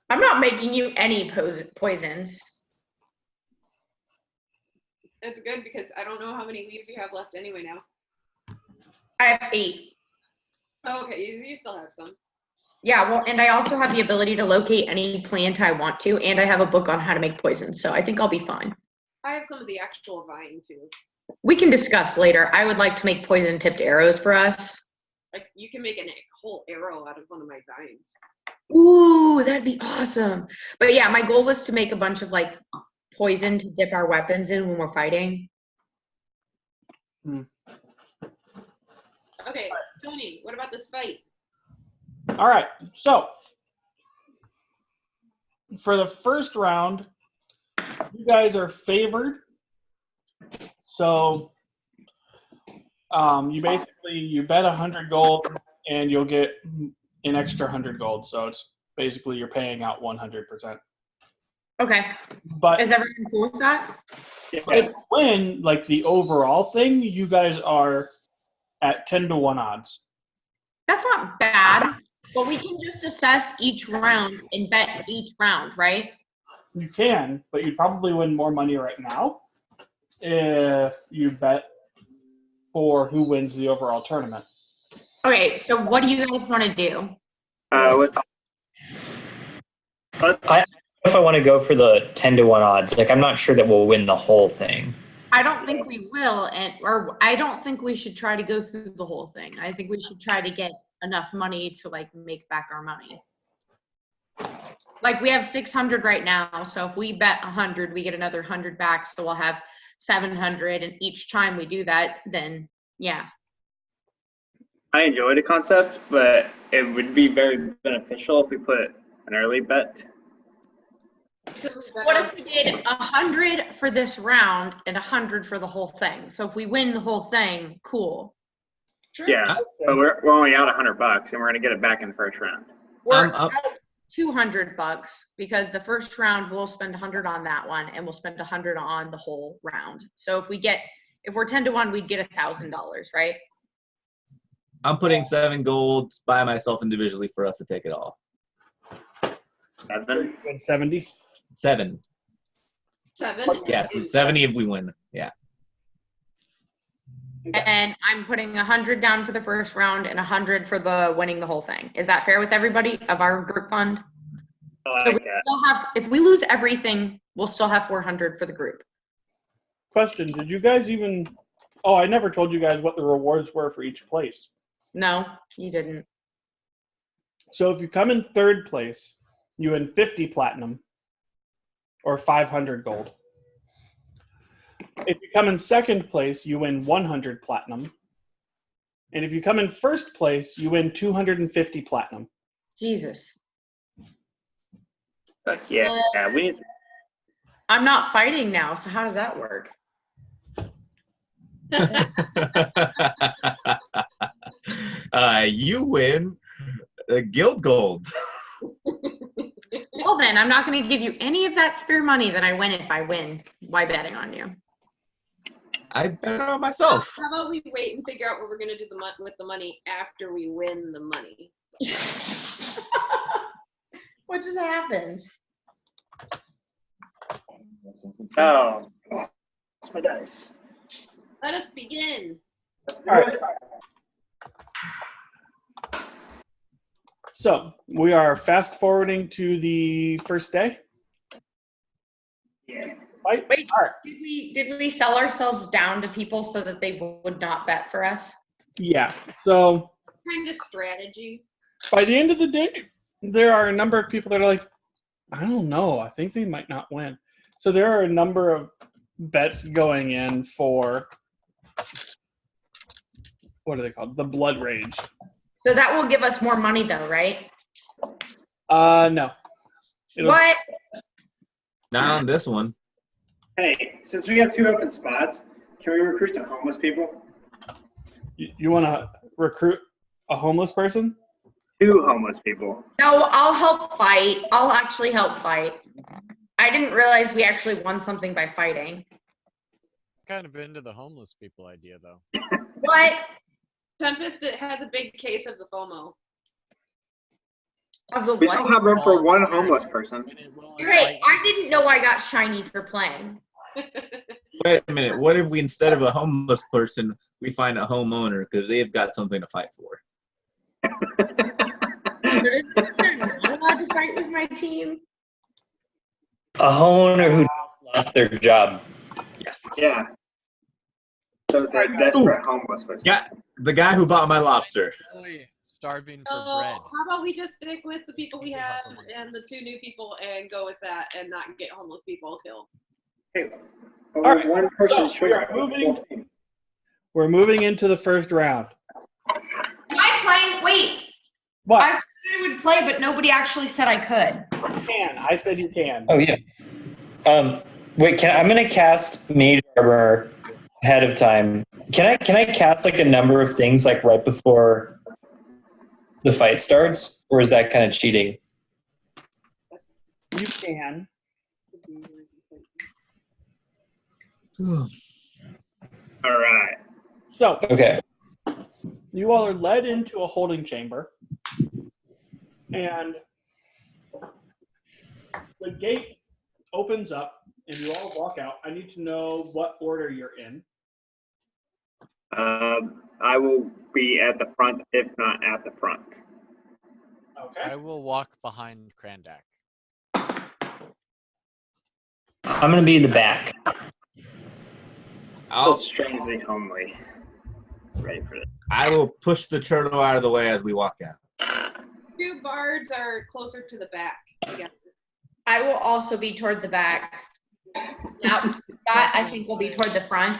I: I'm not making you any poisons.
G: That's good because I don't know how many leaves you have left anyway now.
I: I have 8.
G: Oh, okay, you still have some.
I: Yeah, well, and I also have the ability to locate any plant I want to, and I have a book on how to make poison, so I think I'll be fine.
G: I have some of the actual vine too.
I: We can discuss later. I would like to make poison-tipped arrows for us.
G: Like you can make a whole arrow out of one of my vines.
I: Ooh, that'd be awesome. But yeah, my goal was to make a bunch of like poison to dip our weapons in when we're fighting.
G: Okay, Tony, what about this fight?
B: All right, so for the first round, you guys are favored. So you bet 100 gold and you'll get an extra 100 gold. So it's basically you're paying out 100%.
I: Okay.
B: But
I: is everyone cool with that?
B: But win, like the overall thing, you guys are at 10-1 odds.
I: That's not bad. But we can just assess each round and bet each round, right?
B: You can, but you'd probably win more money right now if you bet for who wins the overall tournament.
I: Okay, so what do you guys want to do?
D: If I want to go for the 10-1 odds, like I'm not sure that we'll win the whole thing.
I: I don't think we will, or I don't think we should try to go through the whole thing. I think we should try to get enough money to like make back our money. Like we have 600 right now, so if we bet 100, we get another 100 back, so we'll have 700, and each time we do that, then yeah.
E: I enjoy the concept, but it would be very beneficial if we put an early bet.
I: What if we did 100 for this round and 100 for the whole thing? So if we win the whole thing, cool.
E: Yeah, but we're only out $100, and we're gonna get it back in the first round.
I: We're out $200 because the first round we'll spend 100 on that one, and we'll spend 100 on the whole round. So if we're 10 to 1, we'd get $1,000, right?
A: I'm putting 7 gold by myself individually for us to take it all.
B: 70.
A: 7.
G: 7?
A: Yeah, so 70 if we win. Yeah.
I: And I'm putting 100 down for the first round and 100 for the winning the whole thing. Is that fair with everybody of our group fund?
E: I
I: So
E: like
I: we
E: that.
I: still have, if we lose everything, we'll still have 400 for the group.
B: Question, did you guys even... Oh, I never told you guys what the rewards were for each place.
I: No, you didn't.
B: So if you come in third place, you win 50 platinum or 500 gold. If you come in second place, you win 100 platinum. And if you come in first place, you win 250 platinum.
I: Jesus.
E: Yeah, we need.
I: I'm not fighting now, so how does that work?
A: You win guild gold.
I: Well then, I'm not going to give you any of that spare money that I win if I win. Why betting on you?
A: I bet on myself.
G: How about we wait and figure out what we're gonna do with the money after we win the money?
I: What just happened?
E: Oh, that's my dice.
G: Let us begin.
B: All right. So we are fast forwarding to the first day.
E: Yeah.
B: Right?
I: Wait, did we sell ourselves down to people so that they would not bet for us?
B: Yeah. So
G: Kind of strategy.
B: by the end of the day, there are a number of people that are like, I don't know, I think they might not win. So there are a number of bets going in for, what are they called? The Blood Rage.
I: So that will give us more money though, right?
B: No.
I: What?
A: Not on this one.
E: Hey, since we have 2 open spots, can we recruit some homeless people?
B: You want to recruit a homeless person?
E: 2 homeless people.
I: No, I'll help fight. I'll actually help fight. I didn't realize we actually won something by fighting.
C: Kind of into the homeless people idea, though.
I: What?
G: Tempest has a big case of the FOMO.
I: Of the
E: We
I: what?
E: still have room for 1 homeless person.
I: Great. I didn't know I got shiny for playing.
A: Wait a minute. What if we, instead of a homeless person, we find a homeowner because they've got something to fight for?
I: I'm not allowed to fight with my team.
M: A homeowner who lost their job.
A: Yes.
E: Yeah. So it's a desperate homeless person.
A: Yeah, the guy who bought my lobster.
C: Starving for
G: So
C: bread.
G: how about we just stick with the people we have and the 2 new people and go with that and not get homeless people killed?
E: Hey,
B: All right.
E: one person's
B: So we are we're moving into the first round.
I: Am I playing? Wait.
B: What?
I: I said I would play, but nobody actually said I could.
B: You can. I said you can.
M: Oh yeah. Wait, I'm gonna cast Mage Armor ahead of time. Can I cast like a number of things like right before the fight starts, or is that kind of cheating?
B: You can.
E: All right.
B: So
M: Okay.
B: you all are led into a holding chamber, and the gate opens up, and you all walk out. I need to know what order you're in.
E: I will be at the front, if not at the front.
B: Okay.
C: I will walk behind Krandak.
M: I'm gonna be in the back.
E: I'll strangely homely. Ready for this.
A: I will push the turtle out of the way as we walk out.
G: 2 bards are closer to the back. I guess.
I: I will also be toward the back. Now, Scott, I think will be toward the front.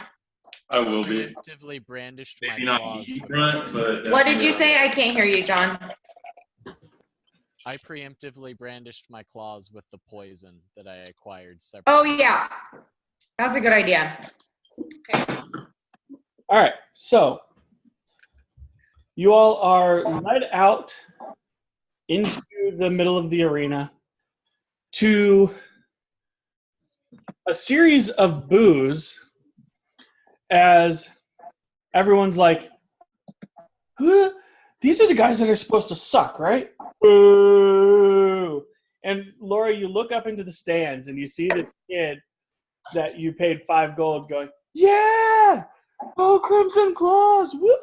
J: I will be.
C: Preemptively brandished
J: Maybe
C: my
J: not
C: claws
J: the
C: with
J: front,
C: poison.
J: but
I: What did you say? I can't hear you, John.
C: I preemptively brandished my claws with the poison that I acquired separately.
I: Oh, yeah. That's a good idea.
B: All right, so you all are led out into the middle of the arena to a series of boos as everyone's like, huh? These are the guys that are supposed to suck, right? Boo! And Laura, you look up into the stands and you see the kid that you paid 5 gold going, yeah! Oh, Crimson Claws! Woo!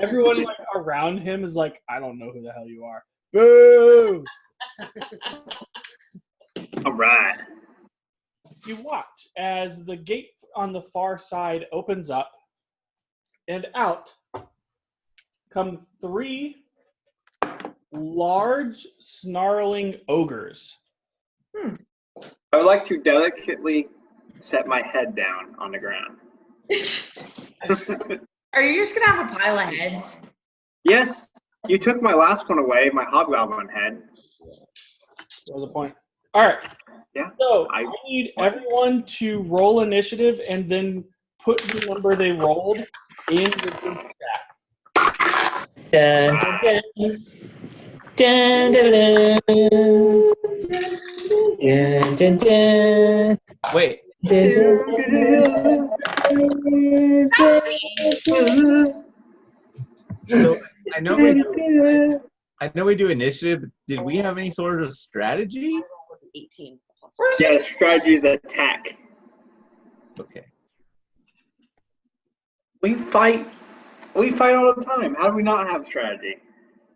B: Everyone like around him is like, I don't know who the hell you are. Boo!
E: All right.
B: You watch as the gate on the far side opens up, and out come 3 large, snarling ogres.
E: I would like to delicately set my head down on the ground.
I: Are you just going to have a pile of heads?
E: Yes, you took my last one away, my hobgoblin head.
B: That was a point. All right.
E: Yeah.
B: So I need everyone to roll initiative and then put the number they rolled in the group chat.
M: Dun, dun, dun. Dun, dun, dun. Dun, dun, dun.
A: Wait.
M: Dun, dun,
A: So I know we do initiative. But did we have any sort of strategy?
K: 18.
E: Yeah, the strategy is attack.
A: Okay.
E: We fight all the time. How do we not have strategy?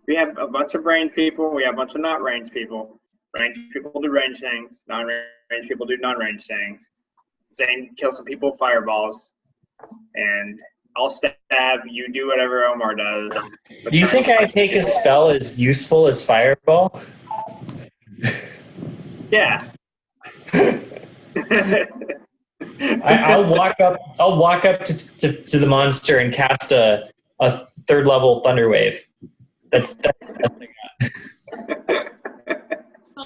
E: We have a bunch of range people. We have a bunch of not range people. Range people do range things. Non-range people do non-range things. Zane kills some people with fireballs. And I'll stab. You do whatever Omar does.
M: Do you think I take a spell as useful as Fireball?
E: Yeah.
M: I'll walk up to the monster and cast a 3rd level Thunder Wave. That's the best I got.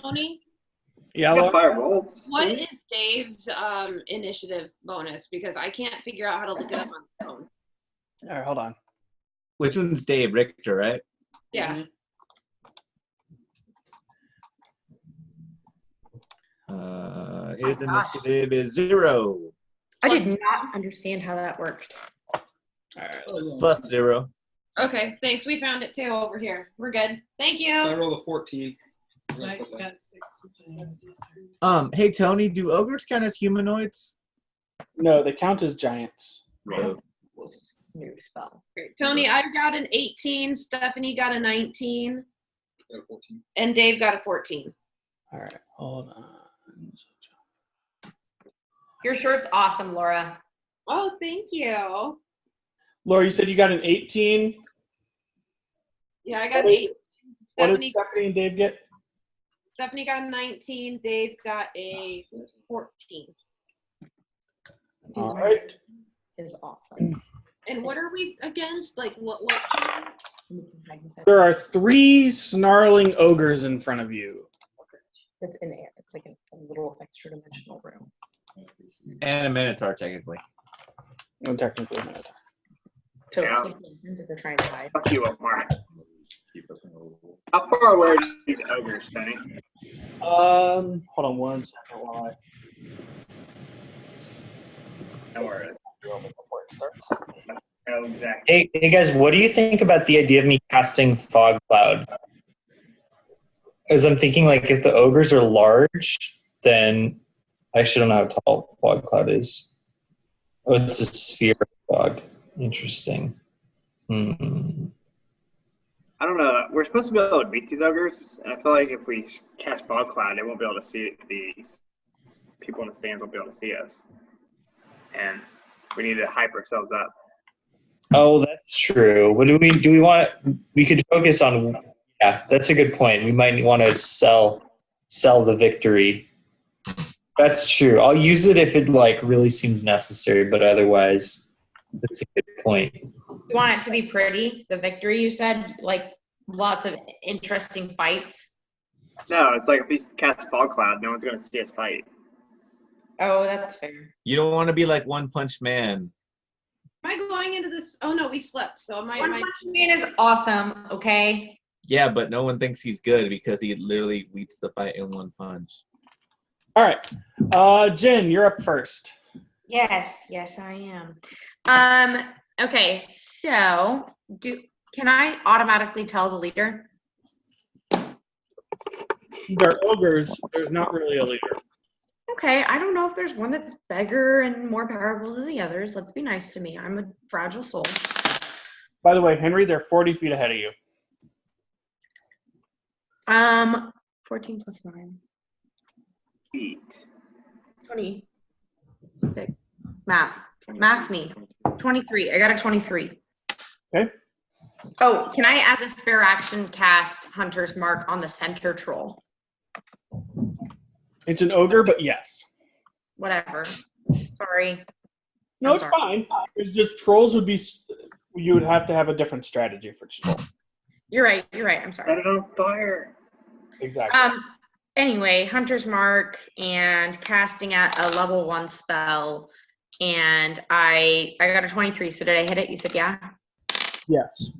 G: Tony,
B: Yeah,
E: Fireball.
G: what is Dave's initiative bonus? Because I can't figure out how to look it up on the phone.
B: All right, hold on.
A: Which one's Dave? Richter, right?
G: Yeah.
A: His initiative is 0.
I: I did not understand how that worked.
B: All right,
A: Plus 0.
G: Okay, thanks. We found it too over here. We're good. Thank you.
L: So I rolled a 14.
A: Hey Tony, do ogres count as humanoids?
B: No, they count as giants.
A: No.
I: New spell.
G: Great. Tony, I've got an 18. Stephanie got a 19.
L: 14.
G: And Dave got a 14.
B: All right, hold on.
I: Your shirt's awesome, Laura.
G: Oh, thank you.
B: Laura, you said you got an 18.
G: Yeah, I got an 8.
B: What did
G: Stephanie,
B: Stephanie and Dave get?
G: Stephanie got a 19. Dave got a 14.
B: All right.
I: Is awesome.
G: And what are we against? Like what?
B: There are 3 snarling ogres in front of you.
I: It's in air. It's like a little extra dimensional room.
A: And a minotaur, technically.
B: No, technically not.
I: So
E: Yeah.
I: if they're trying to hide.
E: Fuck you, Omar. How far away are these ogres, Tony?
B: Hold on one second while
E: Don't worry.
B: before it starts.
E: Oh, exactly.
M: Hey guys, what do you think about the idea of me casting Fog Cloud? Because I'm thinking, like, if the ogres are large, then I actually don't know how tall Fog Cloud is. Oh, it's a sphere of fog. Interesting.
E: I don't know. We're supposed to be able to beat these ogres, and I feel like if we cast Fog Cloud, they won't be able to see these people in the stands. Won't be able to see us, and we need to hype ourselves up.
M: Oh, that's true. What do we want? We could focus on. Yeah, that's a good point. We might want to sell sell the victory. That's true. I'll use it if it like really seems necessary, but otherwise, that's a good point.
I: You want it to be pretty, the victory you said? Like lots of interesting fights?
E: No, it's like if he casts Fog Cloud, no one's going to see us fight.
I: Oh, that's fair.
A: You don't want to be like One Punch Man.
G: Am I going into this? Oh no, we slept. So
I: One Punch Man is awesome, okay?
A: Yeah, but no one thinks he's good because he literally beats the fight in one punch.
B: All right. Jen, you're up first.
I: Yes, I am. Okay, so can I automatically tell the leader?
B: They're ogres. There's not really a leader.
I: Okay, I don't know if there's one that's bigger and more powerful than the others. Let's be nice to me. I'm a fragile soul.
B: By the way, Henry, they're 40 feet ahead of you.
I: 14 plus 9.
E: Feet.
I: 20. Math me. 23. I got a 23.
B: Okay.
I: Oh, can I, as a spare action, cast Hunter's Mark on the center troll?
B: It's an ogre, but yes.
I: Whatever. Sorry.
B: No, it's fine. It's just trolls would be. You would have to have a different strategy for troll.
I: You're right. I'm sorry.
E: Set it on fire.
B: Exactly.
I: Anyway, Hunter's Mark and casting at a level 1 spell, and I got a 23. So did I hit it? You said yeah.
B: Yes.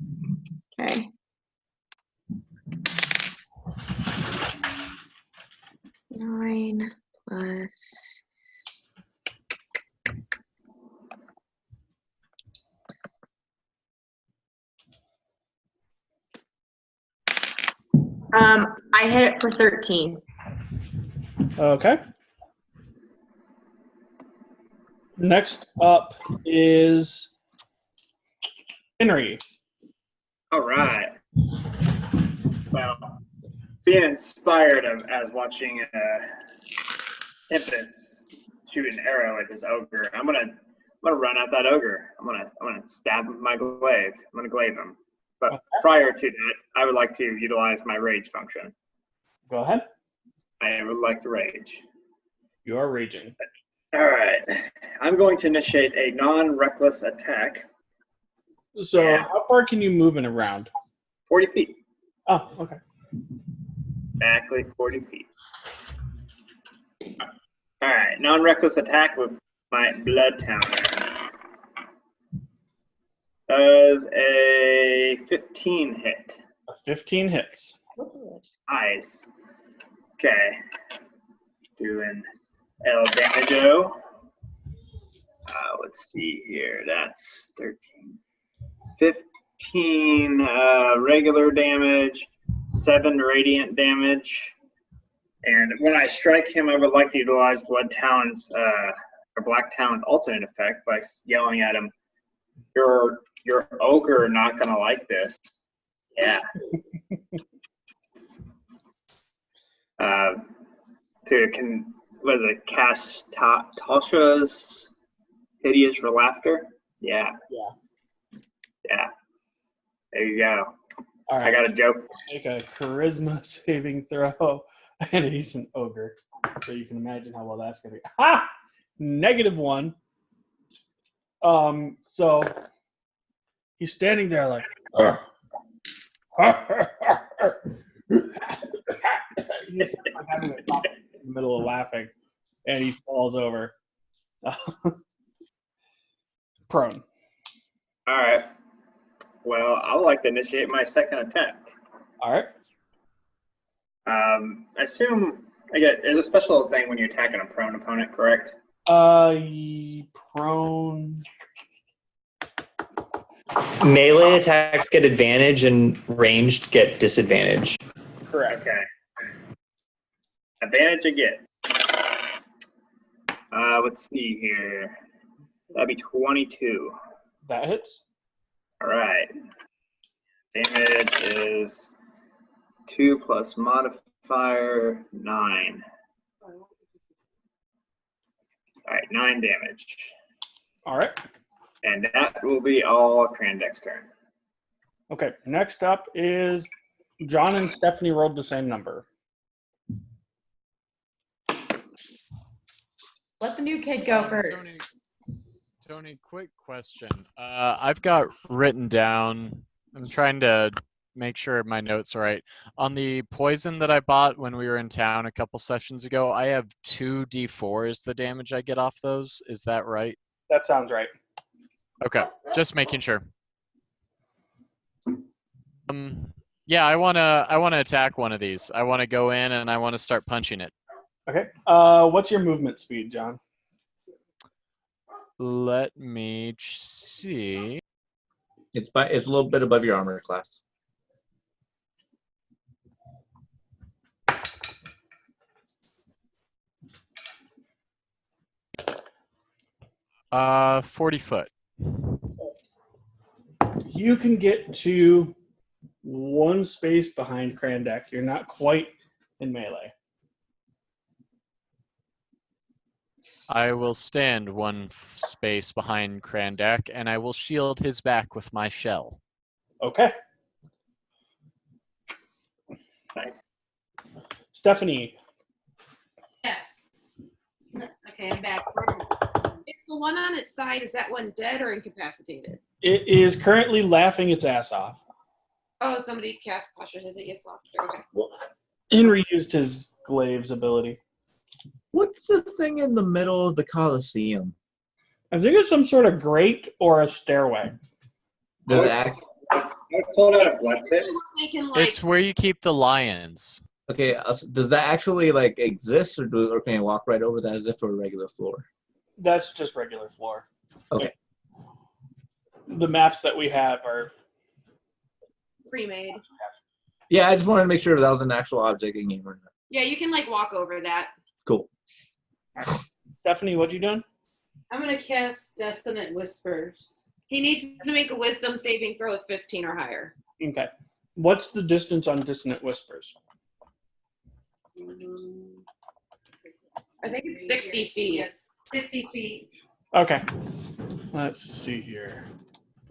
I: Okay. Nine plus. I hit it for 13.
B: Okay. Next up is Henry.
E: All right. Well, being inspired as watching Tempest shoot an arrow at this ogre, I'm gonna run at that ogre. I'm gonna stab my glaive. I'm gonna glaive him. But prior to that, I would like to utilize my rage function.
B: Go ahead.
E: I would like to rage.
B: You are raging.
E: All right. I'm going to initiate a non-reckless attack.
B: So how far can you move in a round?
E: 40 feet.
B: Oh, okay.
E: Exactly 40 feet. All right. Non-reckless attack with my blood towner. Does a 15 hit.
B: A 15 hits.
E: Nice. Okay. Doing L damage-o. Let's see here. That's 13. 15 regular damage, 7 radiant damage. And when I strike him, I would like to utilize Blood Talon's or Black Talon's alternate effect by yelling at him, Your ogre not gonna like this. Yeah. Cast Tasha's Hideous for Laughter? Yeah. Yeah. There you go.
B: All right.
E: I got a joke.
B: Make a charisma saving throw, and he's an ogre. So you can imagine how well that's gonna be. Ha! -1. So he's standing there like, he's like having a top in the middle of laughing, and he falls over, prone.
E: All right. Well, I would like to initiate my second attack.
B: All right.
E: I assume there's a special thing when you're attacking a prone opponent, correct?
B: Prone.
M: Melee attacks get advantage and ranged get disadvantage.
B: Correct.
E: Okay. Advantage again. Let's see here. That'd be 22.
B: That hits.
E: All right. Damage is 2 plus modifier 9. All right, 9 damage.
B: All right.
E: And that will be all Krandek's turn.
B: Okay. Next up is John and Stephanie rolled the same number.
I: Let the new kid go first.
C: Tony, quick question. I've got written down, I'm trying to make sure my notes are right. On the poison that I bought when we were in town a couple sessions ago, I have 2d4 the damage I get off those. Is that right?
B: That sounds right.
C: Okay, just making sure. Yeah, I wanna attack one of these. I wanna go in and I wanna start punching it.
B: Okay. What's your movement speed, John?
C: Let me see.
A: It's a little bit above your armor class.
C: 40 foot.
B: You can get to one space behind Krandek. You're not quite in melee.
C: I will stand one space behind Krandek, and I will shield his back with my shell.
B: Okay.
N: Nice.
B: Stephanie.
G: Yes. Okay, I'm back. Is the one on its side, is that one dead or incapacitated?
B: It is currently laughing its ass off.
G: Oh, somebody cast Tasha his yes laughter. Okay.
B: Henry used his glaives ability.
A: What's the thing in the middle of the Colosseum?
B: I think it's some sort of grate or a stairway.
A: Does it act?
N: I pulled out a blood pit.
C: It's where you keep the lions.
A: Okay, does that actually like exist, or can you walk right over that as if it were a regular floor?
B: That's just regular floor.
A: Okay.
B: The maps that we have are
G: pre-made.
A: Yeah, I just wanted to make sure that was an actual object in game or not.
G: Yeah, you can like walk over that.
A: Cool.
B: Stephanie, what you doing?
K: I'm gonna cast Dissonant Whispers.
G: He needs to make a wisdom saving throw of 15 or higher.
B: Okay. What's the distance on Dissonant Whispers?
G: I think it's 60 feet.
K: Yes, 60 feet.
B: Okay. Let's see here.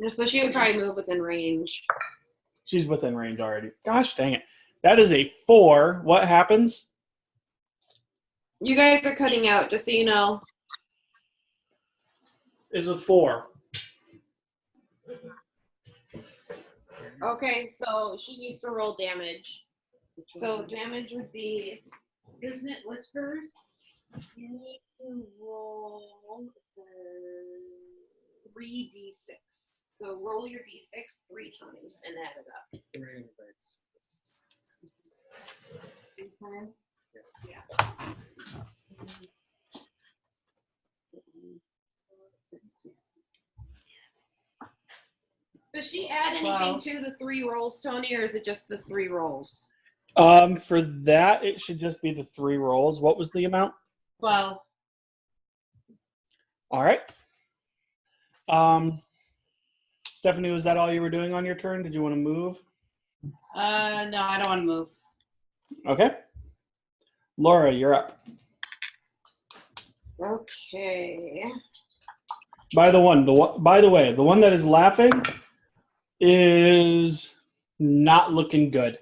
G: So she would probably move within range.
B: She's within range already. Gosh dang it. That is a 4. What happens?
G: You guys are cutting out, just so you know.
B: It's a 4.
G: Okay, so she needs to roll damage. So damage would be Dissonant Whispers. You need to roll 3d6. So roll your d6 3 times and add it up. 3 times? Yeah. Does she add anything to the 3 rolls, Tony, or is it just the 3 rolls?
B: For that, it should just be the 3 rolls. What was the amount?
K: 12.
B: All right. Stephanie, was that all you were doing on your turn? Did you want to move?
K: No, I don't want to move.
B: Okay. Laura, you're up.
G: Okay.
B: By the way, the one that is laughing is not looking good.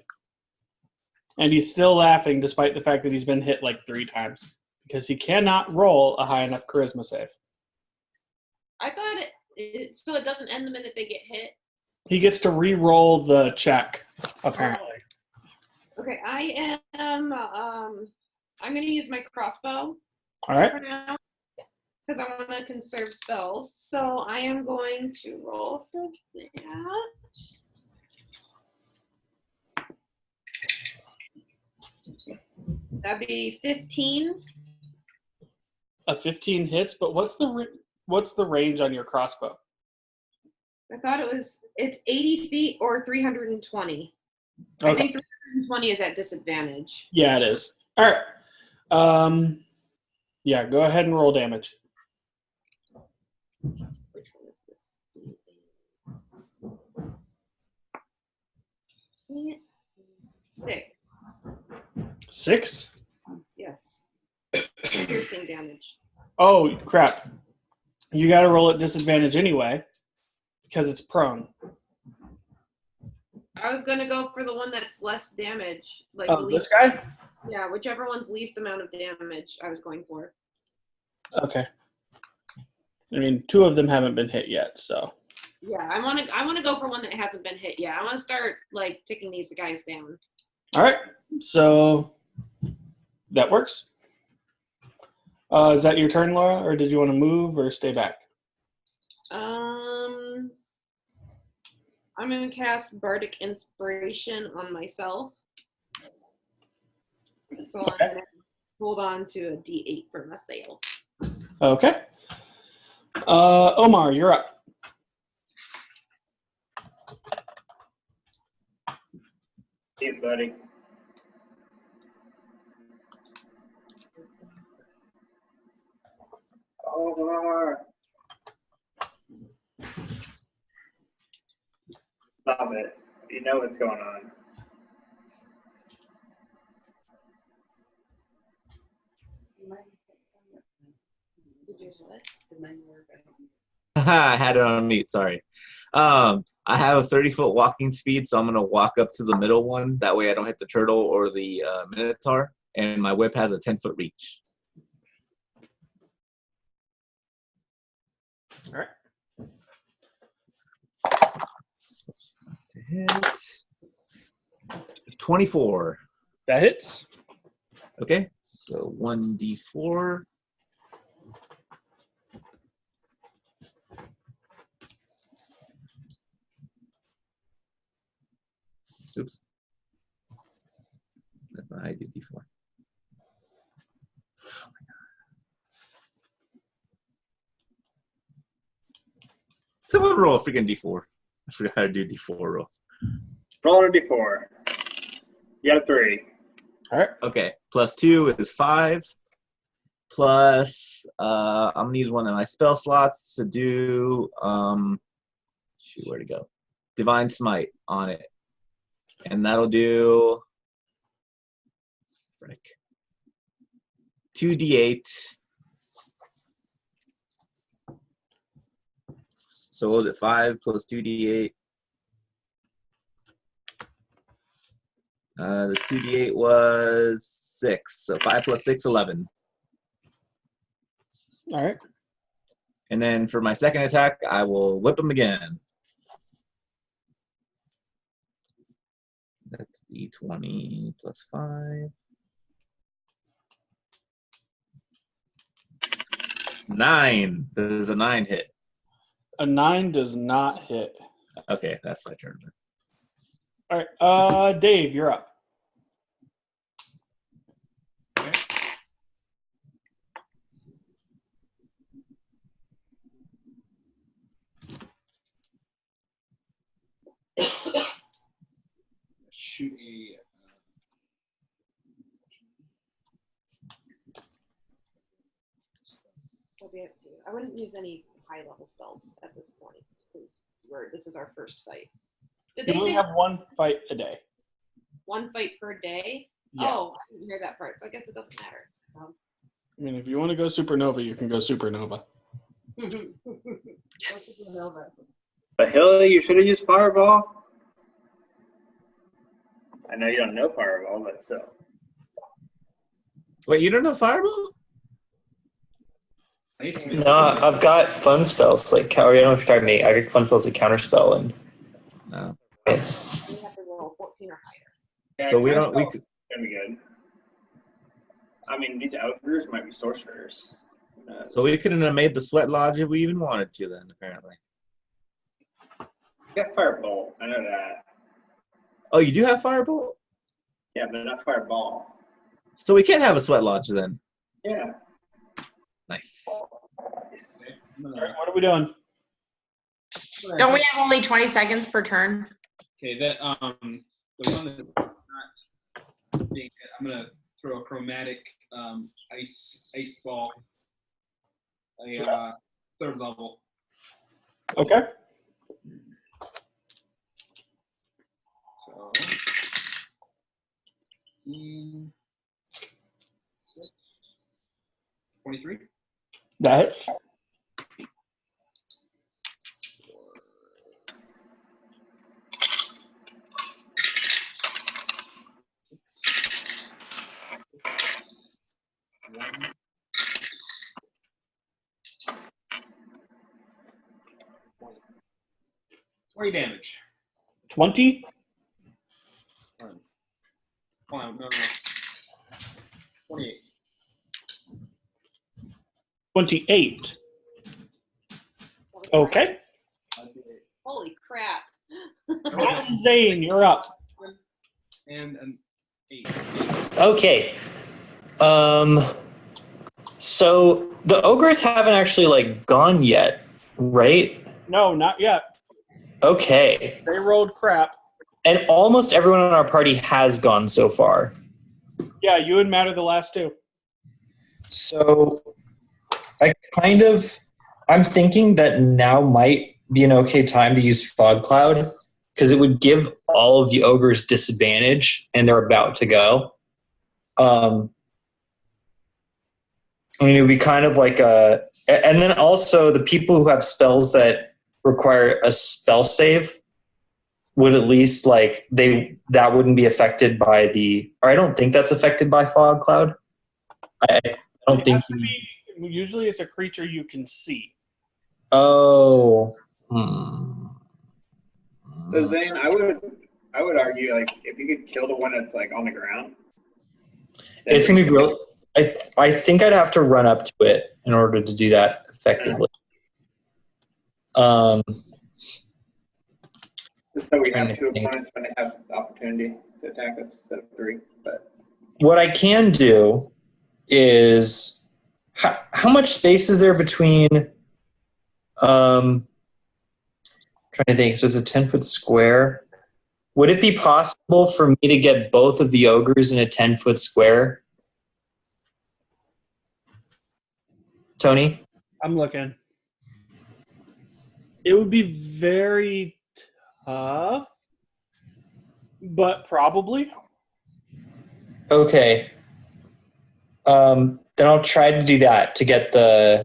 B: And he's still laughing despite the fact that he's been hit like 3 times because he cannot roll a high enough charisma save.
G: I thought so it doesn't end the minute they get hit.
B: He gets to re-roll the check, apparently.
G: Okay, I am I'm going to use my crossbow.
B: All right.
G: For now, because I want to conserve spells. So I am going to roll for that. That'd be 15.
B: A 15 hits, but what's the range on your crossbow?
G: I thought it's 80 feet or 320.
B: Okay.
G: I think 320 is at disadvantage.
B: Yeah, it is. All right. Yeah, go ahead and roll damage.
G: Six.
B: 6?
G: Yes. Piercing damage.
B: Oh, crap. You got to roll at disadvantage anyway because it's prone.
G: I was going to go for the one that's less damage. Like
B: this guy?
G: Yeah, whichever one's least amount of damage I was going for.
B: Okay. I mean, 2 of them haven't been hit yet, so.
G: Yeah, I want to go for one that hasn't been hit yet. I want to start like ticking these guys down.
B: All right. So that works. Is that your turn, Laura, or did you want to move or stay back?
G: I'm gonna cast Bardic Inspiration on myself. So I'm gonna hold on to a D8 for myself.
B: Okay. Omar, you're up.
E: See you, buddy. Omar. Stop it. You know what's going on.
A: I had it on mute, sorry. I have a 30-foot walking speed, so I'm going to walk up to the middle one. That way I don't hit the turtle or the minotaur. And my whip has a 10-foot reach.
B: All right.
A: To hit. 24.
B: That hits.
A: Okay, so 1d4. Oops. That's not how I do d4. Someone roll a freaking d4. I forgot how to do d4 roll.
E: Roll a d4. You got a 3.
B: All right.
A: Okay, plus 2 is 5. Plus, I'm going to use one of my spell slots to do, shoot, where'd it go? Divine Smite on it. And that'll do, frick, 2d8. So what was it, 5 plus 2d8? The 2d8 was 6, so 5 plus 6, 11.
B: All right.
A: And then for my second attack, I will whip him again. That's d20 plus 5. 9. Does a 9 hit?
B: A 9 does not hit.
A: Okay, that's my turn.
B: All right. Dave, you're up.
L: Shoot a.
G: I wouldn't use any high-level spells at this point because this is our first fight. Did
B: You
G: they
B: only
G: say
B: have 1 fight a day.
G: 1 fight per day?
B: Yeah.
G: Oh, I didn't hear that part, so I guess it doesn't matter.
B: I mean, if you want to go supernova, you can go supernova.
G: Yes.
E: But Hilly, you should have used Fireball. I know you don't know Fireball, but still.
A: Wait, you don't know Fireball?
M: No, I've got fun spells like, or I don't know if you're talking to me. I got fun spells like Counterspell and.
A: No.
M: It's.
G: You have to roll 14 or higher.
E: Yeah,
A: So we don't. We
E: Counterspell's gonna be good. I mean, these ogres might be sorcerers.
A: So we couldn't have made the Sweat Lodge if we even wanted to. Then apparently.
E: You got Firebolt. I know that.
A: Oh, you do have Firebolt?
E: Yeah, but not Fireball.
A: So we can't have a Sweat Lodge then.
E: Yeah.
A: Nice.
B: All right, what are we doing?
I: Don't we have only 20 seconds per turn?
L: Okay, that the one that's not being hit, I'm gonna throw a chromatic ice ball, a 3rd level.
B: Okay.
L: So 23.
B: That hits.
L: 20 damage.
B: 20?
L: Hold on, no. 28.
B: 28. Okay.
G: Holy crap.
B: Matt and Zane, you're up.
L: And an 8.
M: Okay. So the ogres haven't actually like gone yet, right?
B: No, not yet.
M: Okay.
B: They rolled crap.
M: And almost everyone on our party has gone so far.
B: Yeah, you and Matt are the last two.
M: So I'm thinking that now might be an okay time to use Fog Cloud because it would give all of the ogres disadvantage and they're about to go. I mean, it would be kind of like and then also the people who have spells that require a spell save would at least like that wouldn't be affected by or I don't think that's affected by Fog Cloud. I don't think.
B: Usually it's a creature you can see.
M: Oh.
E: So Zane, I would argue like if you could kill the one that's like on the ground.
M: It's gonna be real. I think I'd have to run up to it in order to do that effectively.
E: Just so we have two opponents when they have the opportunity to attack us instead of 3. But
M: what I can do is how much space is there between? Trying to think. So it's a 10-foot square. Would it be possible for me to get both of the ogres in a 10-foot square? Tony?
B: I'm looking. It would be very tough, but probably.
M: Okay. Then I'll try to do that to get the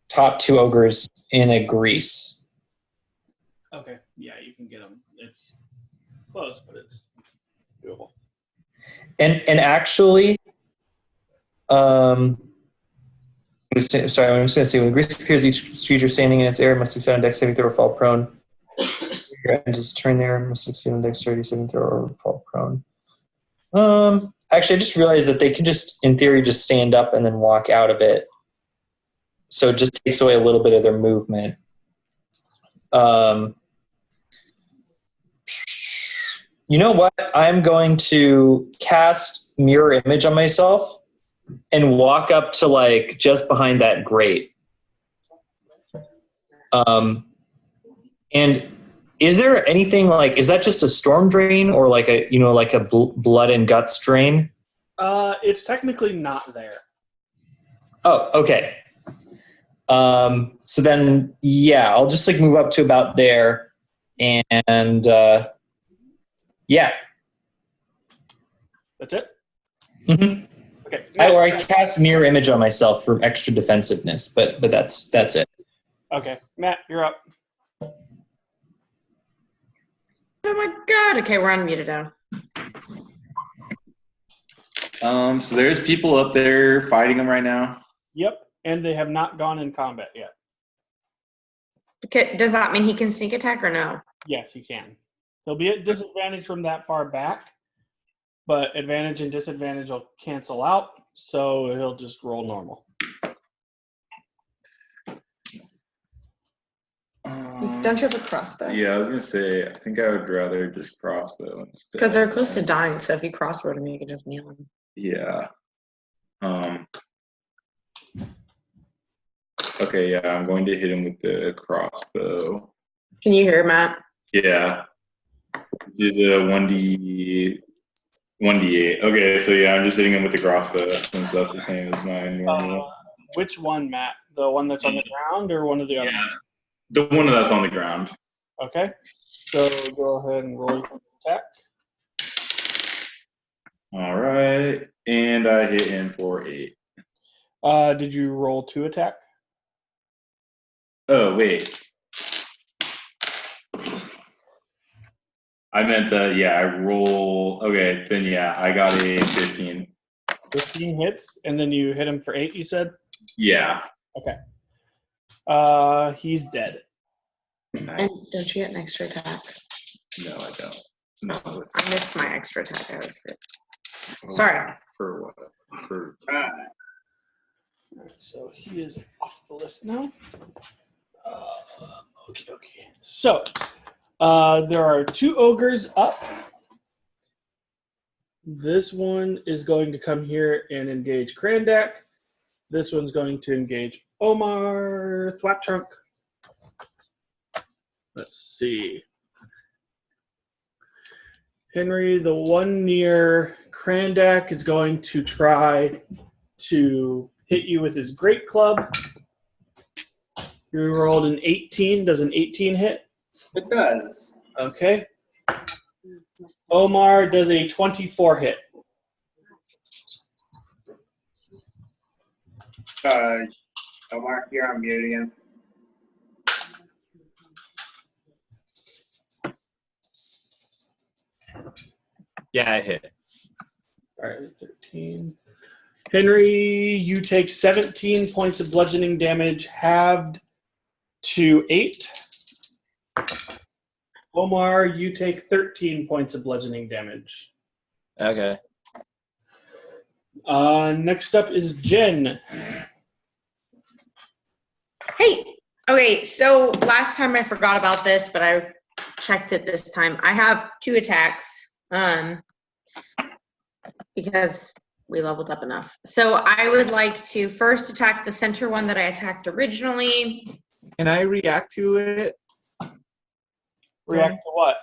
M: top 2 ogres in a grease.
B: Okay. Yeah, you can get them. It's close, but it's doable.
M: And actually, sorry, I'm just going to say when grease appears, each creature standing in its air must succeed on dex saving throw or fall prone. And just turn there must succeed on dexterity saving throw or fall prone. Actually, I just realized that they can just, in theory, just stand up and then walk out of it. So it just takes away a little bit of their movement. You know what? I'm going to cast Mirror Image on myself and walk up to like just behind that grate. And is there anything like, is that just a storm drain or like a, like a blood and guts drain?
B: It's technically not there.
M: Oh, okay. So then, yeah, I'll just like move up to about there and, yeah.
B: That's it?
M: Mm-hmm.
B: Okay.
M: Or I cast Mirror Image on myself for extra defensiveness, but that's it.
B: Okay. Matt, you're up.
I: Oh my god. Okay, we're unmuted now.
J: So there's people up there fighting them right now.
B: Yep. And they have not gone in combat yet.
I: Okay, does that mean he can sneak attack or no?
B: Yes, he can. He'll be at disadvantage from that far back, but advantage and disadvantage will cancel out, so he'll just roll normal.
I: Don't you have a crossbow?
J: Yeah, I was gonna say, I think I would rather just crossbow instead.
I: Because they're close to dying, so if you crossbow them, you can just nail them.
J: Yeah. Okay, yeah, I'm going to hit him with the crossbow.
I: Can you hear Matt?
J: Yeah. Do the 1d8. Okay, so yeah, I'm just hitting him with the crossbow since that's the same as my normal.
B: Which one, Matt? The one that's on the ground or one of the other ones?
J: The one that's on the ground.
B: Okay. So go ahead and roll your attack.
J: All right, and I hit him for 8.
B: Did you roll 2 attack?
J: Oh, wait. I meant that, yeah, I roll. Okay, then yeah, I got a 15.
B: 15 hits, and then you hit him for 8, you said?
J: Yeah.
B: Okay. He's dead.
I: And don't you get an extra attack?
J: No, I don't.
I: Oh, I missed my extra attack. I was good. Sorry.
J: For what? For
B: Alright, so he is off the list now. Okie dokie. So, there are 2 ogres up. This one is going to come here and engage Krandak. This one's going to engage Omar Thwaptrunk. Let's see. Henry, the one near Krandak, is going to try to hit you with his great club. You rolled an 18. Does an 18 hit?
E: It does.
B: Okay. Omar, does a 24 hit?
E: Omar, you're on mute again.
A: Yeah, I hit.
B: All right, 13. Henry, you take 17 points of bludgeoning damage, halved to 8. Omar, you take 13 points of bludgeoning damage.
A: Okay.
B: Next up is Jen.
I: Hey, okay, so last time I forgot about this, but I checked it this time. I have 2 attacks, because we leveled up enough. So I would like to first attack the center one that I attacked originally.
A: Can I react to it?
B: React to what?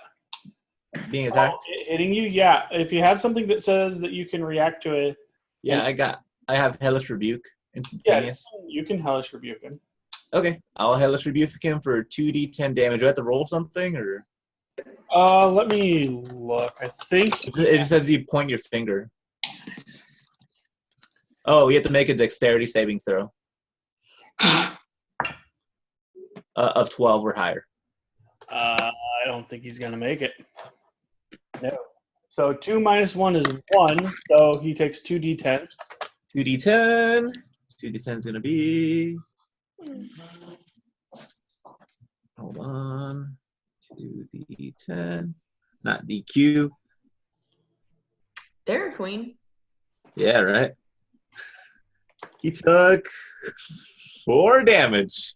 A: Being attacked?
B: Hitting you? Yeah. If you have something that says that you can react to it.
A: Yeah, I have Hellish Rebuke. Instantaneous.
B: Yeah, you can Hellish Rebuke him.
A: Okay. I'll Hellish Rebuke him for 2d10 damage. Do I have to roll something or?
B: Let me look. I think
A: it just says you point your finger. Oh, you have to make a dexterity saving throw. Of 12 or higher.
B: I don't think he's gonna make it. No. So 2 minus 1 is 1, so he takes 2d10.
A: 2d10. 2d10 is gonna be. Hold on. 2d10. Not DQ.
I: Dairy Queen.
A: Yeah, right. He took 4 damage.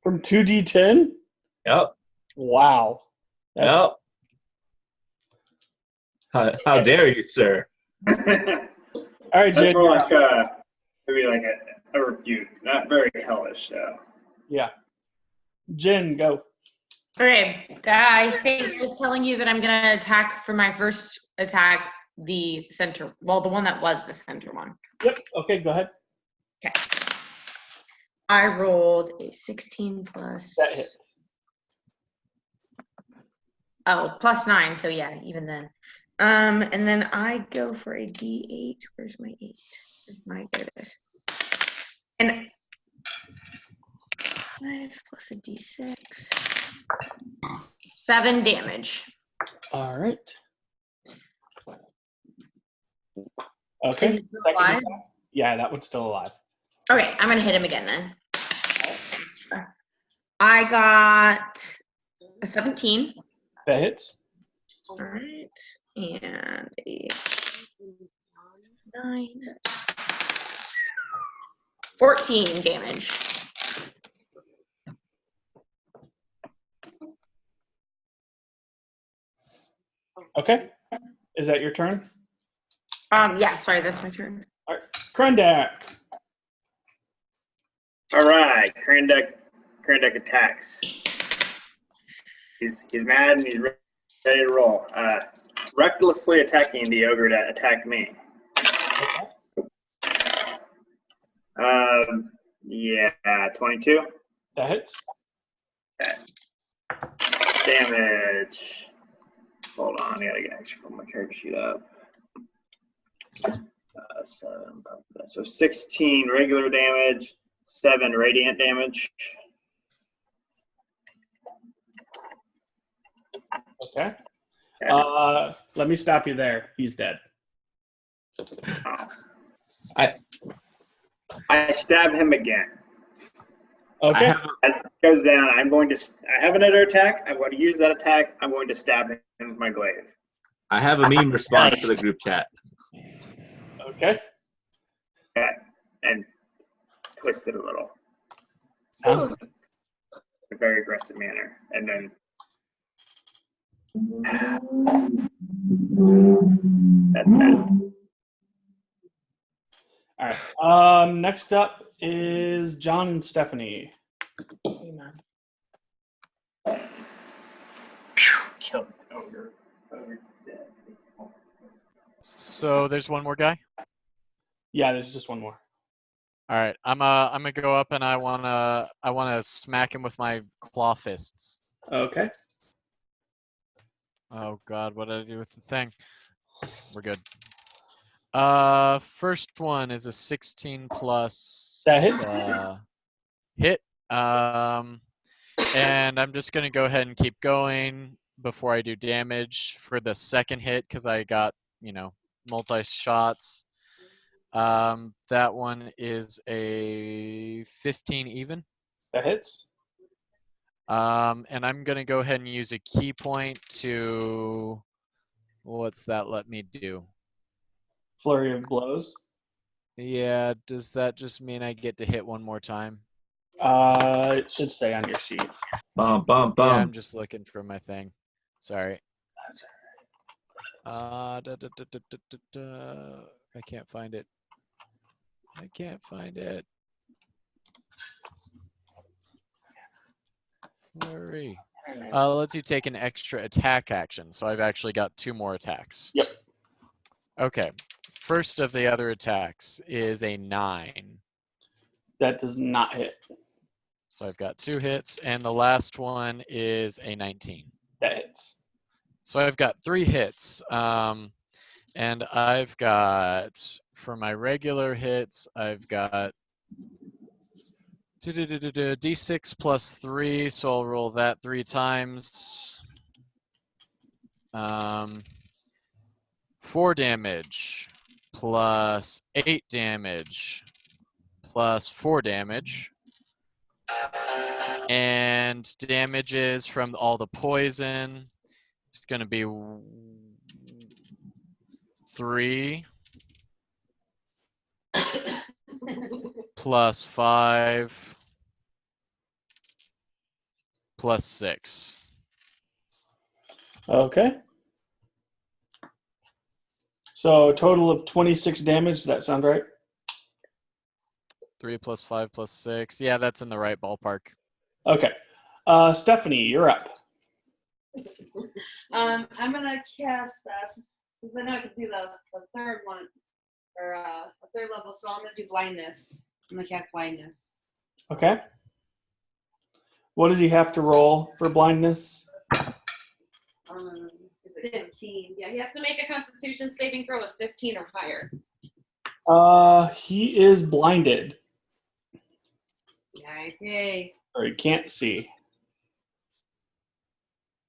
B: From 2d10?
A: Yep.
B: Wow.
A: Yep. How dare you, sir?
B: All right, Jay.
E: Maybe like a rebuke. Not very hellish, though.
B: Yeah. Jen, go.
I: Okay, I think I was telling you that I'm going to attack for my first attack the center. Well, the one that was the center one.
B: Yep. Okay, go ahead.
I: Okay. I rolled a 16 plus.
B: That hits.
I: Oh, plus 9. So yeah, even then. And then I go for a D8. Where's my 8? There it is. And 5 plus a D6. 7 damage.
B: All right. Okay.
I: Is it still alive?
B: Yeah, that one's still alive.
I: Okay, I'm gonna hit him again then. I got a 17.
B: That hits.
I: All right, and a 9. 14 damage.
B: Okay. Is that your turn?
I: Yeah, sorry, that's my turn.
B: All right. Krandak.
E: All right, Krandak attacks. He's mad and he's ready to roll. Recklessly attacking the ogre that attacked me. Yeah, 22.
B: That hits.
E: Okay. Damage. Hold on, I gotta get actually pull my character sheet up. 7. So 16 regular damage, 7 radiant damage.
B: Okay. Let me stop you there. He's dead.
E: I stab him again.
B: Okay.
E: As it goes down, I have another attack. I'm going to use that attack. I'm going to stab him with my glaive.
A: I have a meme response for the group chat.
B: Okay.
E: Okay. And twist it a little.
B: Sounds
E: In a very aggressive manner. And then that's that.
B: All right. Next up is John and Stephanie.
E: Kill the ogre.
C: So there's one more guy.
B: Yeah, there's just one more.
C: All right, I'm gonna go up and I wanna smack him with my claw fists.
B: Okay.
C: Oh God, what did I do with the thing? We're good. First one is a 16 plus.
B: That hits.
C: Hit. And I'm just gonna go ahead and keep going before I do damage for the second hit because I got multi shots. That one is a 15 even.
B: That hits.
C: And I'm gonna go ahead and use a key point to. What's that let me do?
B: Flurry of blows.
C: Yeah, does that just mean I get to hit one more time?
B: It should say on your sheet.
A: Bum, bum, bum.
C: Yeah, I'm just looking for my thing. Sorry. I can't find it. I can't find it. Flurry. Let's you take an extra attack action. So I've actually got 2 more attacks.
B: Yep.
C: Okay. First of the other attacks is a 9.
B: That does not hit.
C: So I've got 2 hits, and the last one is a 19.
B: That hits.
C: So I've got 3 hits. And I've got, for my regular hits, I've got D6 plus 3, so I'll roll that 3 times. 4 damage plus 8 damage plus 4 damage. And damages from all the poison. It's going to be 3 plus 5 plus 6.
B: Okay. So a total of 26 damage. Does that sound right?
C: 3 plus 5 plus 6. Yeah, that's in the right ballpark.
B: Okay. Stephanie, you're up.
F: I'm gonna cast. Then I can do the third one, or a third level. So I'm gonna do blindness. I'm gonna cast blindness.
B: Okay. What does he have to roll for blindness?
G: 15. Yeah, he has to make a Constitution saving throw of 15 or higher.
B: He is blinded,
G: Nice. Yay.
B: or he can't see.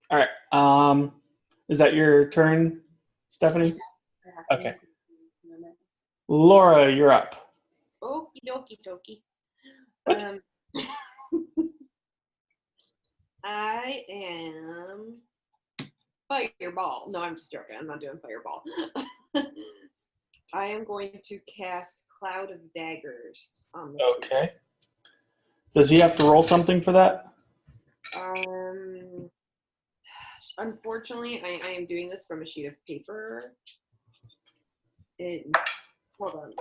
B: All right. Is that your turn, Stephanie? Okay. Laura, you're up.
G: Okie dokie dokie. I am fireball. No, I'm just joking. I'm not doing fireball. I am going to cast Cloud of Daggers on the
B: Okay. Does he have to roll something for that?
G: Unfortunately, I am doing this from a sheet of paper. Hold on.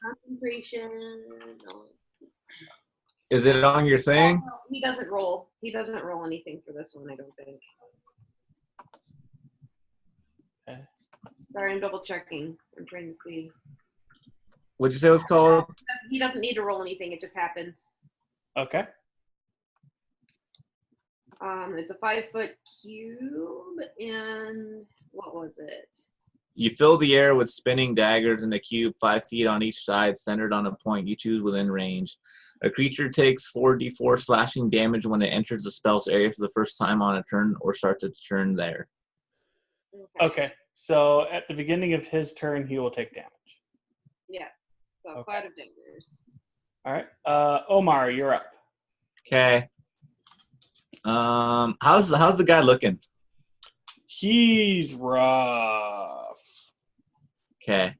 G: Concentration. No.
A: Is it on your thing?
G: Oh, he doesn't roll. He doesn't roll anything for this one, I don't think.
B: Okay.
G: Sorry, I'm double checking. I'm trying to see.
A: What'd you say it was called?
G: He doesn't need to roll anything. It just happens.
B: Okay.
G: It's a 5-foot cube, and what was it?
A: You fill the air with spinning daggers in a cube 5 feet on each side, centered on a point you choose within range. A creature takes 4d4 slashing damage when it enters the spell's area for the first time on a turn or starts its turn there.
B: Okay. So at the beginning of his turn, he will take damage.
G: Yeah. So
B: Okay.
G: Cloud of Daggers.
B: All right. Omar, you're up.
A: Okay. How's the guy looking?
B: He's rough.
A: Okay.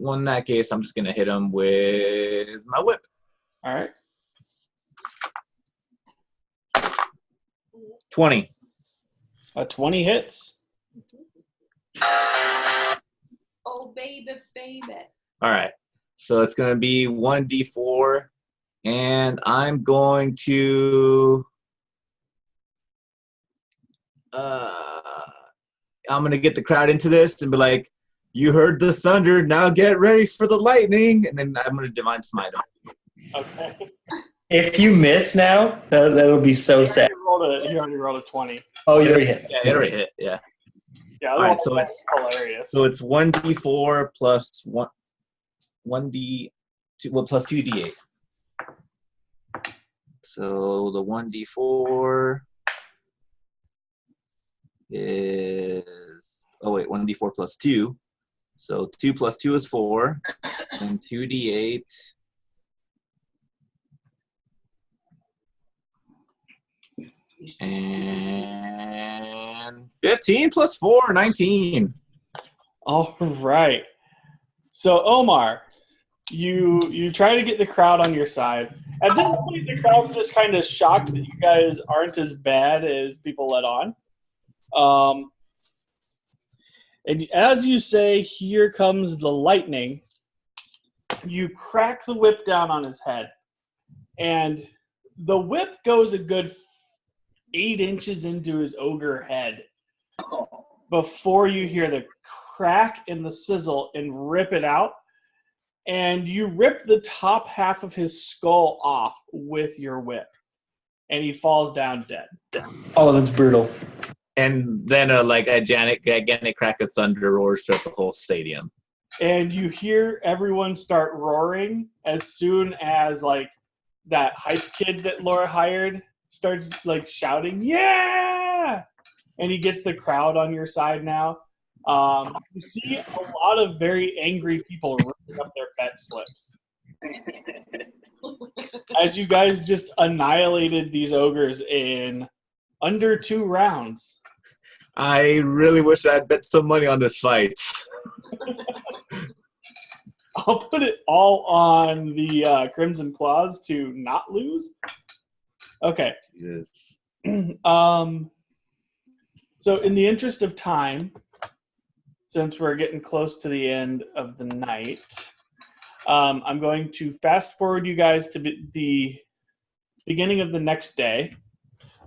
A: Well, in that case, I'm just gonna hit him with my whip.
B: All right.
A: 20.
B: A 20 hits.
G: Oh, baby.
A: All right. So it's gonna be 1d4, and I'm going to. I'm gonna get the crowd into this and be like, "You heard the thunder. Now get ready for the lightning." And then I'm gonna divine smite him.
B: Okay.
M: If you miss now, that'll be so sad.
B: He already rolled a 20.
M: Oh, you already hit.
A: Yeah, it already hit. Yeah.
B: Yeah.
A: All right. So
B: that's
A: it's
B: hilarious.
A: So it's 1d4 plus 1d2, well, plus 2d8. So the 1d4 is 1d4 plus 2. So 2 plus 2 is 4, and 2d8. And 15 plus 4, 19.
B: All right. So Omar, you try to get the crowd on your side. At this point, the crowd's just kind of shocked that you guys aren't as bad as people let on. And as you say, "Here comes the lightning," you crack the whip down on his head, and the whip goes a good 8 inches into his ogre head before you hear the crack and the sizzle and rip it out. And you rip the top half of his skull off with your whip, and he falls down dead.
M: Oh, that's brutal.
A: And then a gigantic crack of thunder roars throughout the whole stadium.
B: And you hear everyone start roaring as soon as that hype kid that Laura hired starts shouting, "Yeah!" And he gets the crowd on your side now. You see a lot of very angry people ripping up their bet slips as you guys just annihilated these ogres in under 2 rounds.
A: I really wish I'd bet some money on this fight.
B: I'll put it all on the Crimson Claws to not lose. Okay.
A: Jesus.
B: So in the interest of time, since we're getting close to the end of the night, I'm going to fast forward you guys to the beginning of the next day.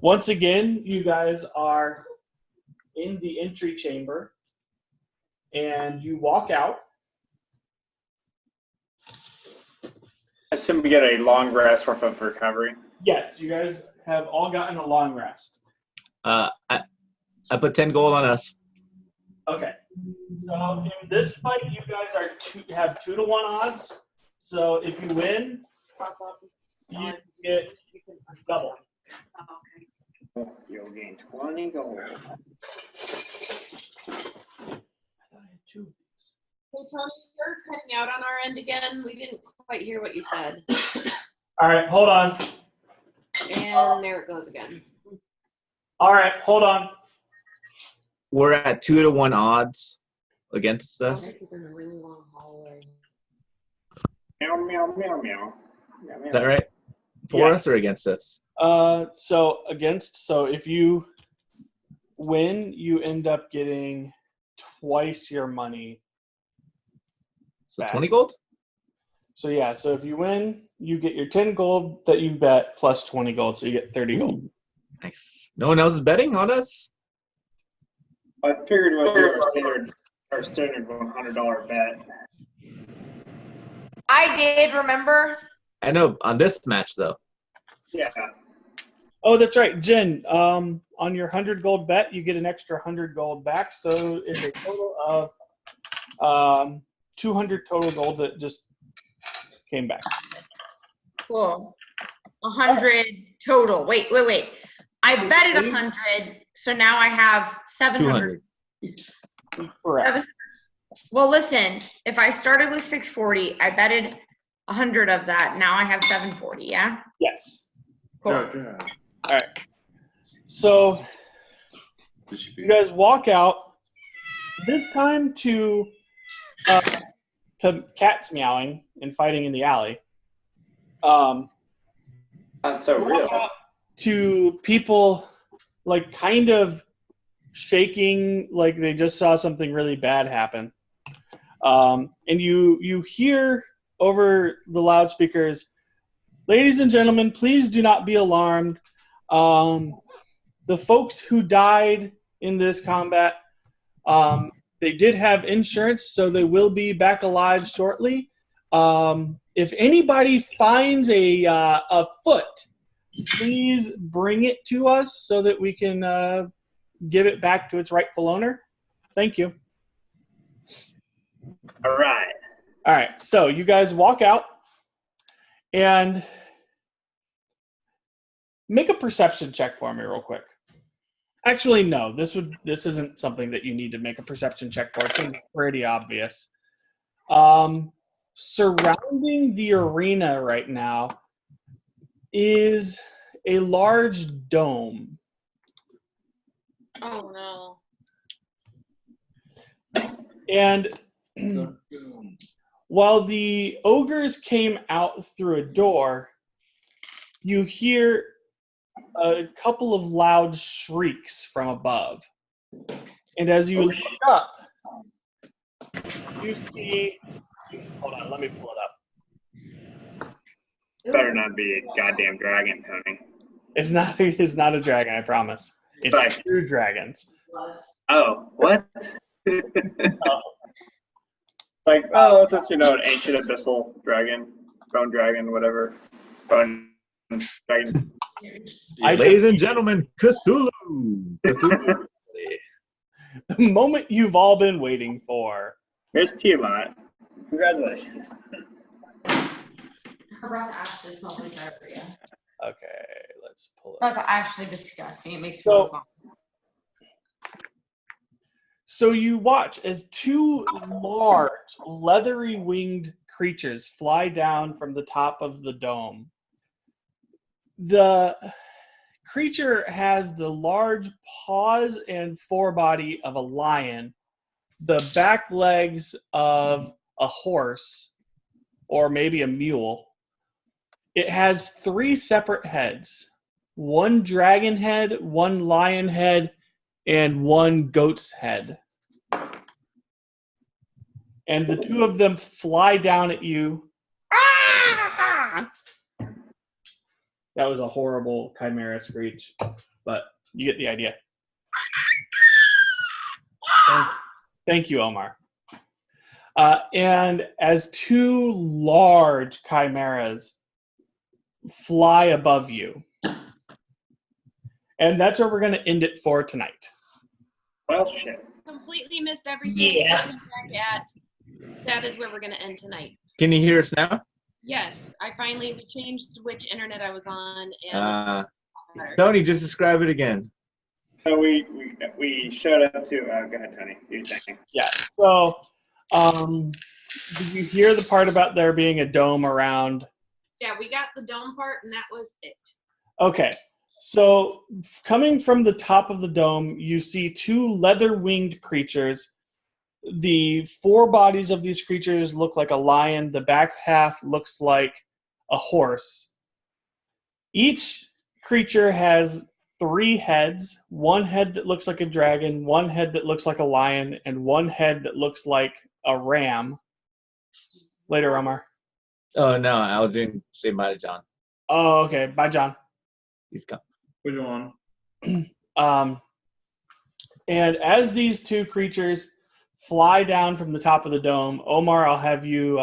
B: Once again, you guys are in the entry chamber, and you walk out.
E: I assume we get a long rest worth of recovery.
B: Yes, you guys have all gotten a long rest.
A: I put 10 gold on us.
B: Okay. So in this fight, you guys have 2-to-1 odds. So if you win, you get double.
N: You'll gain 20 gold.
G: Hey, Tony, you're cutting out on our end again. We didn't quite hear what you said.
B: All right, hold on.
G: And there it goes again.
B: All right, hold on.
A: We're at 2-to-1 odds against us.
G: He's in a really long hallway.
N: Meow, meow, meow, meow.
A: Is that right? For us or against us?
B: So if you win, you end up getting twice your money.
A: So 20 gold?
B: So yeah, so if you win, you get your 10 gold that you bet plus 20 gold, so you get 30 gold.
A: Nice. No one else is betting on us?
E: I figured we'll do our standard $100 bet.
I: I did, remember?
A: I know, on this match, though.
E: Yeah.
B: Oh, that's right. Jen, on your 100 gold bet, you get an extra 100 gold back, so it's a total of 200 total gold that just came back.
I: Cool. 100 total. Wait. I betted 100, so now I have 700.
B: 200. Correct.
I: Well, listen, if I started with 640, I betted 100 of that. Now I have 740. Yeah.
B: Yes.
I: Cool.
B: All right. So you guys walk out. This time to cats meowing and fighting in the alley.
E: That's so real.
B: To people like kind of shaking, like they just saw something really bad happen. And you hear over the loudspeakers, "Ladies and gentlemen, please do not be alarmed. The folks who died in this combat, they did have insurance, so they will be back alive shortly. If anybody finds a foot, please bring it to us so that we can give it back to its rightful owner. Thank you."
E: All right.
B: All right, so you guys walk out and make a perception check for me real quick. Actually, no, this isn't something that you need to make a perception check for. It's going to be pretty obvious. Surrounding the arena right now is a large dome.
G: Oh no.
B: And while the ogres came out through a door, you hear a couple of loud shrieks from above. And as you look up, you see... Hold on, let me pull it up.
E: Better not be a goddamn dragon, Tony.
B: It's not a dragon, I promise. It's
E: Right.
B: 2 dragons.
E: Oh, what? Like, oh, it's just, an ancient abyssal dragon, bone dragon, whatever. Bone dragon.
A: Ladies and gentlemen, Cthulhu. Cthulhu.
B: The moment you've all been waiting for.
E: Here's Tiamat. Congratulations.
I: Her breath actually smells like diarrhea.
B: Okay, let's pull it.
I: Breath actually disgusting. It makes me vomit.
B: So you watch as 2 large, leathery winged creatures fly down from the top of the dome. The creature has the large paws and forebody of a lion, the back legs of a horse, or maybe a mule. It has 3 separate heads, 1 dragon head, 1 lion head, and 1 goat's head. And the 2 of them fly down at you. That was a horrible chimera screech, but you get the idea. Thank you, Omar. And as 2 large chimeras fly above you. And that's where we're going to end it for tonight.
E: Well, shit.
G: Completely missed everything.
A: Yeah.
G: That is where we're going to end tonight.
A: Can you hear us now?
G: Yes, we changed which internet I was on. And
A: Tony, just describe it again.
E: So we showed up to. Go ahead, Tony. You're saying.
B: Yeah. So, did you hear the part about there being a dome around?
G: Yeah, we got the dome part, and that was it.
B: Okay. So, coming from the top of the dome, you see 2 leather-winged creatures. The forebodies of these creatures look like a lion. The back half looks like a horse. Each creature has 3 heads, 1 head that looks like a dragon, 1 head that looks like a lion, and 1 head that looks like a ram. Later, Omar.
A: Oh, no, I was going to say bye to John.
B: Oh, okay. Bye, John.
A: He's gone.
L: Which one?
B: And as these 2 creatures fly down from the top of the dome, Omar, I'll have you...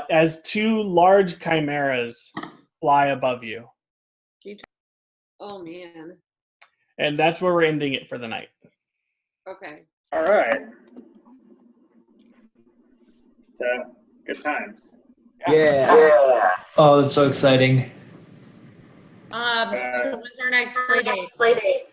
B: as 2 large chimeras fly above you.
G: Oh, man.
B: And that's where we're ending it for the night.
G: Okay.
E: All right. So, good times.
A: Yeah.
M: Oh, that's so exciting.
I: So when's our next play date?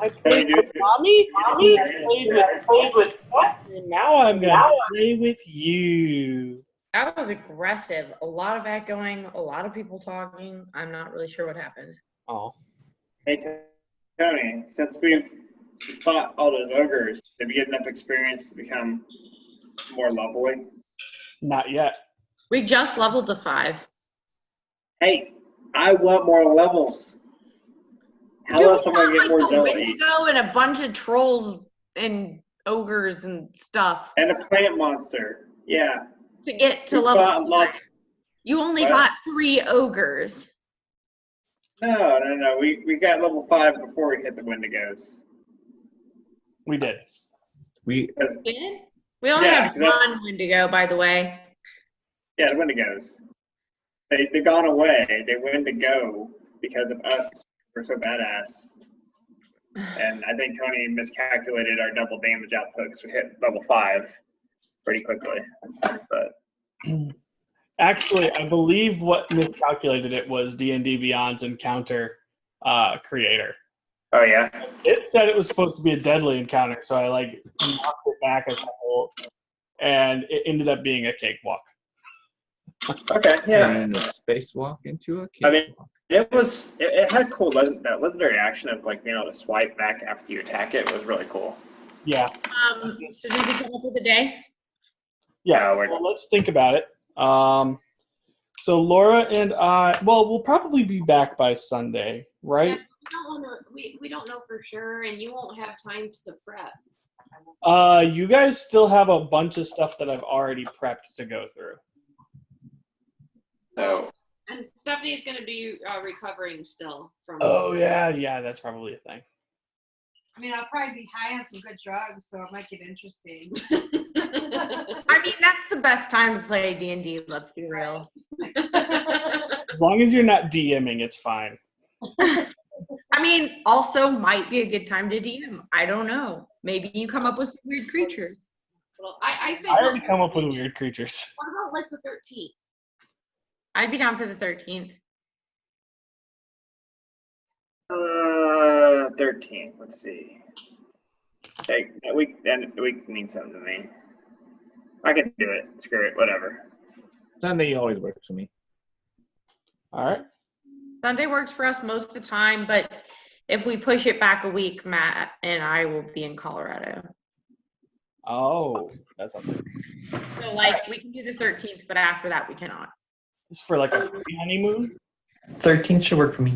B: I played with mommy. I played with and now I'm gonna play with you.
I: That was aggressive. A lot of echoing, a lot of people talking. I'm not really sure what happened.
B: Oh.
E: Hey, Tony, since we've fought all those ogres, have you get enough experience to become more lovely?
B: Not yet.
I: We just leveled to 5.
E: Hey, I want more levels. How
I: Dude,
E: else am I gonna get more
I: the
E: jelly?
I: Wendigo and a bunch of trolls and ogres and stuff
E: And a plant monster. Yeah.
I: to get to
E: We
I: level
E: fought a lot-
I: 5. You only
E: What?
I: got 3 ogres.
E: No. We got level 5 before we hit the Wendigos.
B: We did.
A: We
I: Did? We only
E: Yeah,
I: had
E: 'cause that's-
I: 1 Wendigo, by the way.
E: Yeah, the Wendigos. They've gone away. They Wendigo because of us. We're so badass. And I think Tony miscalculated our double damage output because we hit level 5 pretty quickly. But
B: Actually, I believe what miscalculated it was D&D Beyond's encounter creator.
E: oh yeah.
B: It said it was supposed to be a deadly encounter, so I knocked it back a couple, and it ended up being a cakewalk.
E: Okay, yeah.
A: And a spacewalk into a
E: I mean,
A: cakewalk.
E: it had a cool legendary action of like being able to swipe back after you attack it. It was really cool.
B: Yeah.
I: So did we come up with a day?
B: Yeah. Well, let's think about it. So Laura and I, well, we'll probably be back by Sunday, right?
G: Yeah, we don't know for sure, and you won't have time to prep.
B: You guys still have a bunch of stuff that I've already prepped to go through.
E: So.
G: And Stephanie's going to be recovering still from.
B: Oh yeah, that's probably a thing.
F: I mean, I'll probably be high on some good drugs, so it might get interesting.
I: I mean, that's the best time to play D&D, let's be real.
B: As long as you're not DMing, it's fine.
I: I mean, also might be a good time to DM. I don't know. Maybe you come up with some weird creatures.
G: Well, I say.
B: I already come up with weird creatures.
G: What about like the 13th?
I: I'd be down for the 13th.
E: 13. Let's see. Hey, that week means something to me. I can do it. Screw it. Whatever.
A: Sunday always works for me.
B: All right.
I: Sunday works for us most of the time, but if we push it back a week, Matt and I will be in Colorado.
B: Oh, that's okay.
I: So, like, we can do the 13th, but after that, we cannot.
B: It's for like a free honeymoon?
M: 13th should work for me.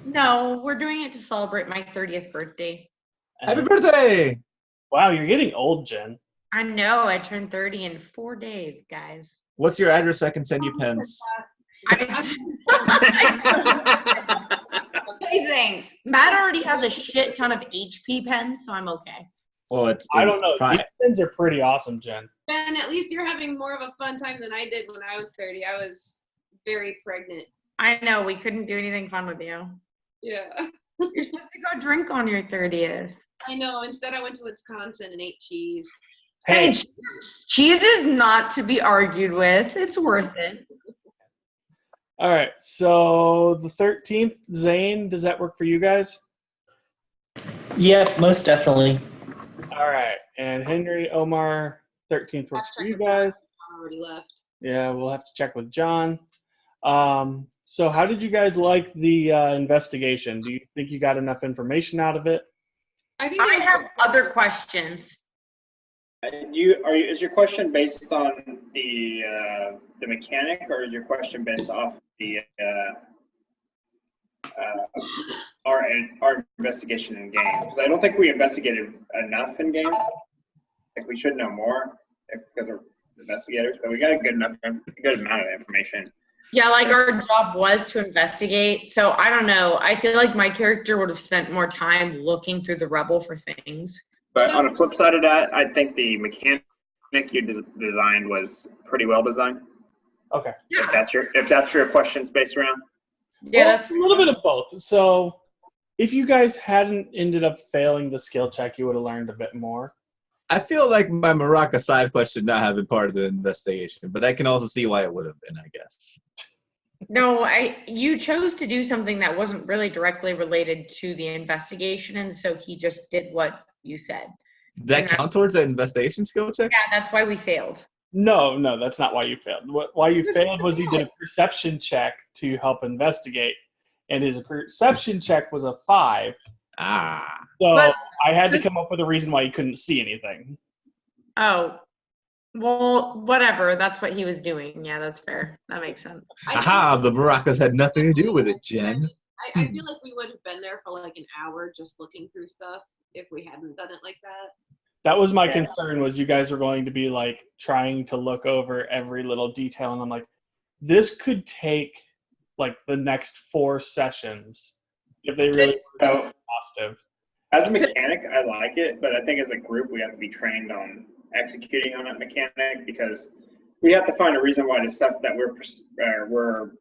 I: No, we're doing it to celebrate my 30th birthday.
A: Happy birthday!
B: Wow, you're getting old, Jen.
I: I know. I turned 30 in 4 days, guys.
A: What's your address so I can send you pens?
I: Hey, thanks. Matt already has a shit ton of HP pens, so I'm okay.
A: Well,
B: I don't know. These pens are pretty awesome, Jen.
G: Ben, at least you're having more of a fun time than I did when I was 30. I was very pregnant.
I: I know. We couldn't do anything fun with you.
G: Yeah.
I: You're supposed to go drink on your 30th.
G: I know. Instead, I went to Wisconsin and ate cheese.
I: Hey, cheese is not to be argued with. It's worth it.
B: All right. So the 13th, Zane, does that work for you guys?
M: Yep, most definitely.
B: All right. And Henry, Omar, 13th works for you guys.
G: I already left.
B: Yeah, we'll have to check with John. So how did you guys like the investigation? Do you think you got enough information out of it?
I: I have other questions.
E: Is your question based on the mechanic, or is your question based off the our investigation in game? Because I don't think we investigated enough in game. Like we should know more because we're investigators, but we got a good amount of information.
I: Yeah, like our job was to investigate. So I don't know. I feel like my character would have spent more time looking through the rubble for things.
E: But on the flip side of that, I think the mechanic you designed was pretty well designed.
B: Okay.
E: Yeah. If that's your questions based around.
I: Yeah,
B: well, that's a little bit of both. So if you guys hadn't ended up failing the skill check, you would have learned a bit more.
A: I feel like my Maraca side quest should not have been part of the investigation, but I can also see why it would have been, I guess.
I: No, you chose to do something that wasn't really directly related to the investigation, and so he just did what you said.
A: Did that count towards an investigation skill check?
I: Yeah, that's why we failed.
B: No, that's not why you failed. Why you failed was he did a perception check to help investigate, and his perception check was a 5. So I had to come up with a reason why he couldn't see anything.
I: Oh, well, whatever. That's what he was doing. Yeah, that's fair. That makes sense.
A: Aha, the maracas had nothing to do with it, Jen.
G: I feel like we would have been there for like an hour just looking through stuff if we hadn't done it like that.
B: That was my concern, was you guys were going to be like trying to look over every little detail, and I'm like, this could take like the next 4 sessions if they really were exhaustive.
E: As a mechanic, I like it, but I think as a group, we have to be trained on executing on that mechanic, because we have to find a reason why the stuff that we're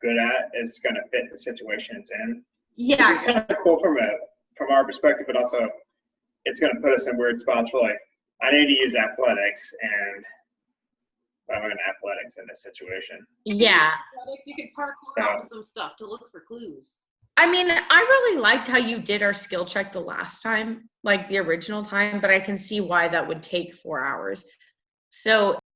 E: good at is going to fit the situation it's in.
I: Yeah,
E: it's kind of cool from our perspective, but also it's going to put us in weird spots where, like, I need to use athletics, and I'm going to athletics in this situation.
I: Yeah.
G: Athletics, you could parkour off of some stuff to look for clues.
I: I mean, I really liked how you did our skill check the last time, like the original time, but I can see why that would take 4 hours. So